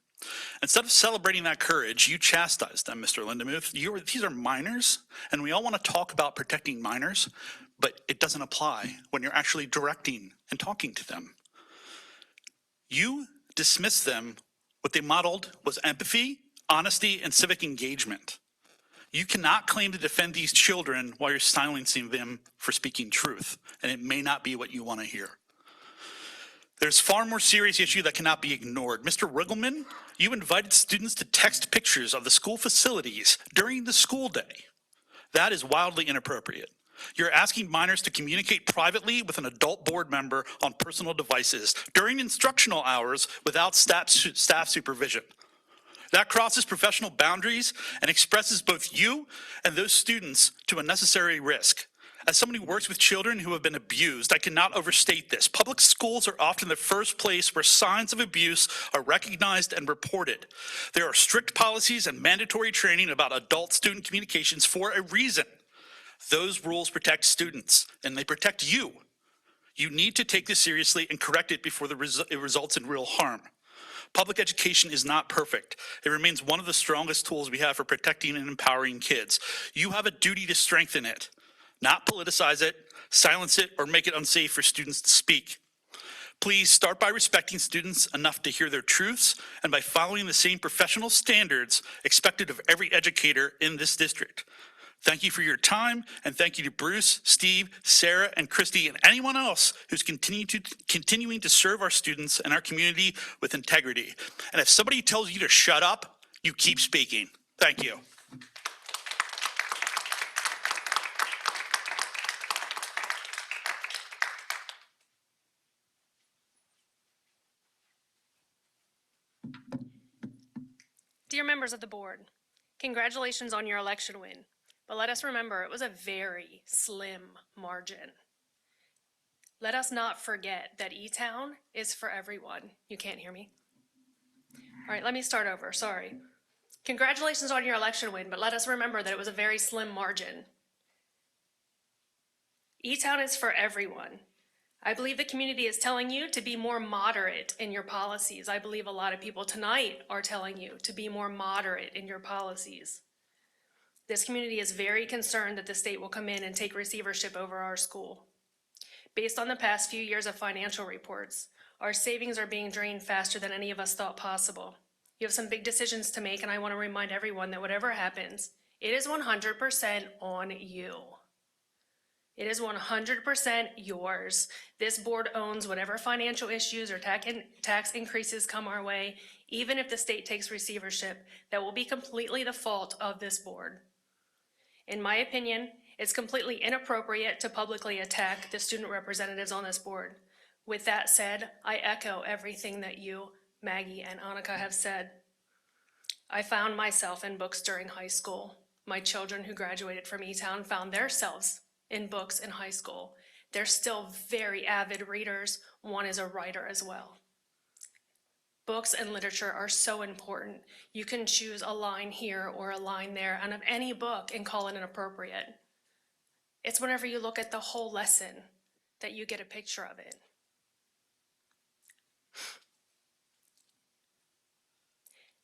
[SPEAKER 1] Instead of celebrating that courage, you chastised them, Mr. Lindemuth. These are minors, and we all want to talk about protecting minors, but it doesn't apply when you're actually directing and talking to them. You dismissed them. What they modeled was empathy, honesty, and civic engagement. You cannot claim to defend these children while you're silencing them for speaking truth, and it may not be what you want to hear. There's far more serious issue that cannot be ignored. Mr. Riggleman, you invited students to text pictures of the school facilities during the school day. That is wildly inappropriate. You're asking minors to communicate privately with an adult board member on personal devices during instructional hours without staff supervision. That crosses professional boundaries and expresses both you and those students to unnecessary risk. As someone who works with children who have been abused, I cannot overstate this. Public schools are often the first place where signs of abuse are recognized and reported. There are strict policies and mandatory training about adult-student communications for a reason. Those rules protect students, and they protect you. You need to take this seriously and correct it before it results in real harm. Public education is not perfect. It remains one of the strongest tools we have for protecting and empowering kids. You have a duty to strengthen it, not politicize it, silence it, or make it unsafe for students to speak. Please start by respecting students enough to hear their truths and by following the same professional standards expected of every educator in this district. Thank you for your time, and thank you to Bruce, Steve, Sarah, and Christy, and anyone else who's continuing to serve our students and our community with integrity. And if somebody tells you to shut up, you keep speaking. Thank you.
[SPEAKER 5] Dear members of the board, congratulations on your election win. But let us remember, it was a very slim margin. Let us not forget that E-Town is for everyone. You can't hear me? All right, let me start over, sorry. Congratulations on your election win, but let us remember that it was a very slim margin. E-Town is for everyone. I believe the community is telling you to be more moderate in your policies. I believe a lot of people tonight are telling you to be more moderate in your policies. This community is very concerned that the state will come in and take receivership over our school. Based on the past few years of financial reports, our savings are being drained faster than any of us thought possible. You have some big decisions to make, and I want to remind everyone that whatever happens, it is 100% on you. It is 100% yours. This board owns whatever financial issues or tax increases come our way. Even if the state takes receivership, that will be completely the fault of this board. In my opinion, it's completely inappropriate to publicly attack the student representatives on this board. With that said, I echo everything that you, Maggie, and Annika have said. I found myself in books during high school. My children who graduated from E-Town found themselves in books in high school. They're still very avid readers. One is a writer as well. Books and literature are so important. You can choose a line here or a line there out of any book and call it inappropriate. It's whenever you look at the whole lesson that you get a picture of it.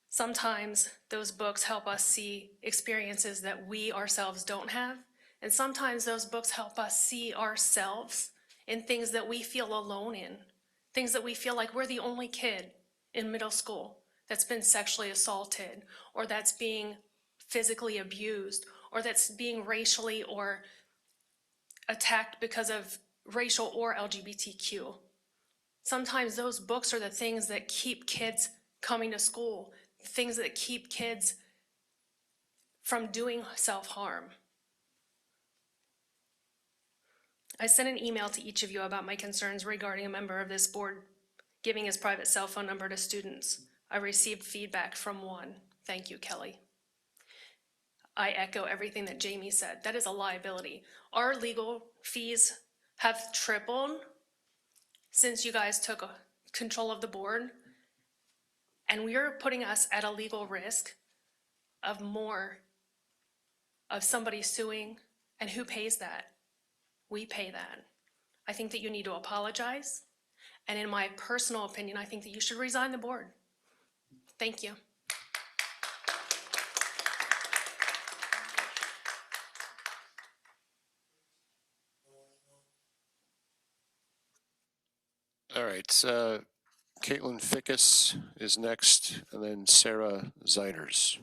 [SPEAKER 5] Sometimes those books help us see experiences that we ourselves don't have, and sometimes those books help us see ourselves in things that we feel alone in, things that we feel like we're the only kid in middle school that's been sexually assaulted, or that's being physically abused, or that's being racially or attacked because of racial or LGBTQ. Sometimes those books are the things that keep kids coming to school, things that keep kids from doing self-harm. I sent an email to each of you about my concerns regarding a member of this board giving his private cell phone number to students. I received feedback from one. Thank you, Kelly. I echo everything that Jamie said. That is a liability. Our legal fees have tripled since you guys took control of the board, and we are putting us at a legal risk of more, of somebody suing, and who pays that? We pay that. I think that you need to apologize, and in my personal opinion, I think that you should resign the board. Thank you.
[SPEAKER 2] All right, Caitlin Fickus is next, and then Sarah Ziders.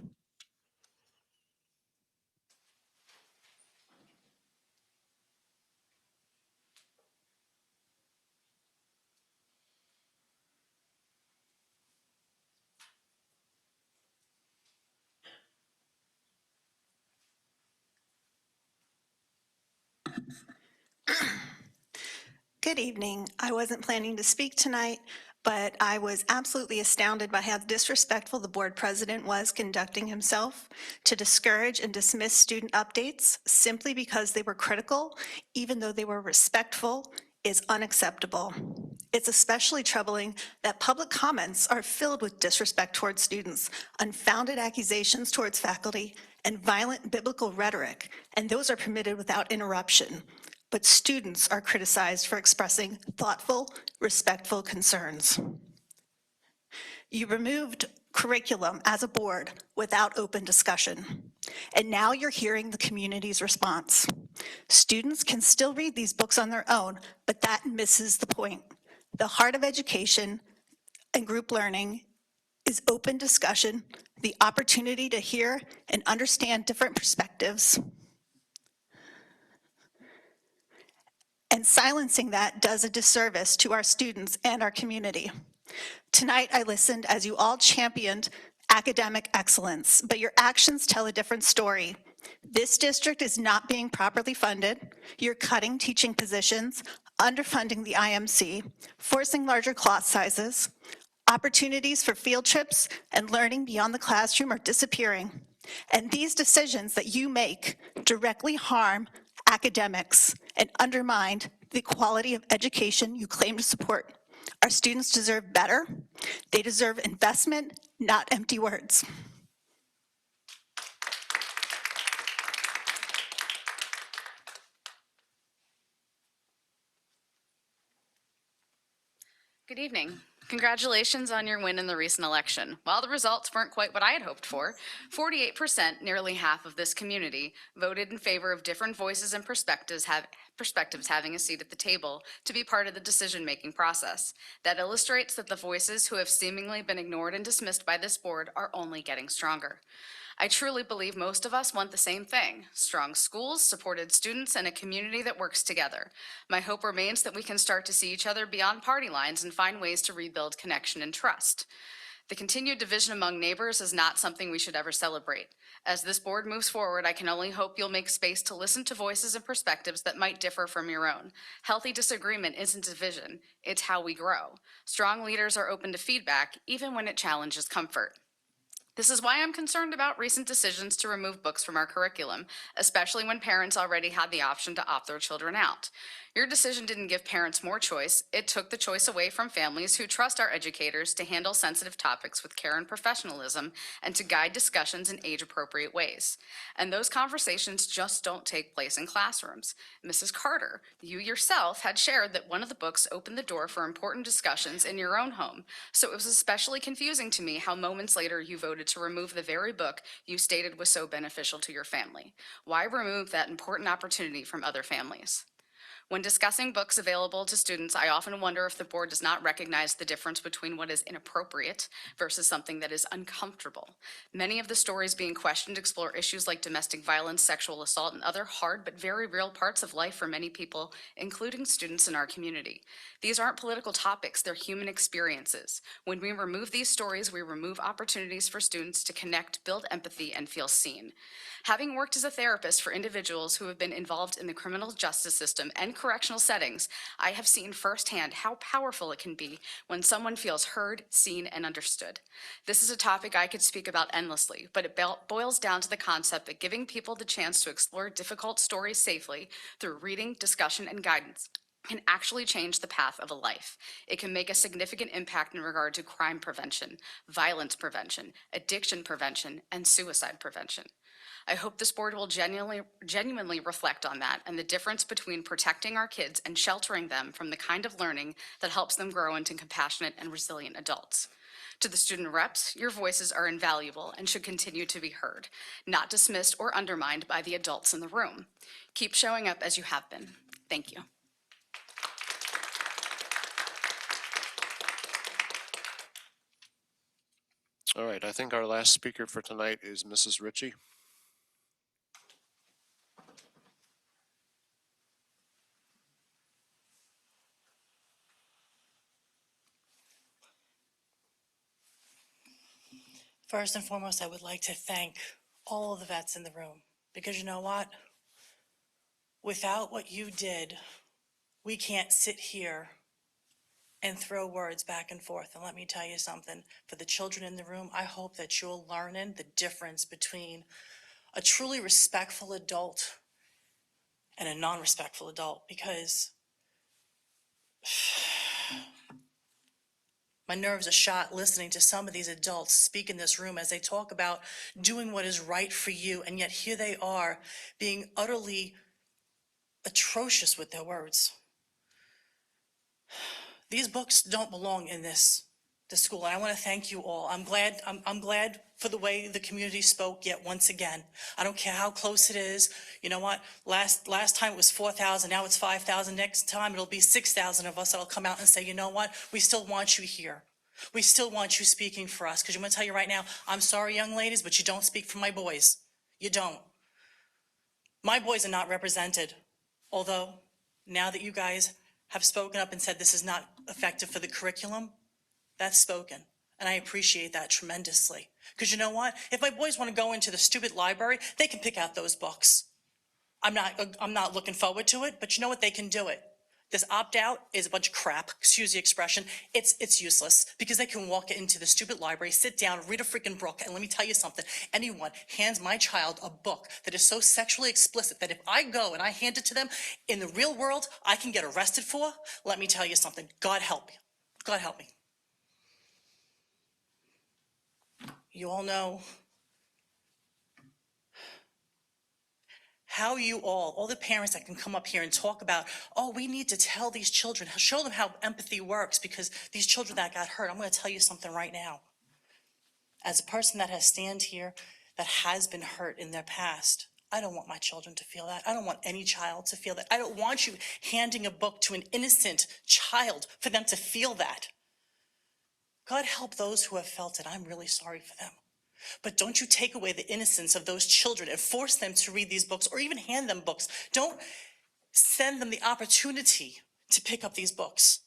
[SPEAKER 3] Good evening. I wasn't planning to speak tonight, but I was absolutely astounded by how disrespectful the board president was conducting himself to discourage and dismiss student updates simply because they were critical, even though they were respectful, is unacceptable. It's especially troubling that public comments are filled with disrespect towards students, unfounded accusations towards faculty, and violent biblical rhetoric, and those are permitted without interruption. But students are criticized for expressing thoughtful, respectful concerns. You removed curriculum as a board without open discussion, and now you're hearing the community's response. Students can still read these books on their own, but that misses the point. The heart of education and group learning is open discussion, the opportunity to hear and understand different perspectives. And silencing that does a disservice to our students and our community. Tonight, I listened as you all championed academic excellence, but your actions tell a different story. This district is not being properly funded. You're cutting teaching positions, underfunding the IMC, forcing larger class sizes. Opportunities for field trips and learning beyond the classroom are disappearing. And these decisions that you make directly harm academics and undermine the quality of education you claim to support. Our students deserve better. They deserve investment, not empty words.
[SPEAKER 6] Good evening. Congratulations on your win in the recent election. While the results weren't quite what I had hoped for, 48%, nearly half of this community, voted in favor of different voices and perspectives having a seat at the table to be part of the decision-making process. That illustrates that the voices who have seemingly been ignored and dismissed by this board are only getting stronger. I truly believe most of us want the same thing: strong schools, supported students, and a community that works together. My hope remains that we can start to see each other beyond party lines and find ways to rebuild connection and trust. The continued division among neighbors is not something we should ever celebrate. As this board moves forward, I can only hope you'll make space to listen to voices and perspectives that might differ from your own. Healthy disagreement isn't division, it's how we grow. Strong leaders are open to feedback, even when it challenges comfort. This is why I'm concerned about recent decisions to remove books from our curriculum, especially when parents already had the option to opt their children out. Your decision didn't give parents more choice. It took the choice away from families who trust our educators to handle sensitive topics with care and professionalism and to guide discussions in age-appropriate ways. And those conversations just don't take place in classrooms. Mrs. Carter, you yourself had shared that one of the books opened the door for important discussions in your own home. So it was especially confusing to me how moments later you voted to remove the very book you stated was so beneficial to your family. Why remove that important opportunity from other families?
[SPEAKER 14] When discussing books available to students, I often wonder if the board does not recognize the difference between what is inappropriate versus something that is uncomfortable. Many of the stories being questioned explore issues like domestic violence, sexual assault, and other hard but very real parts of life for many people, including students in our community. These aren't political topics, they're human experiences. When we remove these stories, we remove opportunities for students to connect, build empathy, and feel seen. Having worked as a therapist for individuals who have been involved in the criminal justice system and correctional settings, I have seen firsthand how powerful it can be when someone feels heard, seen, and understood. This is a topic I could speak about endlessly, but it boils down to the concept that giving people the chance to explore difficult stories safely through reading, discussion, and guidance can actually change the path of a life. It can make a significant impact in regard to crime prevention, violence prevention, addiction prevention, and suicide prevention. I hope this board will genuinely reflect on that and the difference between protecting our kids and sheltering them from the kind of learning that helps them grow into compassionate and resilient adults. To the student reps, your voices are invaluable and should continue to be heard, not dismissed or undermined by the adults in the room. Keep showing up as you have been. Thank you.
[SPEAKER 2] All right, I think our last speaker for tonight is Mrs. Ritchie.
[SPEAKER 15] First and foremost, I would like to thank all of the vets in the room, because you know what? Without what you did, we can't sit here and throw words back and forth. And let me tell you something, for the children in the room, I hope that you're learning the difference between a truly respectful adult and a non-respectful adult, because my nerves are shot listening to some of these adults speak in this room as they talk about doing what is right for you, and yet here they are being utterly atrocious with their words. These books don't belong in this school, and I want to thank you all. I'm glad for the way the community spoke yet once again. I don't care how close it is. You know what? Last time it was 4,000, now it's 5,000. Next time it'll be 6,000 of us that'll come out and say, you know what? We still want you here. We still want you speaking for us, because I'm going to tell you right now, I'm sorry, young ladies, but you don't speak for my boys. You don't. My boys are not represented, although now that you guys have spoken up and said this is not effective for the curriculum, that's spoken. And I appreciate that tremendously. Because you know what? If my boys want to go into the stupid library, they can pick out those books. I'm not looking forward to it, but you know what? They can do it. This opt-out is a bunch of crap, excuse the expression. It's useless, because they can walk into the stupid library, sit down, read a freaking book, and let me tell you something. Anyone hands my child a book that is so sexually explicit that if I go and I hand it to them in the real world, I can get arrested for, let me tell you something. God help me. God help me. You all know how you all the parents that can come up here and talk about, oh, we need to tell these children, show them how empathy works, because these children that got hurt. I'm going to tell you something right now. As a person that has stand here that has been hurt in their past, I don't want my children to feel that. I don't want any child to feel that. I don't want you handing a book to an innocent child for them to feel that. God help those who have felt it. I'm really sorry for them. But don't you take away the innocence of those children and force them to read these books or even hand them books. Don't send them the opportunity to pick up these books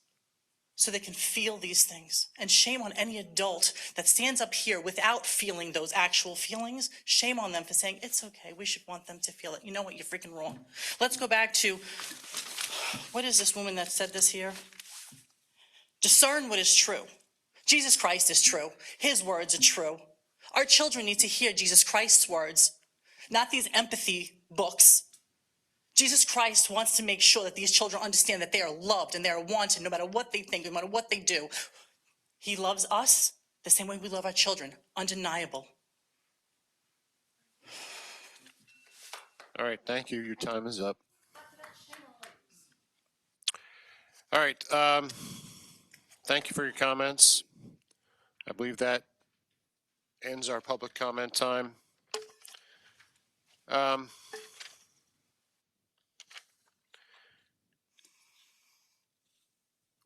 [SPEAKER 15] so they can feel these things. And shame on any adult that stands up here without feeling those actual feelings. Shame on them for saying, it's okay, we should want them to feel it. You know what, you're freaking wrong. Let's go back to, what is this woman that said this here? Discern what is true. Jesus Christ is true. His words are true. Our children need to hear Jesus Christ's words, not these empathy books. Jesus Christ wants to make sure that these children understand that they are loved and they are wanted no matter what they think, no matter what they do. He loves us the same way we love our children, undeniable.
[SPEAKER 2] All right, thank you. Your time is up. All right, thank you for your comments. I believe that ends our public comment time.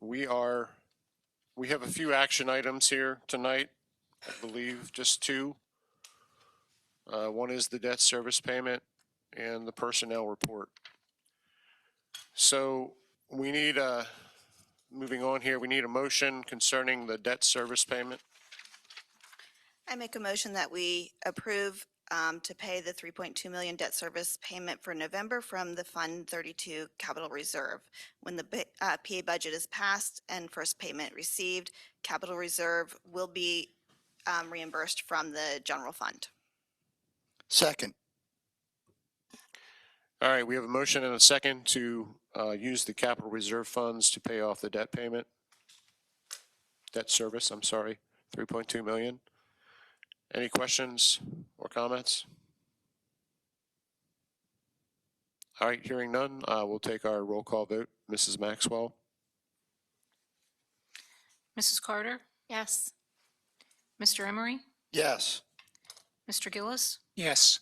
[SPEAKER 2] we have a few action items here tonight, I believe, just two. One is the debt service payment and the personnel report. So we need moving on here, we need a motion concerning the debt service payment.
[SPEAKER 16] I make a motion that we approve to pay the 3.2 million debt service payment for November from the Fund 32 Capital Reserve. When the PA budget is passed and first payment received, Capital Reserve will be reimbursed from the general fund.
[SPEAKER 17] Second.
[SPEAKER 2] All right, we have a motion and a second to use the capital reserve funds to pay off the debt payment. Debt service, I'm sorry, 3.2 million. Any questions or comments? All right, hearing none, we'll take our roll call vote. Mrs. Maxwell?
[SPEAKER 23] Mrs. Carter?
[SPEAKER 9] Yes.
[SPEAKER 23] Mr. Emery?
[SPEAKER 17] Yes.
[SPEAKER 23] Mr. Gillis?
[SPEAKER 13] Yes.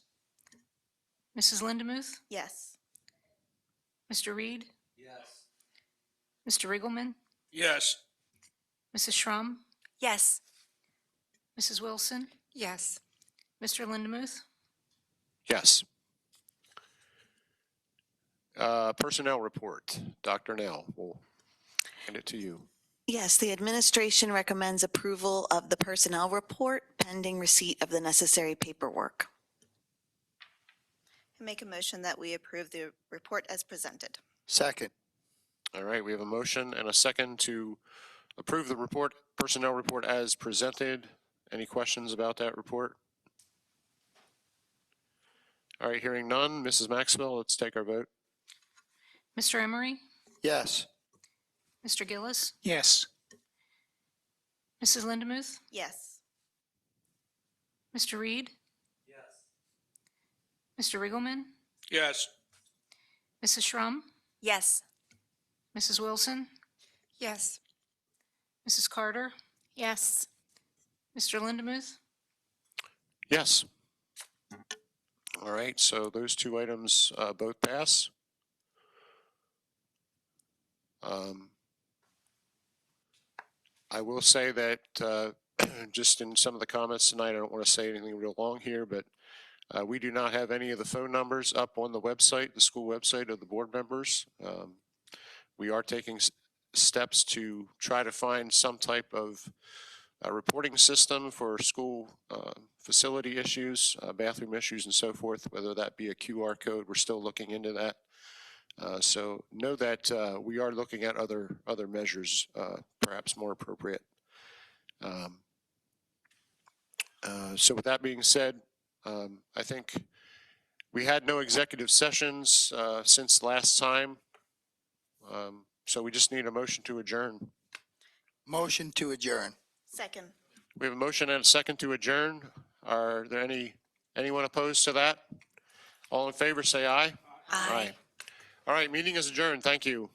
[SPEAKER 23] Mrs. Lindemuth?
[SPEAKER 16] Yes.
[SPEAKER 23] Mr. Reed?
[SPEAKER 12] Yes.
[SPEAKER 23] Mr. Riggleman?
[SPEAKER 13] Yes.
[SPEAKER 23] Mrs. Shrum?
[SPEAKER 16] Yes.
[SPEAKER 23] Mrs. Wilson?
[SPEAKER 16] Yes.
[SPEAKER 23] Mr. Lindemuth?
[SPEAKER 2] Yes. Personnel report. Dr. Nell, we'll hand it to you.
[SPEAKER 24] Yes, the administration recommends approval of the personnel report pending receipt of the necessary paperwork.
[SPEAKER 16] I make a motion that we approve the report as presented.
[SPEAKER 17] Second.
[SPEAKER 2] All right, we have a motion and a second to approve the report, personnel report as presented. Any questions about that report? All right, hearing none. Mrs. Maxwell, let's take our vote.
[SPEAKER 23] Mr. Emery?
[SPEAKER 17] Yes.
[SPEAKER 23] Mr. Gillis?
[SPEAKER 13] Yes.
[SPEAKER 23] Mrs. Lindemuth?
[SPEAKER 16] Yes.
[SPEAKER 23] Mr. Reed?
[SPEAKER 12] Yes.
[SPEAKER 23] Mr. Riggleman?
[SPEAKER 13] Yes.
[SPEAKER 23] Mrs. Shrum?
[SPEAKER 16] Yes.
[SPEAKER 23] Mrs. Wilson?
[SPEAKER 16] Yes.
[SPEAKER 23] Mrs. Carter?
[SPEAKER 9] Yes.
[SPEAKER 23] Mr. Lindemuth?
[SPEAKER 2] Yes. All right, so those two items both pass. I will say that just in some of the comments tonight, I don't want to say anything real long here, but we do not have any of the phone numbers up on the website, the school website of the board members. We are taking steps to try to find some type of reporting system for school facility issues, bathroom issues and so forth, whether that be a QR code. We're still looking into that. So know that we are looking at other measures, perhaps more appropriate. So with that being said, I think we had no executive sessions since last time. So we just need a motion to adjourn.
[SPEAKER 17] Motion to adjourn.
[SPEAKER 16] Second.
[SPEAKER 2] We have a motion and a second to adjourn. Are there anyone opposed to that? All in favor, say aye.
[SPEAKER 24] Aye.
[SPEAKER 2] All right, meeting is adjourned. Thank you.